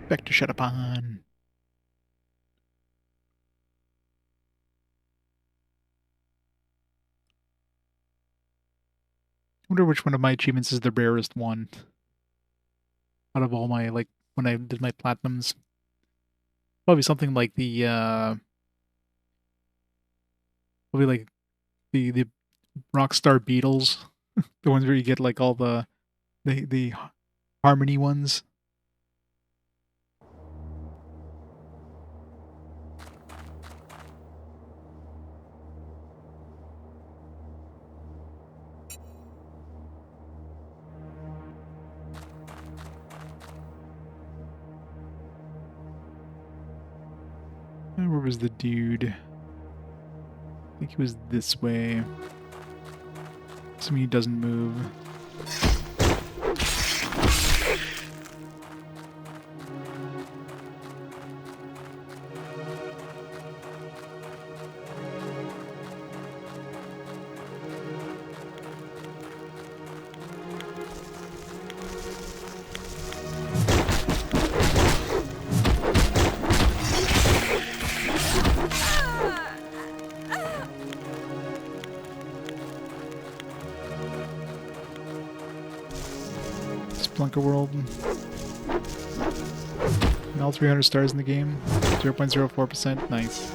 Back to shut up on. I wonder which one of my achievements is the rarest one out of all my, like, when I did my platinums. Probably something like probably like the Rockstar Beatles, the ones where you get like all the harmony ones. Where was the dude? I think he was this way. Assuming he doesn't move. Splunker World. And all 300 stars in the game. 0.04%. Nice.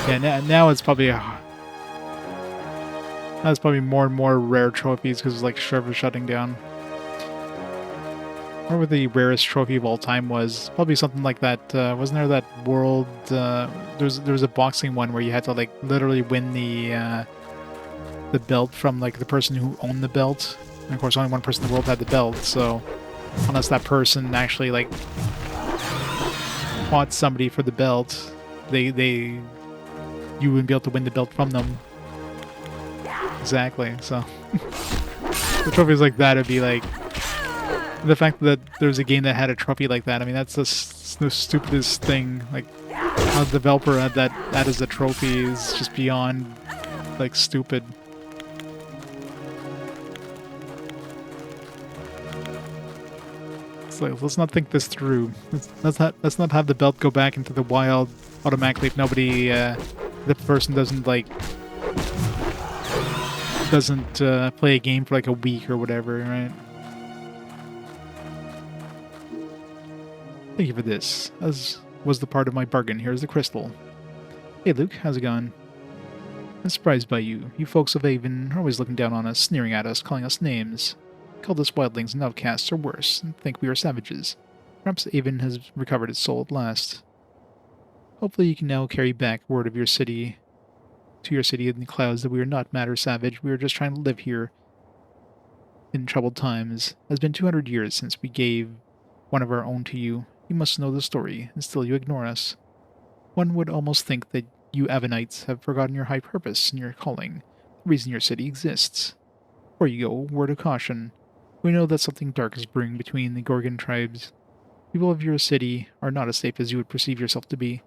Yeah, now it's probably that's probably more and more rare trophies because like server shutting down. Whatever the rarest trophy of all time was, probably something like that. Wasn't there that world? There was a boxing one where you had to like literally win the belt from like the person who owned the belt. And of course, only one person in the world had the belt. So unless that person actually like fought somebody for the belt, you wouldn't be able to win the belt from them. Exactly. So the trophies like that would be like the fact that there's a game that had a trophy like that. I mean, that's the stupidest thing. Like how the developer had that as a trophy is just beyond like stupid. It's like, let's not think this through. Let's not have the belt go back into the wild automatically if nobody the person doesn't play a game for like a week or whatever, right? Thank you for this, as was the part of my bargain. Here's the crystal. Hey Luke, how's it going? I'm surprised by you. You folks of Aven are always looking down on us, sneering at us, calling us names. Called us wildlings and outcasts or worse, and think we are savages. Perhaps Aven has recovered its soul at last. Hopefully you can now carry back word of your city to your city in the clouds that we are not mad or savage, we are just trying to live here in troubled times. It has been 200 years since we gave one of our own to you. You must know the story, and still you ignore us. One would almost think that you Avenites have forgotten your high purpose and your calling, the reason your city exists. Before you go, word of caution. We know that something dark is brewing between the Gorgon tribes. People of your city are not as safe as you would perceive yourself to be.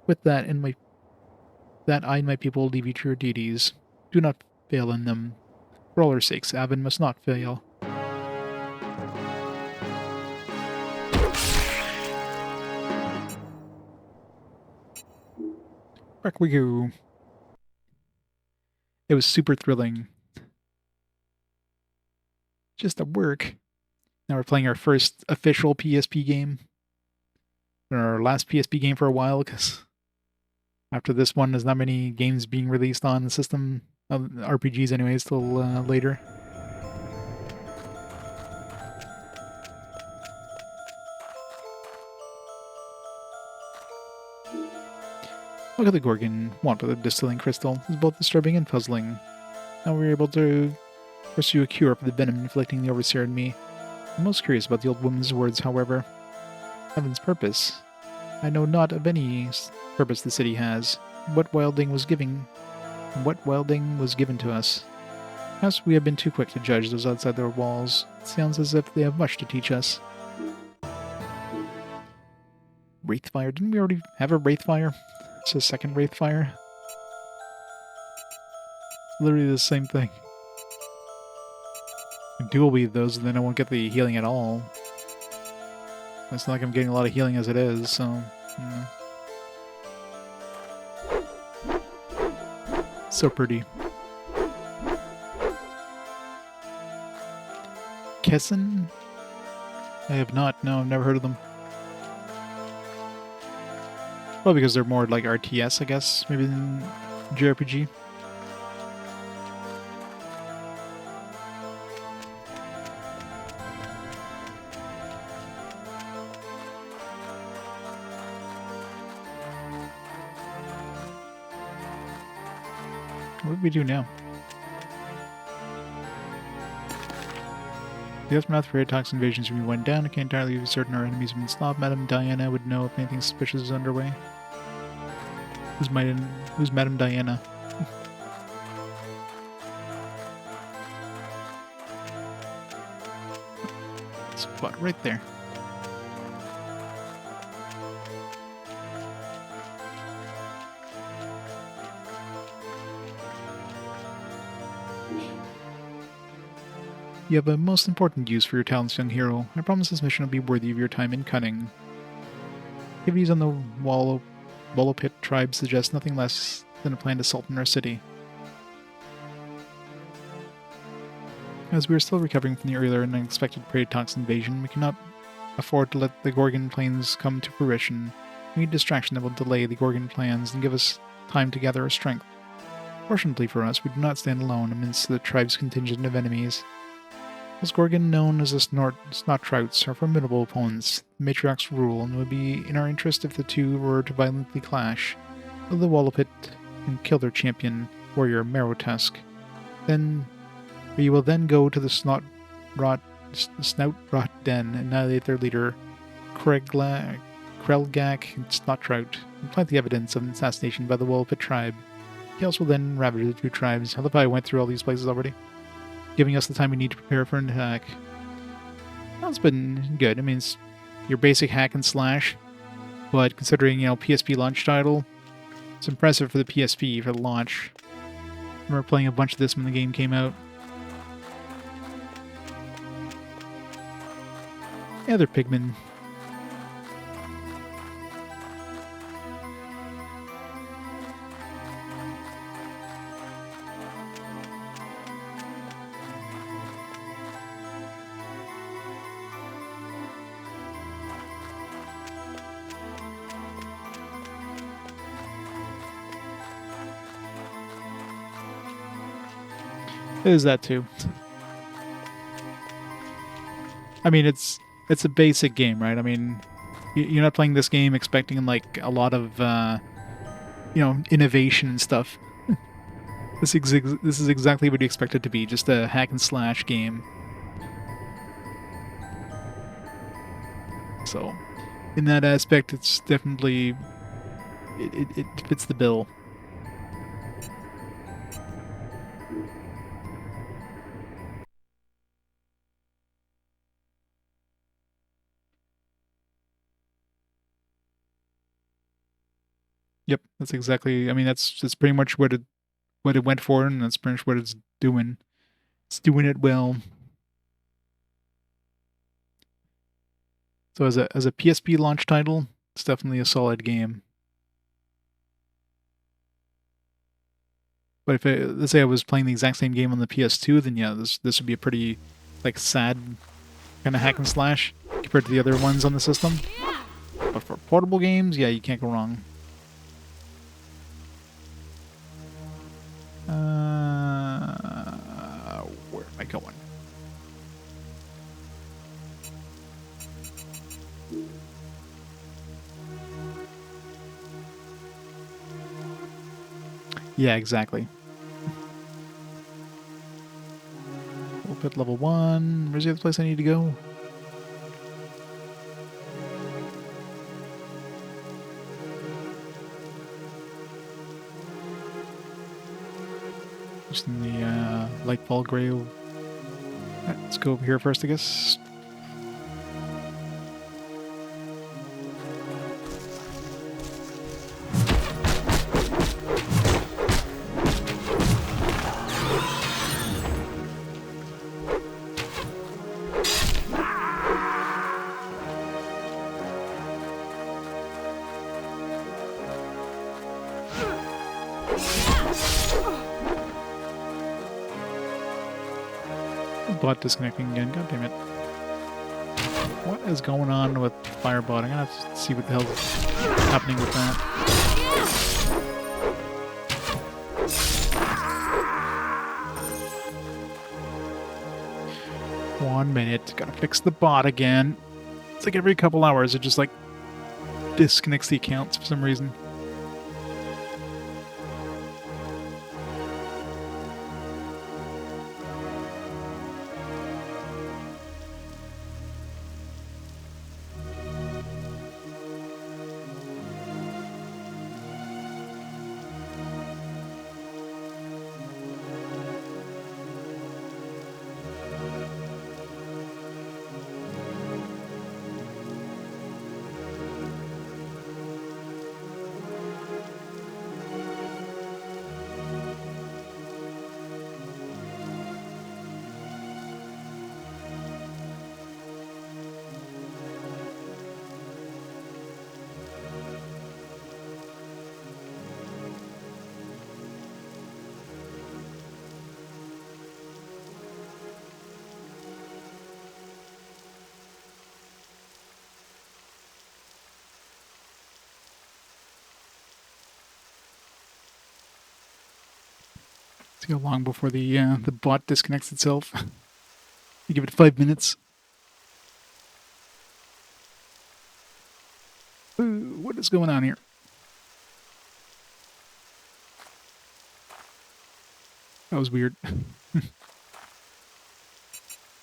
With that I and my people leave you to your deities. Do not fail in them. For all our sakes, Aven must not fail. Back we go. It was super thrilling. Just at work. Now we're playing our first official PSP game. Our last PSP game for a while, because after this one, there's not many games being released on the system, RPGs anyways, till later. What could the Gorgon want with a distilling crystal? It's both disturbing and puzzling. Now we're able to pursue a cure for the venom inflicting the Overseer and me. I'm most curious about the old woman's words, however. Aven's purpose. I know not of any purpose the city has. What wilding was given to us. Perhaps we have been too quick to judge those outside their walls. It sounds as if they have much to teach us. Wraithfire. Didn't we already have a Wraithfire? It's a second Wraithfire. Literally the same thing. Dual wield those, and then I won't get the healing at all. It's not like I'm getting a lot of healing as it is, so... Yeah. So pretty. Kessen? I have not. No, I've never heard of them. Well, because they're more like RTS, I guess, maybe than JRPG. What do we do now? The aftermath of praetox invasions when we went down. I can't entirely be certain our enemies have been stopped. Madame Diana would know if anything suspicious is underway. Who's Madame Diana? Spot right there. You have a most important use for your talents, young hero. I promise this mission will be worthy of your time and cunning. Activities on the Wallow Pit tribe suggest nothing less than a planned assault on our city. As we are still recovering from the earlier and unexpected praetox invasion, we cannot afford to let the Gorgon plans come to fruition. We need distraction that will delay the Gorgon plans and give us time to gather our strength. Fortunately for us, we do not stand alone amidst the tribe's contingent of enemies. Those Gorgon known as the Snot-Trouts are formidable opponents. The matriarchs rule, and it would be in our interest if the two were to violently clash. Fill the Wallow Pit and kill their champion, warrior Marrowtusk. Then we will then go to the Snout-Rot Den and annihilate their leader, Krelgak and Snot-Trout, and plant the evidence of an assassination by the Wallow Pit tribe. Chaos will then ravage the two tribes. I love how I went through all these places already, giving us the time we need to prepare for an attack. That's been good. I mean, it's your basic hack and slash, but considering, PSP launch title, it's impressive for the PSP for the launch. I remember playing a bunch of this when the game came out. Yeah, they're pigmen. It is that too. I mean, it's a basic game, right? I mean, you're not playing this game expecting like a lot of innovation and stuff. This is exactly what you expect it to be, just a hack and slash game. So, in that aspect, it's definitely it fits the bill. Yep, that's exactly. I mean, that's pretty much what it went for, and that's pretty much what it's doing. It's doing it well. So as a PSP launch title, it's definitely a solid game. But if let's say I was playing the exact same game on the PS2, then yeah, this would be a pretty like sad kind of hack and slash compared to the other ones on the system. But for portable games, yeah, you can't go wrong. Where am I going? Yeah, exactly. We'll put level 1. Where's the other place I need to go? Just in the Lightfall Grave. Right, let's go over here first, I guess. Bot disconnecting again. God damn it. What is going on with Firebot? I'm gonna have to see what the hell's happening with that. One minute. Gotta fix the bot again. It's like every couple hours it just like disconnects the accounts for some reason. See how long before the bot disconnects itself. You give it 5 minutes. Ooh, what is going on here? That was weird.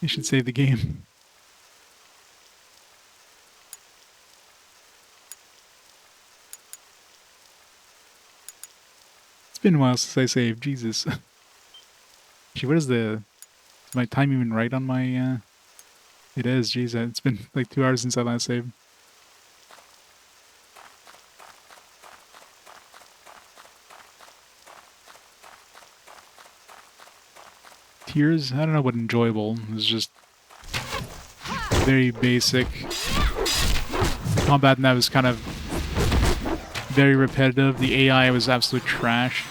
You should save the game. It's been a while since I saved. Jesus. Actually, what is is my time even right on my, It is, jeez. It's been like 2 hours since I last saved. Tears? I don't know what enjoyable. It was just very basic. The combat in that was kind of very repetitive. The AI was absolute trash.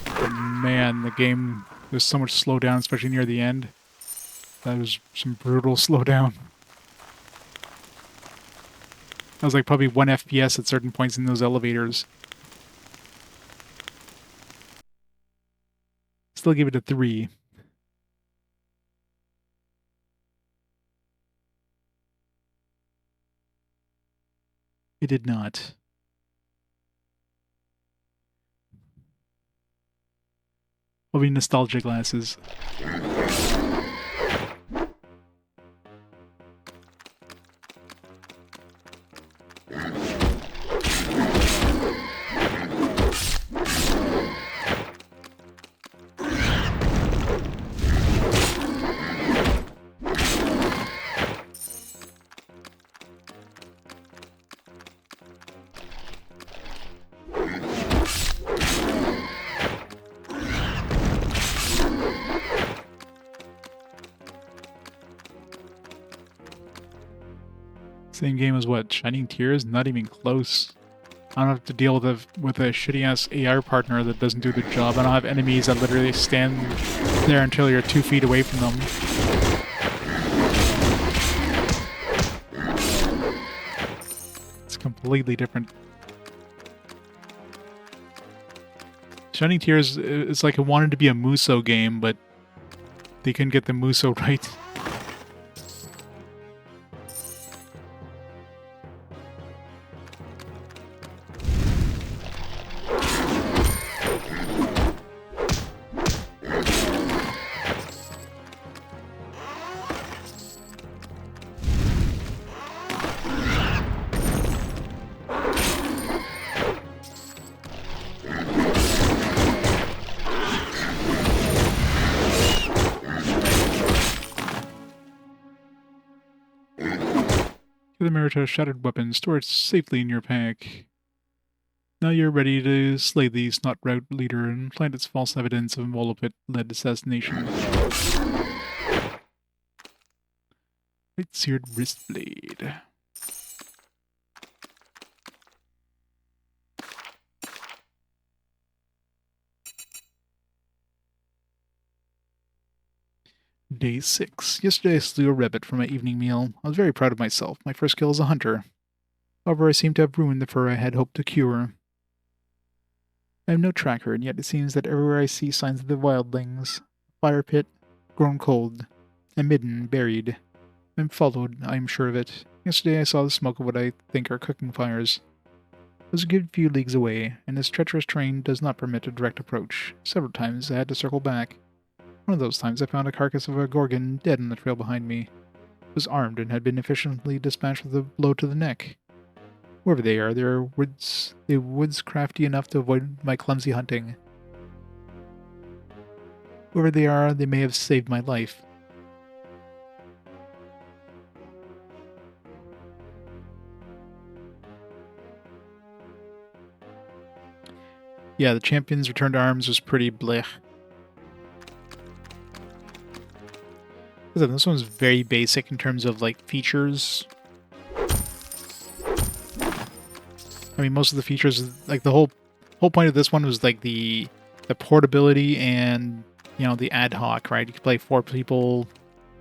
But man, the game, there's so much slowdown, especially near the end. That was some brutal slowdown. That was like probably 1 FPS at certain points in those elevators. Still give it a 3. It did not. Probably nostalgia glasses. Same game as what? Shining Tears? Not even close. I don't have to deal with a shitty-ass AI partner that doesn't do the job. I don't have enemies that literally stand there until you're 2 feet away from them. It's completely different. Shining Tears is like it wanted to be a Muso game, but they couldn't get the Muso right. The Merita shattered weapon, store it safely in your pack. Now you're ready to slay the snot route leader and plant its false evidence of Volopit-led assassination. White-seared wristblade. Day 6. Yesterday I slew a rabbit for my evening meal. I was very proud of myself. My first kill as a hunter. However, I seem to have ruined the fur I had hoped to cure. I have no tracker, and yet it seems that everywhere I see signs of the wildlings. Fire pit, grown cold. A midden, buried. I'm followed, I am sure of it. Yesterday I saw the smoke of what I think are cooking fires. It was a good few leagues away, and this treacherous terrain does not permit a direct approach. Several times I had to circle back. One of those times I found a carcass of a gorgon dead on the trail behind me. It was armed and had been efficiently dispatched with a blow to the neck. Wherever they are, the woods crafty enough to avoid my clumsy hunting. Wherever they are, they may have saved my life. Yeah, the champion's return to arms was pretty blech. This one's very basic in terms of, like, features. I mean, most of the features, like, the whole point of this one was, like, the portability and, you know, the ad hoc, right? You can play 4 people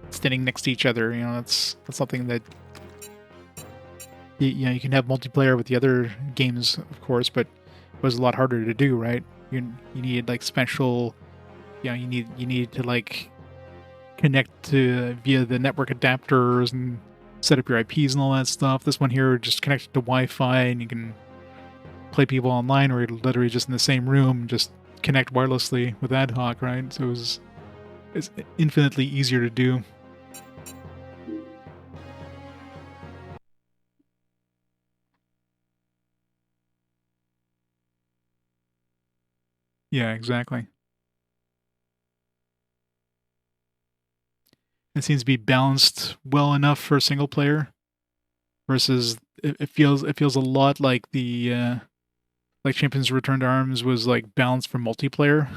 standing next to each other, you know, that's something that, you know, you can have multiplayer with the other games, of course, but it was a lot harder to do, right? You needed, like, special, you know, you need to, like, connect to via the network adapters and set up your IPs and all that stuff. This one here just connected to Wi-Fi, and you can play people online, or you're literally just in the same room, just connect wirelessly with ad hoc, right? So it's infinitely easier to do. Yeah, exactly. It seems to be balanced well enough for a single player, versus it feels a lot like the like Champions Return to Arms was like balanced for multiplayer.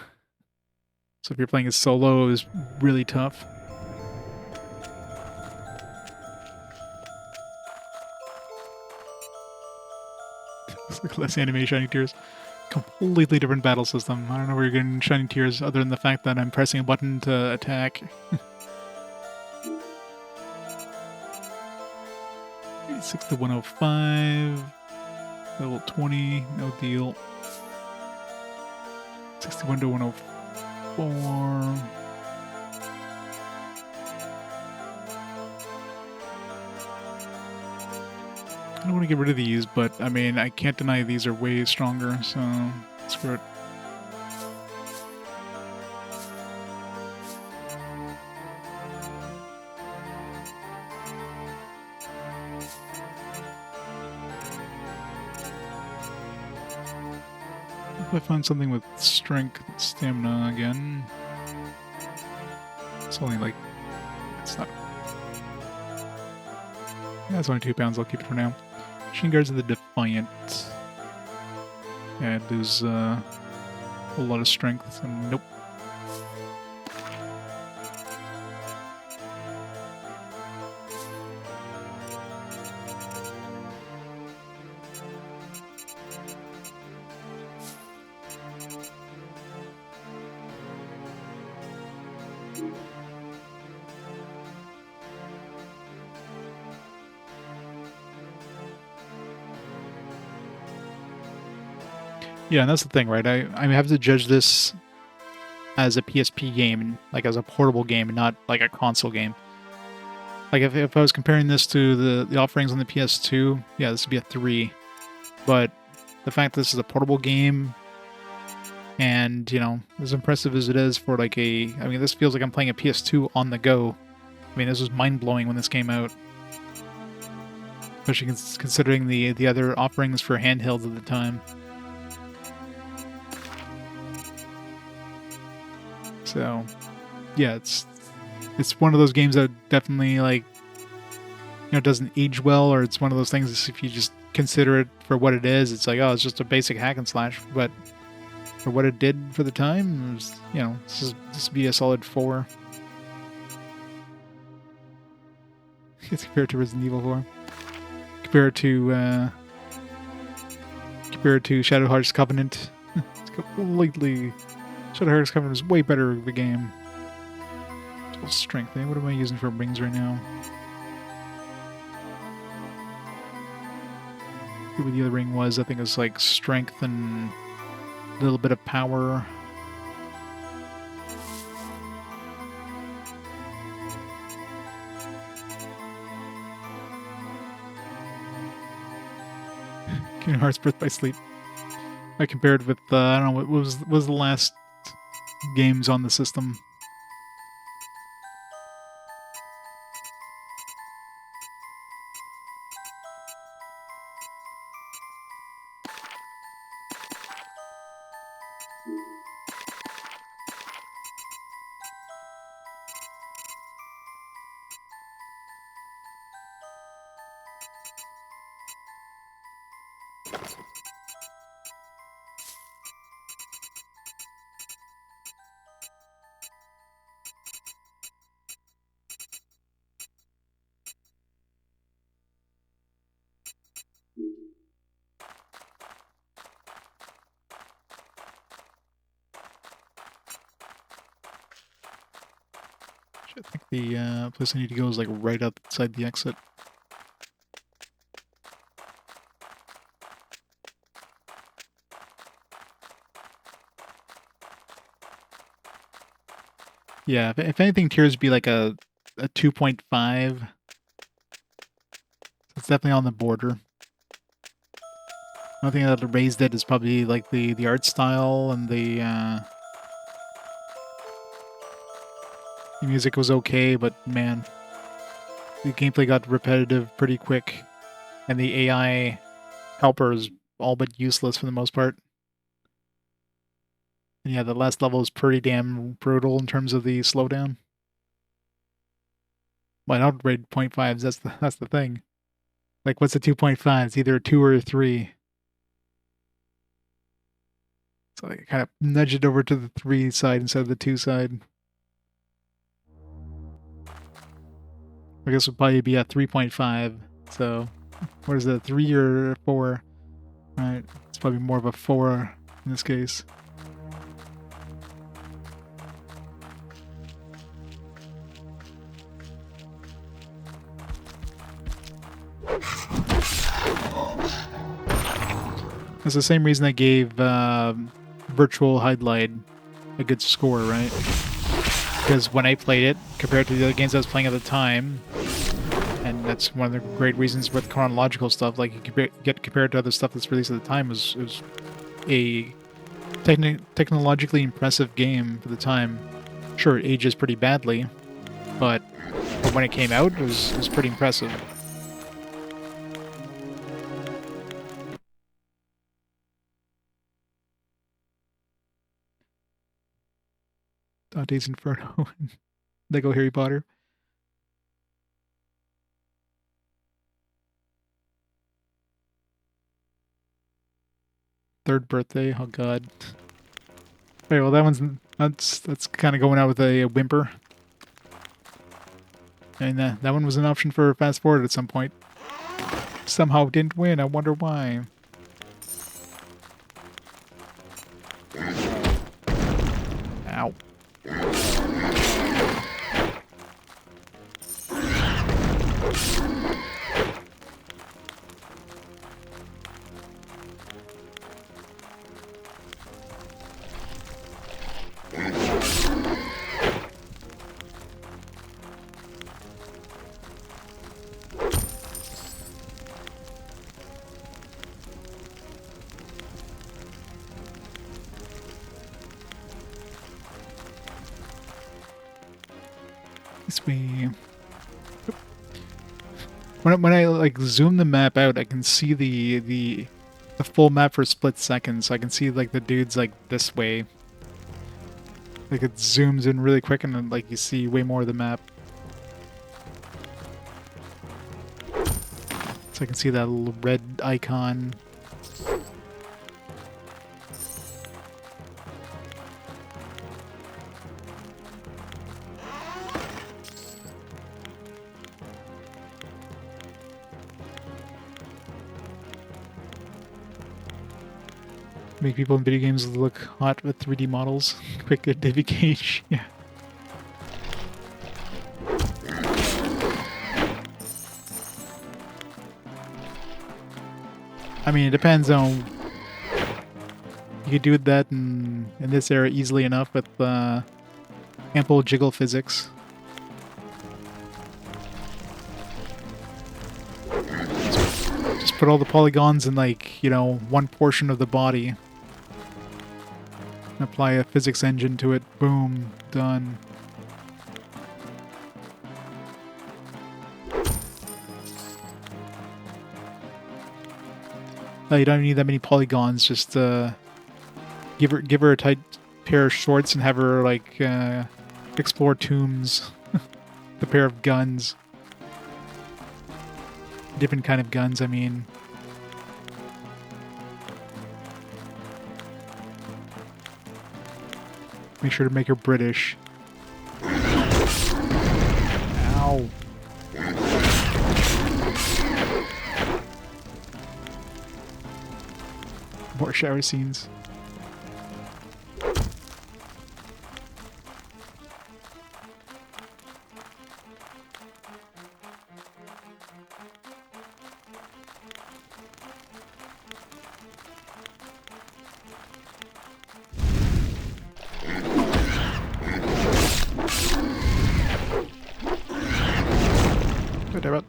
So if you're playing as solo, it was really tough. Look less anime Shining Tears. Completely different battle system. I don't know where you're getting Shining Tears other than the fact that I'm pressing a button to attack. 86 to 105. Level 20, no deal. 61 to 104. I don't want to get rid of these, but I mean, I can't deny these are way stronger, so screw it. If I find something with strength, stamina again. It's only like, it's not. Yeah, it's only 2 pounds. I'll keep it for now. Machine guards of the Defiant. Yeah, I lose a whole lot of strength. So nope. Yeah, and that's the thing, right? I have to judge this as a PSP game, like as a portable game, and not like a console game. Like if I was comparing this to the offerings on the PS2, yeah, this would be a 3. But the fact that this is a portable game, and as impressive as it is for like I mean, this feels like I'm playing a PS2 on the go. I mean, this was mind blowing when this came out, especially considering the other offerings for handhelds at the time. So, yeah, it's one of those games that definitely like doesn't age well, or it's one of those things if you just consider it for what it is, it's like, oh, it's just a basic hack and slash, but for what it did for the time, it was, this would be a solid 4. It's compared to Resident Evil 4. Compared to Shadow Hearts Covenant. It's completely... Shadow Hearts Covenant is way better of a game. Strength, eh? What am I using for rings right now? I forget what the other ring was. I think it was like strength and a little bit of power. Kingdom Hearts Birth by Sleep. I compared with, I don't know, what was the last games on the system? I think the place I need to go is like right outside the exit. Yeah, if anything, tiers would be like a 2.5. It's definitely on the border. One thing that raised it is probably like the art style, and the music was okay, but man, the gameplay got repetitive pretty quick, and the AI helper is all but useless for the most part. And yeah, the last level is pretty damn brutal in terms of the slowdown. Well, I don't rate 0.5s, that's the thing. Like, what's a 2.5? It's either a 2 or a 3. So I kind of nudge it over to the 3 side instead of the 2 side. I guess it would probably be a 3.5. So, what is it, 3 or 4? Alright, it's probably more of a 4 in this case. That's the same reason I gave Virtual Highlight a good score, right? Because when I played it, compared to the other games I was playing at the time, and that's one of the great reasons with chronological stuff, like you get compared to other stuff that's released at the time, it was a technologically impressive game for the time. Sure, it ages pretty badly, but when it came out, it was pretty impressive. Dante's Inferno, Lego Harry Potter. Third birthday, oh god. Okay, well that's kind of going out with a whimper. And that one was an option for fast forward at some point. Somehow didn't win, I wonder why. Ow. This way. When I like zoom the map out, I can see the full map for a split second. So I can see like the dudes like this way. Like it zooms in really quick, and then like you see way more of the map. So I can see that little red icon. Make people in video games look hot with 3D models. Quick identification. Yeah. I mean, it depends on. You could do that in this era easily enough with ample jiggle physics. Just put all the polygons in, like, you know, one portion of the body. Apply a physics engine to it. Boom. Done. You don't need that many polygons. Just give her a tight pair of shorts and have her like explore tombs. The pair of guns. Different kind of guns, I mean. Make sure to make her British. Ow. More shower scenes. Whatever.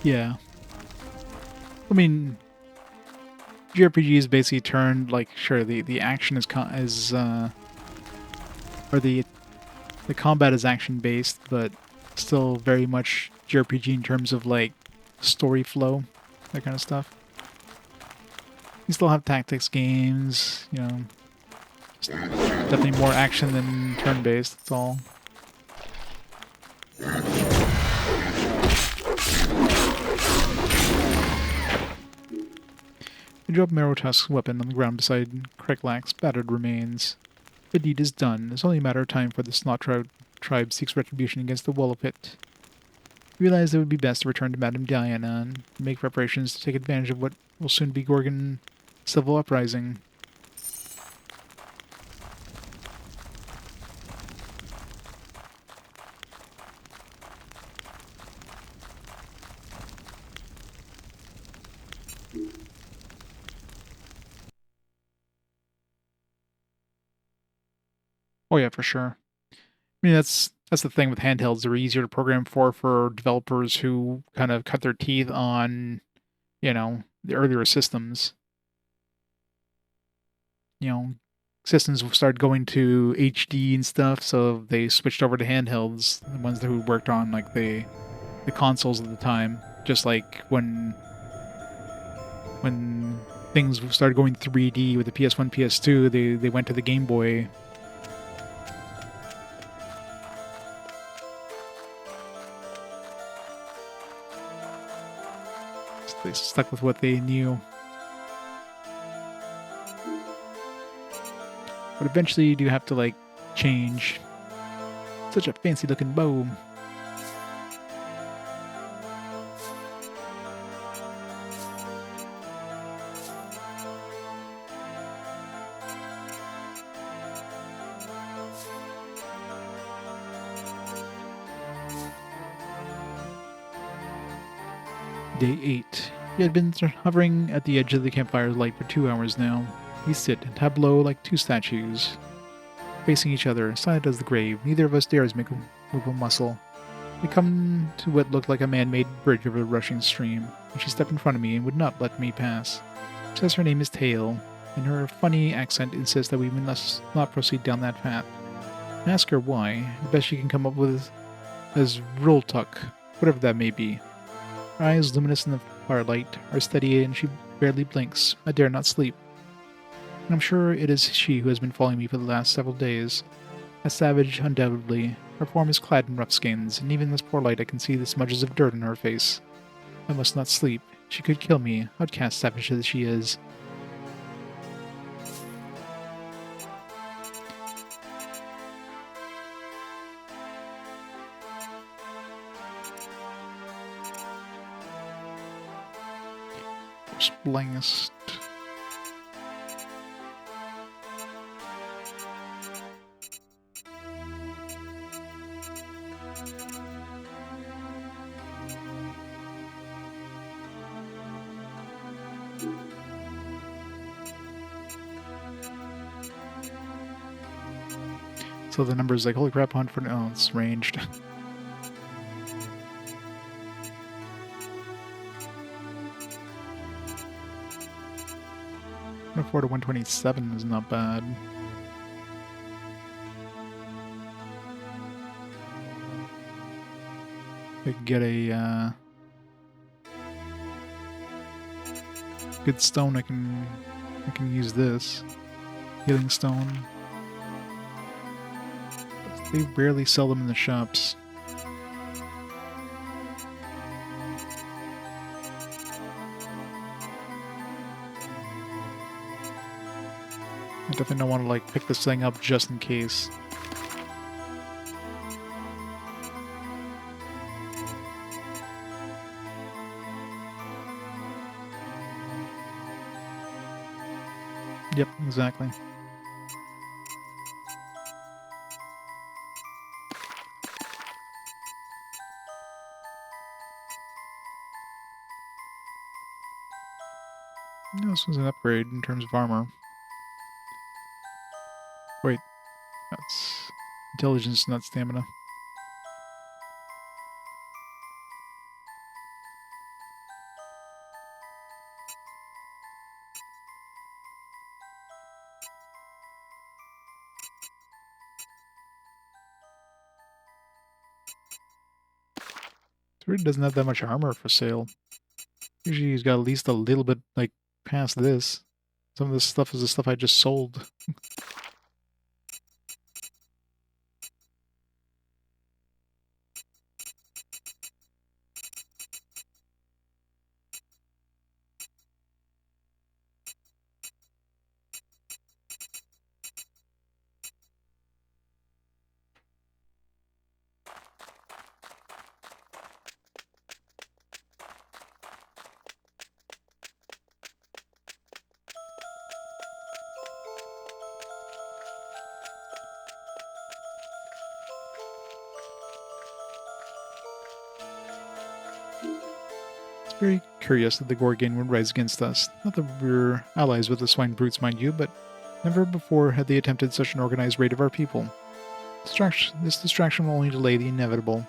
Yeah. I mean, JRPGs basically turned, like, sure, the action is or the combat is action based, but still very much JRPG in terms of like story flow, that kind of stuff. You still have tactics games, you know, just definitely more action than turn based. That's all. You drop Marotusk's weapon on the ground beside Kreklak's battered remains. The deed is done. It's only a matter of time for the Snot tribe seeks retribution against the Wallopit. You realize it would be best to return to Madame Diana and make preparations to take advantage of what will soon be Gorgon civil uprising. Oh yeah, for sure. I mean, that's the thing with handhelds. They're easier to program for developers who kind of cut their teeth on, you know, the earlier systems. You know, systems started going to HD and stuff, so they switched over to handhelds. The ones who worked on like the consoles at the time, just like when things started going 3D with the PS1, PS2, they went to the Game Boy. They stuck with what they knew. But eventually you do have to, like, change. Such a fancy looking bow. Day 8. He had been hovering at the edge of the campfire's light for 2 hours now. He sit and tableau like two statues. facing each other, silent as the grave. Neither of us dares move a muscle. We come to what looked like a man-made bridge over a rushing stream, and she stepped in front of me and would not let me pass. She says her name is Tail, and her funny accent insists that we must not proceed down that path. I ask her why. The best she can come up with is Roltuck, whatever that may be. Her eyes, luminous in the firelight, are steady and she barely blinks. I dare not sleep. And I'm sure it is she who has been following me for the last several days. A savage, undoubtedly. Her form is clad in rough skins, and even in this poor light I can see the smudges of dirt on her face. I must not sleep. She could kill me, outcast savage as she is. Blast. So the number is like, holy crap, 100 for... Oh, it's ranged. To 127 is not bad. I could get a good stone. I can use this healing stone. They rarely sell them in the shops. I definitely don't want to like pick this thing up just in case. Yep, exactly. No, this was an upgrade in terms of armor. Wait, that's intelligence, not stamina. It really doesn't have that much armor for sale. Usually he's got at least a little bit, like, past this. Some of this stuff is the stuff I just sold. Very curious that the Gorgon would rise against us. Not that we're allies with the swine brutes, mind you, but never before had they attempted such an organized raid of our people. This distraction will only delay the inevitable.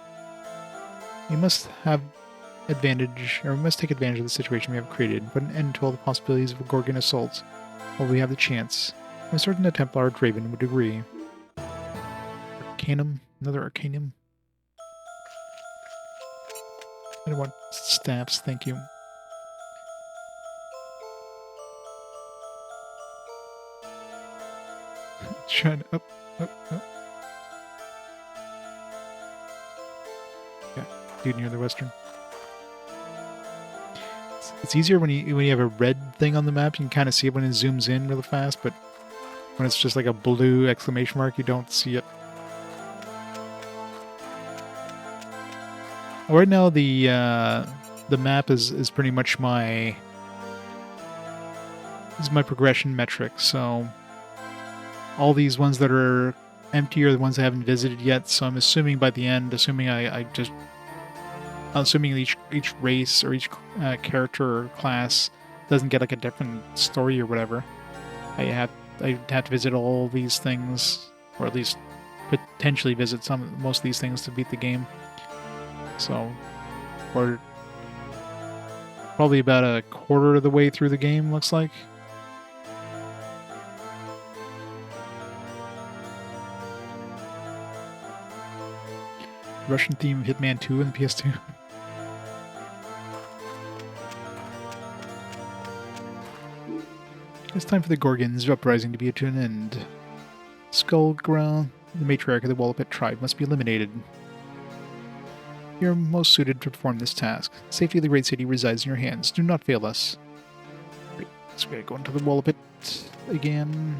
We must take advantage of the situation we have created, put an end to all the possibilities of a Gorgon assault while we have the chance. I'm certain that Templar Draven would agree. Arcanum? Another Arcanum? I don't want staffs, thank you. Trying to up. Yeah, dude near the western. It's easier when you have a red thing on the map. You can kind of see it when it zooms in really fast, but when it's just like a blue exclamation mark, you don't see it. Right now, the map is pretty much my progression metric. So all these ones that are empty are the ones I haven't visited yet. So I'm assuming by the end, assuming each race or each character or class doesn't get like a different story or whatever, I have to visit all these things or at least potentially visit most of these things to beat the game. So we're probably about a quarter of the way through the game, looks like. Russian theme Hitman 2 and the PS2. It's time for the Gorgons uprising to be to an end. Skullground, the matriarch of the Wallopit tribe, must be eliminated. You're most suited to perform this task. The safety of the great city resides in your hands. Do not fail us. Right, so we gotta go into the Wallopit again.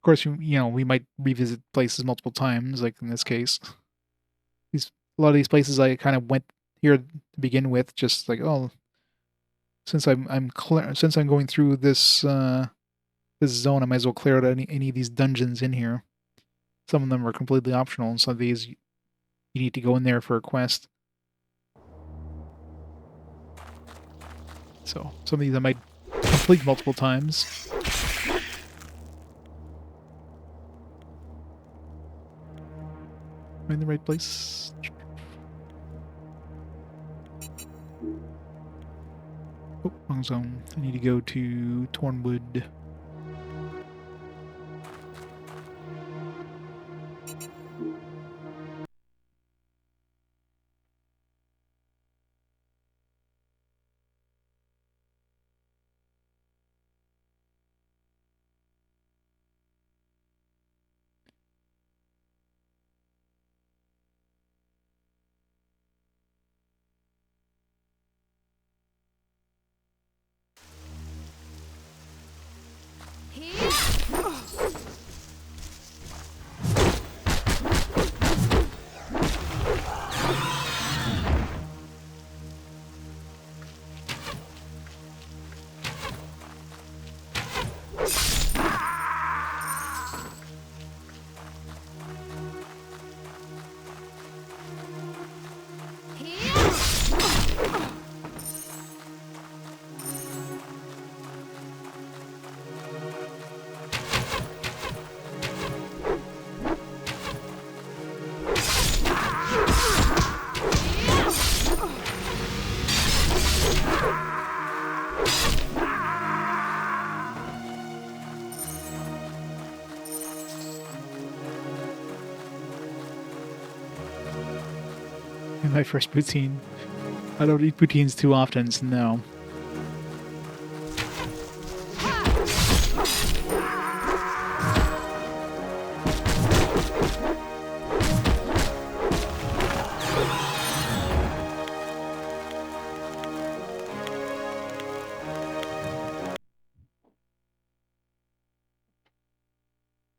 Of course, we might revisit places multiple times, like in this case. A lot of these places I kind of went here to begin with, just like, oh, since I'm going through this this zone, I might as well clear out any of these dungeons in here. Some of them are completely optional, and some of these you need to go in there for a quest. So some of these I might complete multiple times. Am I in the right place? Oh, wrong zone. I need to go to Tornwood. My first poutine. I don't eat poutines too often, so no.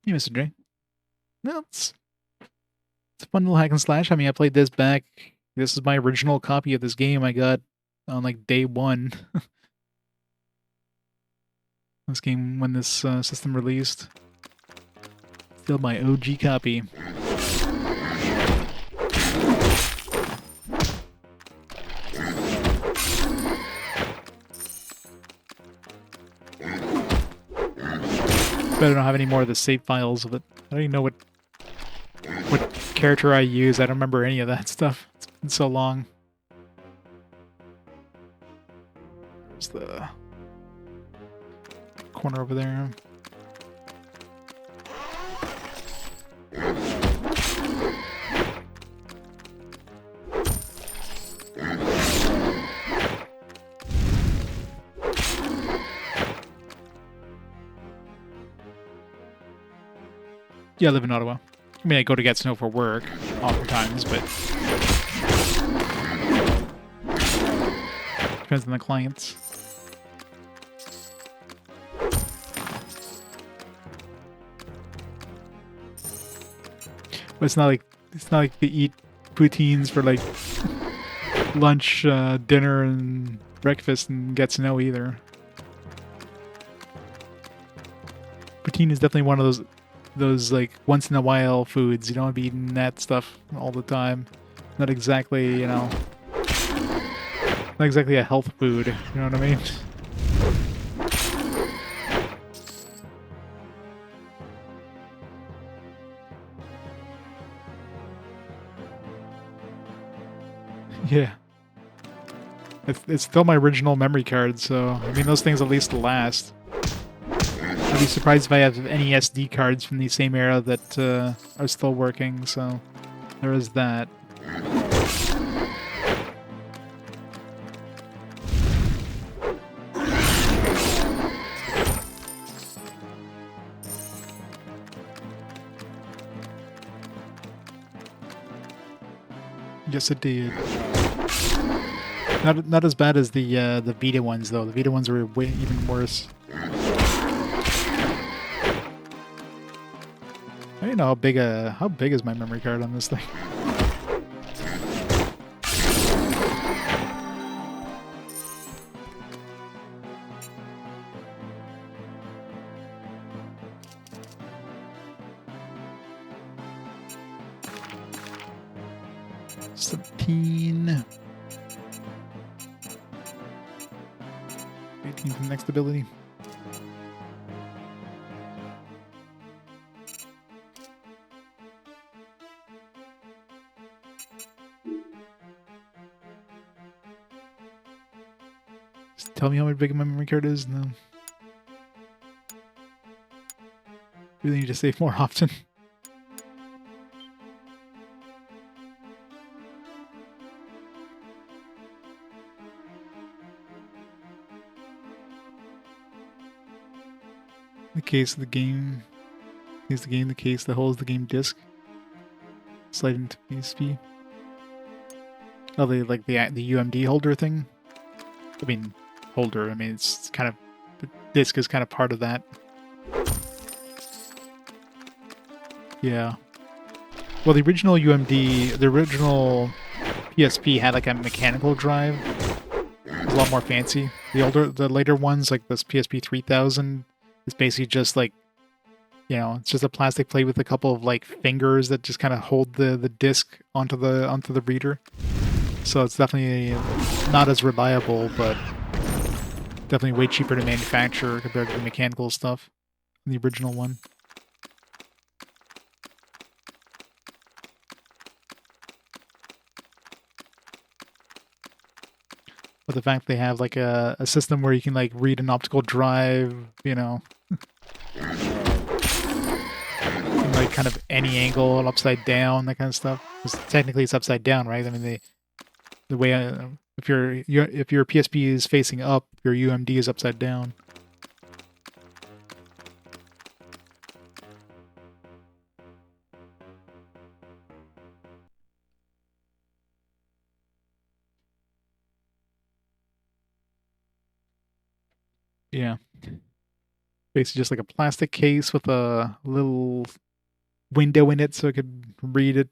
Hey, Mr. J. No, it's a fun little hack and slash. I mean, I played this back. This is my original copy of this game I got on like day one. This game when this system released. Still my OG copy. But I don't have any more of the save files of it. I don't even know what character I use. I don't remember any of that stuff. It's been so long. There's the corner over there. Yeah, I live in Ottawa. I mean, I go to Gatineau for work oftentimes, but depends on the clients. But it's not like they eat poutines for like lunch, dinner, and breakfast in Gatineau either. 15 is definitely one of those like once in a while foods. You don't want to be eating that stuff all the time. Not exactly, you know, not exactly a health food. You know what I mean? Yeah. It's still my original memory card, so I mean those things at least last. I'd be surprised if I have any SD cards from the same era that are still working, so there is that. Yes, it did. Not as bad as the Vita ones though. The Vita ones were way even worse. I don't know how big is my memory card on this thing. $17. 18 for the next ability. Just tell me how big my memory card is. No. Really need to save more often. The case of the game. Is the game the case that holds the game disc? Slide into PSP. Oh, the UMD holder thing. I mean, holder. I mean, it's kind of the disc is kind of part of that. Yeah. Well, the original UMD, the original PSP had like a mechanical drive. It was a lot more fancy. The later ones, like this PSP 3000, is basically just like, you know, it's just a plastic plate with a couple of like fingers that just kind of hold the disc onto the reader. So it's definitely not as reliable, but definitely way cheaper to manufacture compared to the mechanical stuff in the original one. But the fact they have like a system where you can like read an optical drive, you know, like kind of any angle, upside down, that kind of stuff. Because technically it's upside down, right? I mean, the way if your PSP is facing up, your UMD is upside down. Yeah. Basically just like a plastic case with a little window in it so I could read it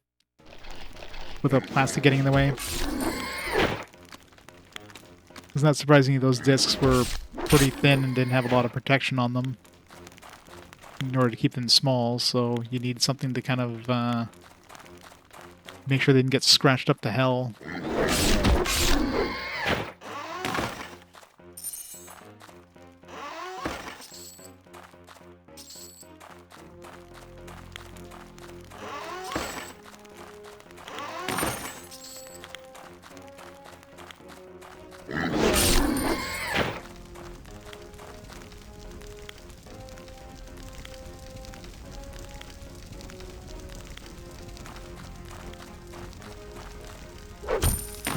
without plastic getting in the way. It's not surprising those discs were pretty thin and didn't have a lot of protection on them in order to keep them small, so you need something to kind of make sure they didn't get scratched up to hell.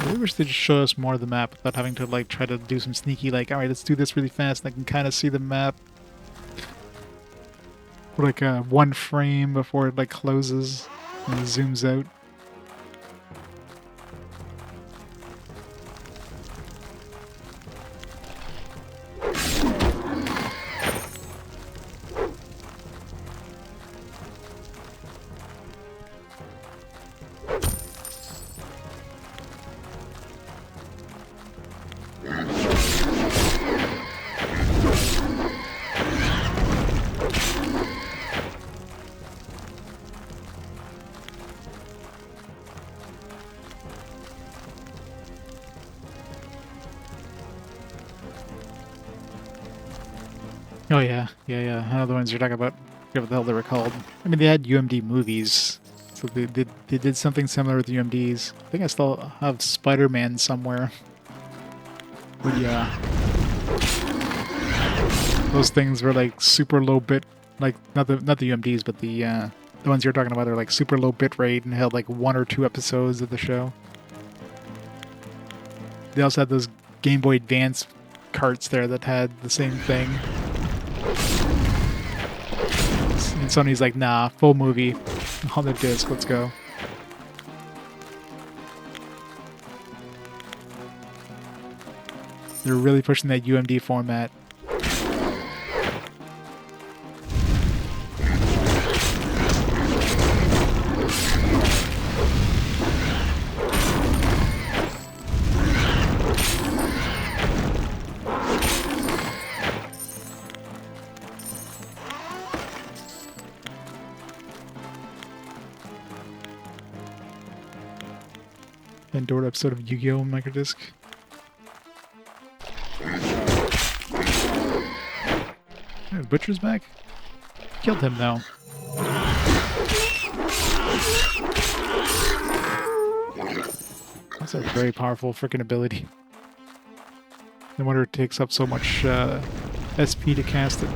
I wish they'd just show us more of the map without having to like try to do some sneaky like, alright, let's do this really fast and I can kind of see the map. For like one frame before it like closes and zooms out. Oh yeah, yeah. I know the ones you're talking about. I forget what the hell they were called. I mean, they had UMD movies, so they did something similar with UMDs. I think I still have Spider-Man somewhere. But yeah, those things were like super low bit, like not the UMDs, but the ones you're talking about are like super low bit rate and held like 1 or 2 episodes of the show. They also had those Game Boy Advance carts there that had the same thing. And Sony's like, nah, full movie on the disc, let's go. They're really pushing that UMD format. Pandora episode of Yu-Gi-Oh! Microdisc. Oh, Butcher's back? Killed him though. That's a very powerful freaking ability. No wonder it takes up so much SP to cast it.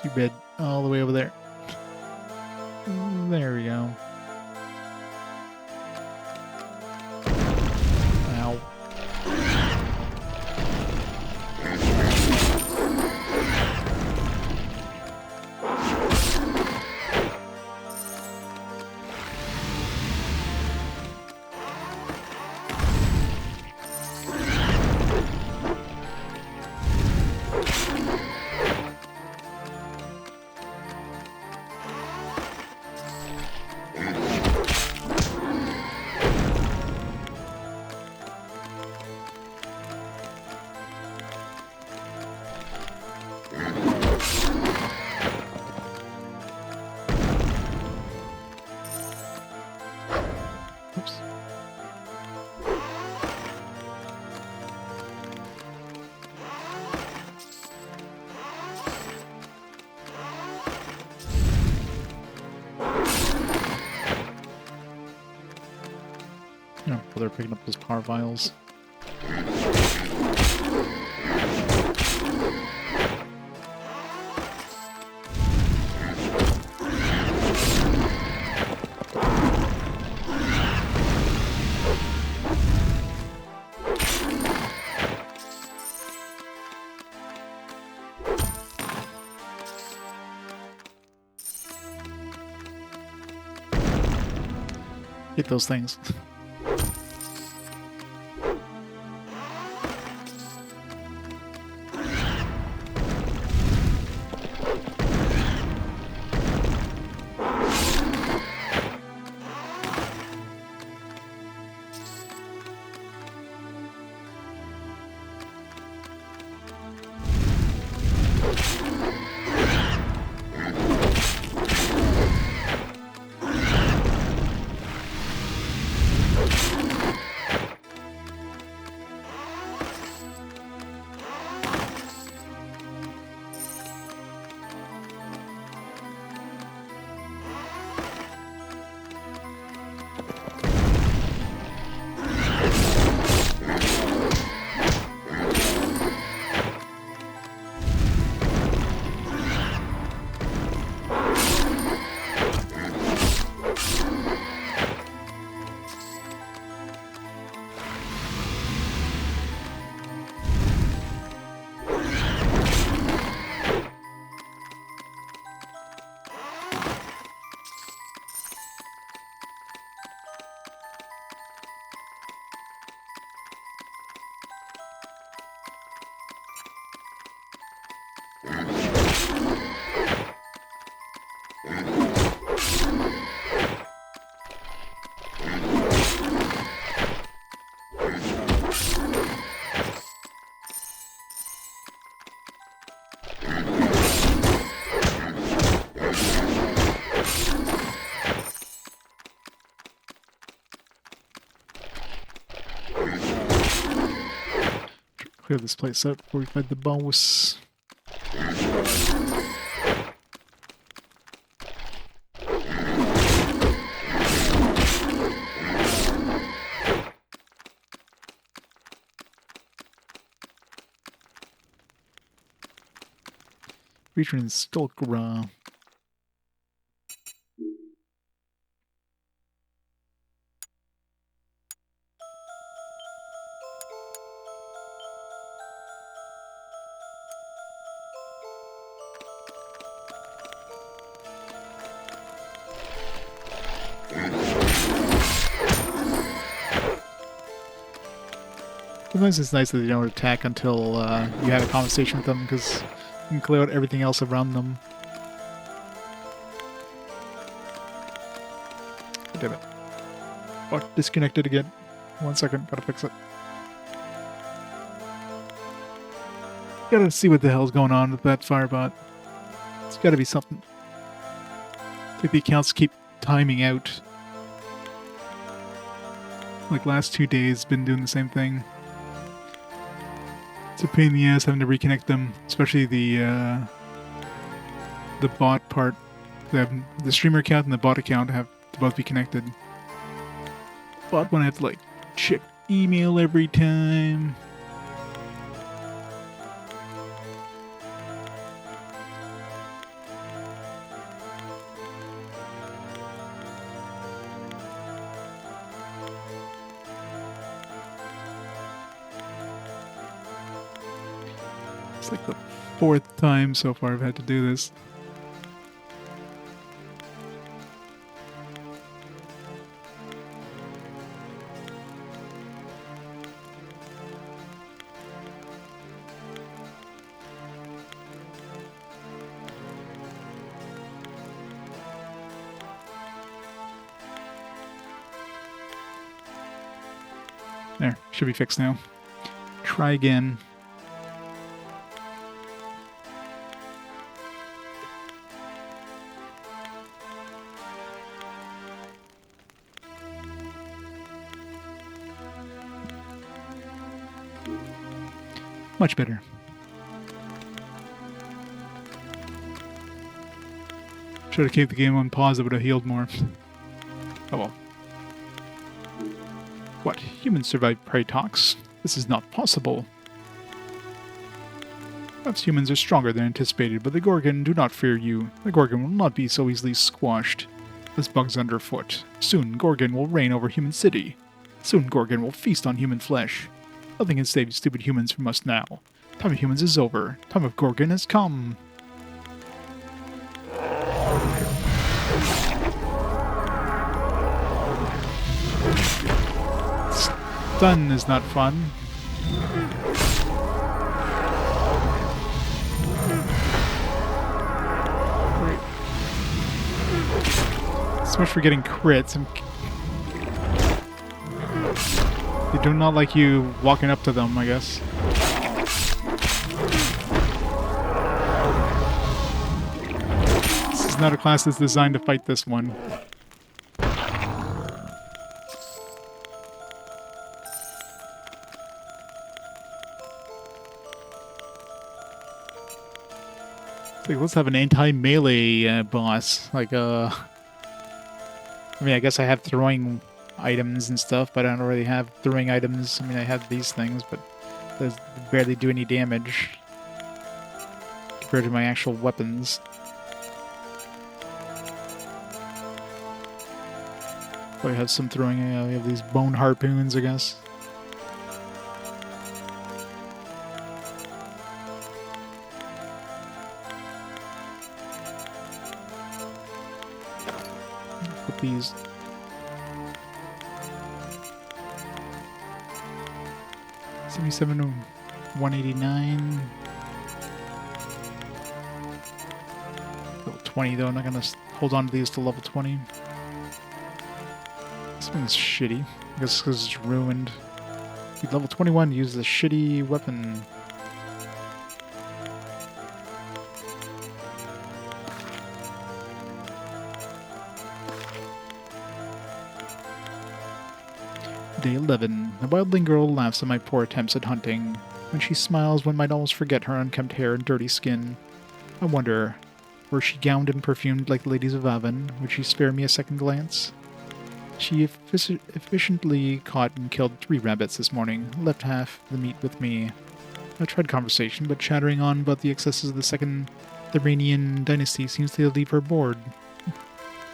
Your bed all the way over there. There we go. Ow. Oops. You know, they're picking up those power vials. Hit those things. Clear this place out before we fight the boss. Featuring Skulkra. Sometimes it's nice that they don't attack until you had a conversation with them, because you can clear out everything else around them. Oh, damn it. Oh, disconnected again. 1 second, gotta fix it. Gotta see what the hell's going on with that firebot. It's gotta be something. Like the accounts keep timing out. Like last 2 days, been doing the same thing. It's a pain in the ass having to reconnect them, especially the bot part. The streamer account and the bot account have to both be connected. Bot one I have to like check email every time. It's like the 4th time so far I've had to do this. There, should be fixed now. Try again. Much better. Should have kept the game on pause, it would have healed more. Oh well. What? Humans survive praetox? This is not possible. Perhaps humans are stronger than anticipated, but the Gorgon do not fear you. The Gorgon will not be so easily squashed. This bug's underfoot. Soon Gorgon will reign over human city. Soon Gorgon will feast on human flesh. Nothing can save stupid humans from us now. Time of humans is over. Time of Gorgon has come. Stun is not fun. Great. So much for getting crits. They do not like you walking up to them, I guess. This is not a class that's designed to fight this one. Like, let's have an anti-melee boss. Like, I mean, I guess I have throwing items and stuff, but I don't really have throwing items. I mean, I have these things, but those barely do any damage compared to my actual weapons. Probably have some throwing. We have these bone harpoons, I guess. Put these. $77 to 189. Level 20 though, I'm not gonna hold on to these till level 20. This one's shitty. I guess because it's ruined. Level 21 use the shitty weapon. Day 11. The wildling girl laughs at my poor attempts at hunting. When she smiles, one might almost forget her unkempt hair and dirty skin. I wonder, were she gowned and perfumed like the ladies of Aven? Would she spare me a second glance? She efficiently caught and killed 3 rabbits this morning, left half the meat with me. I tried conversation, but chattering on about the excesses of the second Theranian dynasty seems to leave her bored.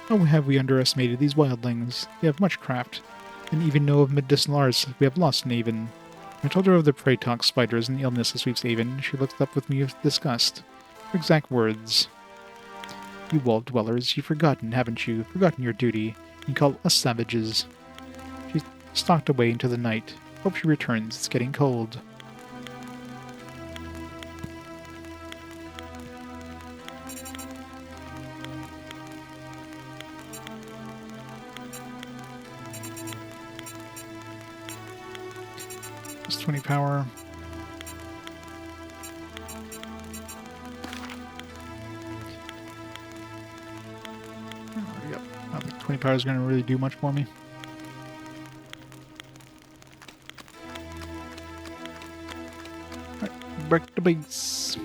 How have we underestimated these wildlings? They have much craft, and even know of medicinal arts we have lost in Aven. I told her of the praetox spiders and the illness that sweeps Aven. She looked up with me with disgust. Her exact words. You wall dwellers, you've forgotten, haven't you? Forgotten your duty. You call us savages. She stalked away into the night. Hope she returns. It's getting cold. It's 20 power. Yep. I don't think 20 power is going to really do much for me. Alright, break the base.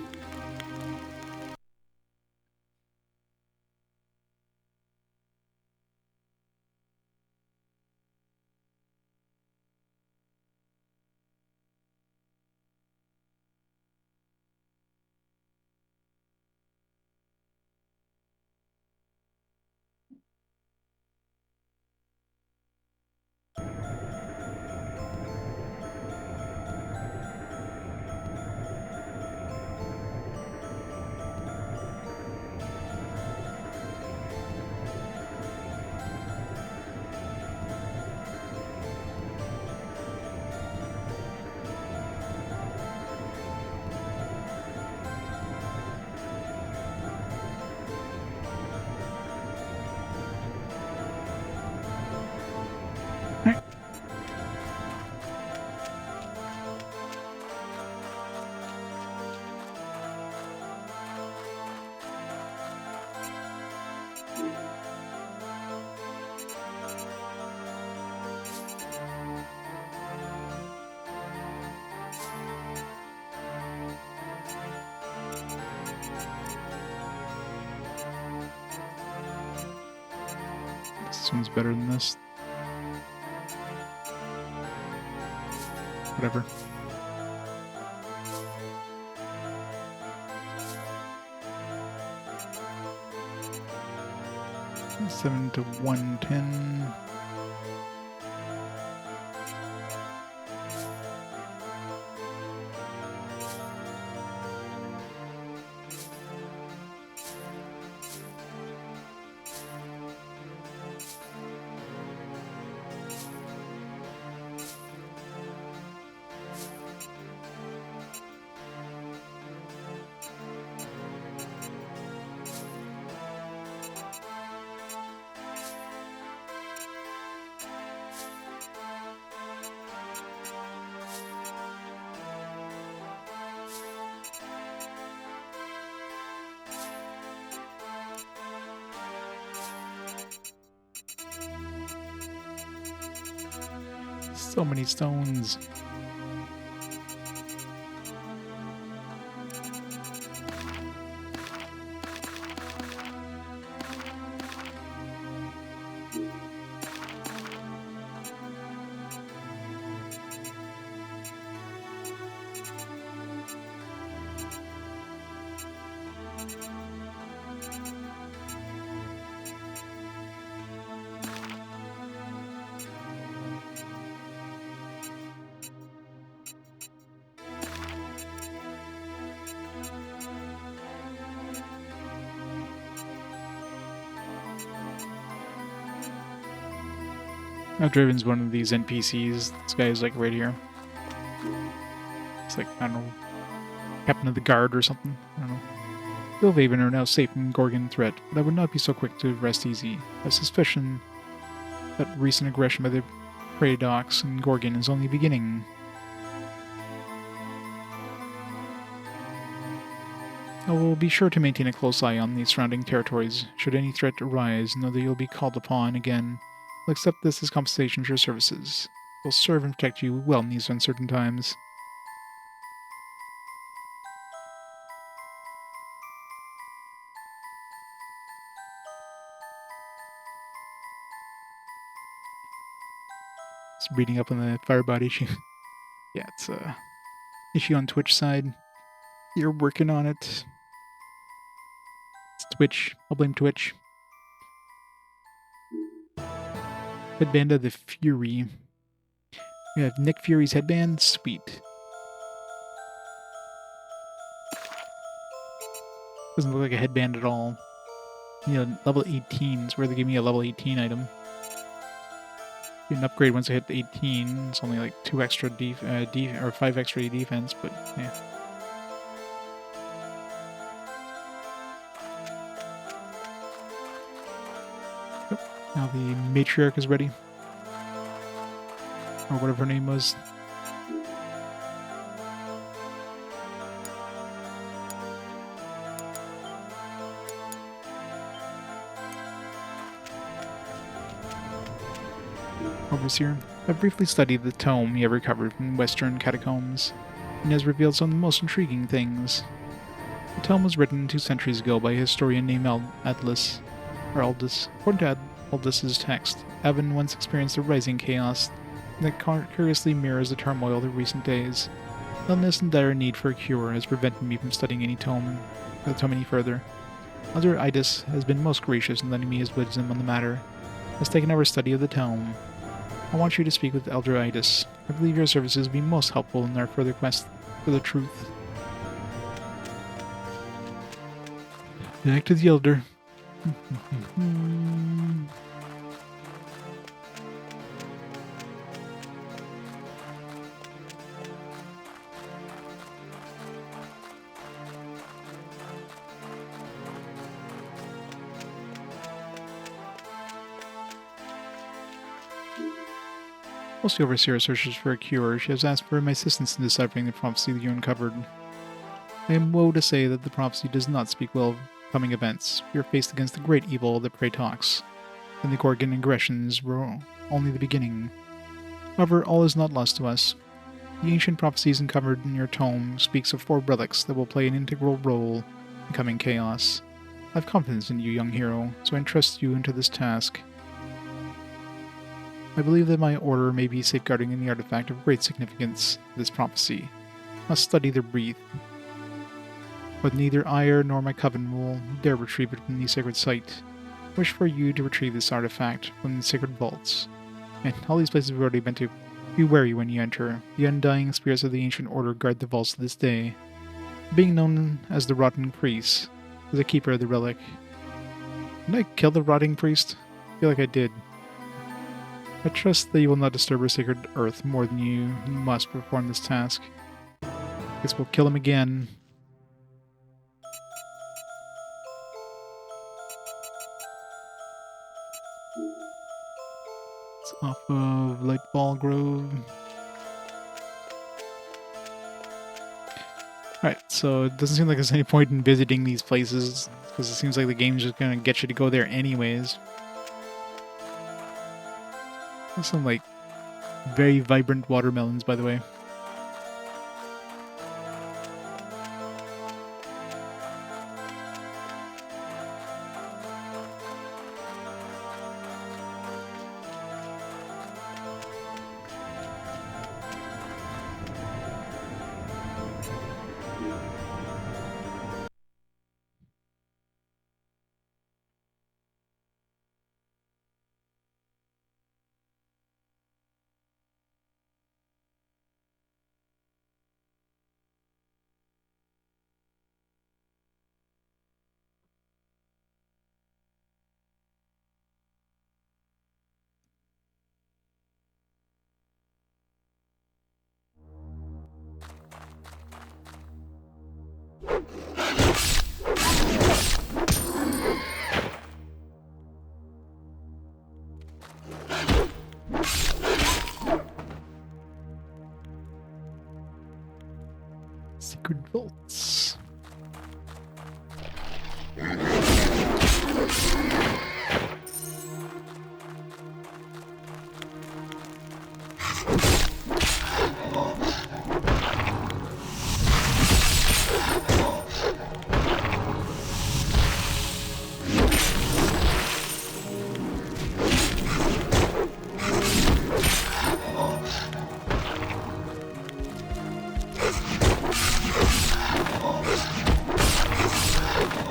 This one's better than this. Whatever. $7 to $110. So many stones. I've driven one of these NPCs. This guy is like right here. It's like, I don't know, captain of the guard or something. I don't know. Bill Aven are now safe from Gorgon threat, but I would not be so quick to rest easy. A suspicion that recent aggression by the praetox and Gorgon is only beginning. I will be sure to maintain a close eye on the surrounding territories. Should any threat arise, know that you'll be called upon again. I'll accept this as compensation for your services. Will serve and protect you well in these uncertain times. It's beating up on the Firebot issue. Yeah, it's a issue on Twitch side. You're working on it. It's Twitch. I'll blame Twitch. Headband of the Fury. We have Nick Fury's headband. Sweet. Doesn't look like a headband at all. You know, level 18 is where they give me a level 18 item. You can upgrade once I hit 18. It's only like 2 extra or 5 extra defense, but yeah. Yep. Now the matriarch is ready. Or whatever her name was. Overseer. I briefly studied the tome he had recovered from western catacombs, and has revealed some of the most intriguing things. The tome was written 2 centuries ago by a historian named Aldous. According to Aldous' text, Aven once experienced a rising chaos that curiously mirrors the turmoil of the recent days. Illness and dire need for a cure has prevented me from studying the tome any further. Elder Idus has been most gracious in lending me his wisdom on the matter, has taken over study of the tome. I want you to speak with Elder Idus. I believe your services will be most helpful in our further quest for the truth. Back to the Elder. Whilst the Overseer searches for a cure, she has asked for my assistance in deciphering the prophecy that you uncovered. I am woe to say that the prophecy does not speak well of coming events. We are faced against the great evil of the praetox, and the Gorgon aggressions were only the beginning. However, all is not lost to us. The ancient prophecies uncovered in your tome speaks of 4 relics that will play an integral role in coming chaos. I have confidence in you, young hero, so I entrust you into this task. I believe that my order may be safeguarding the artifact of great significance, this prophecy. I must study the wreath, but neither I nor my coven will dare retrieve it from the sacred site. I wish for you to retrieve this artifact from the sacred vaults. And all these places we've already been to. Be wary when you enter. The undying spirits of the ancient order guard the vaults to this day. Being known as the Rotten Priest, as a keeper of the relic. Did I kill the Rotting Priest? I feel like I did. I trust that you will not disturb our sacred earth more than you must perform this task. Guess we'll kill him again. It's off of Lightfall Grove. Alright, so it doesn't seem like there's any point in visiting these places, because it seems like the game's just gonna get you to go there anyways. There's some, like, very vibrant watermelons, by the way. Secret vaults.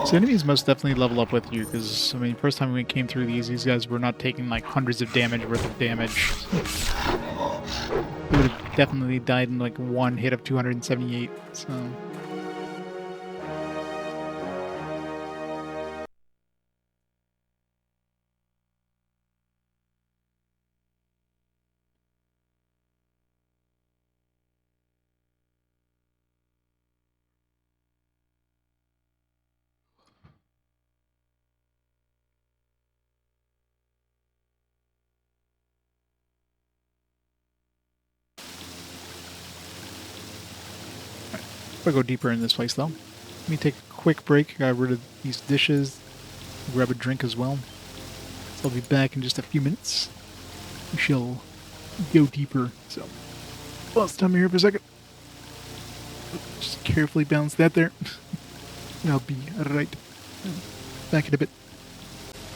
So enemies most definitely level up with you, because, I mean, first time we came through these guys were not taking, like, hundreds of damage worth of damage. They would have definitely died in, like, one hit of 278, so... If I go deeper in this place, though, let me take a quick break. Got rid of these dishes. Grab a drink as well. So I'll be back in just a few minutes. We shall go deeper. So, pause time here for a second. Just carefully balance that there. And I'll be right back in a bit.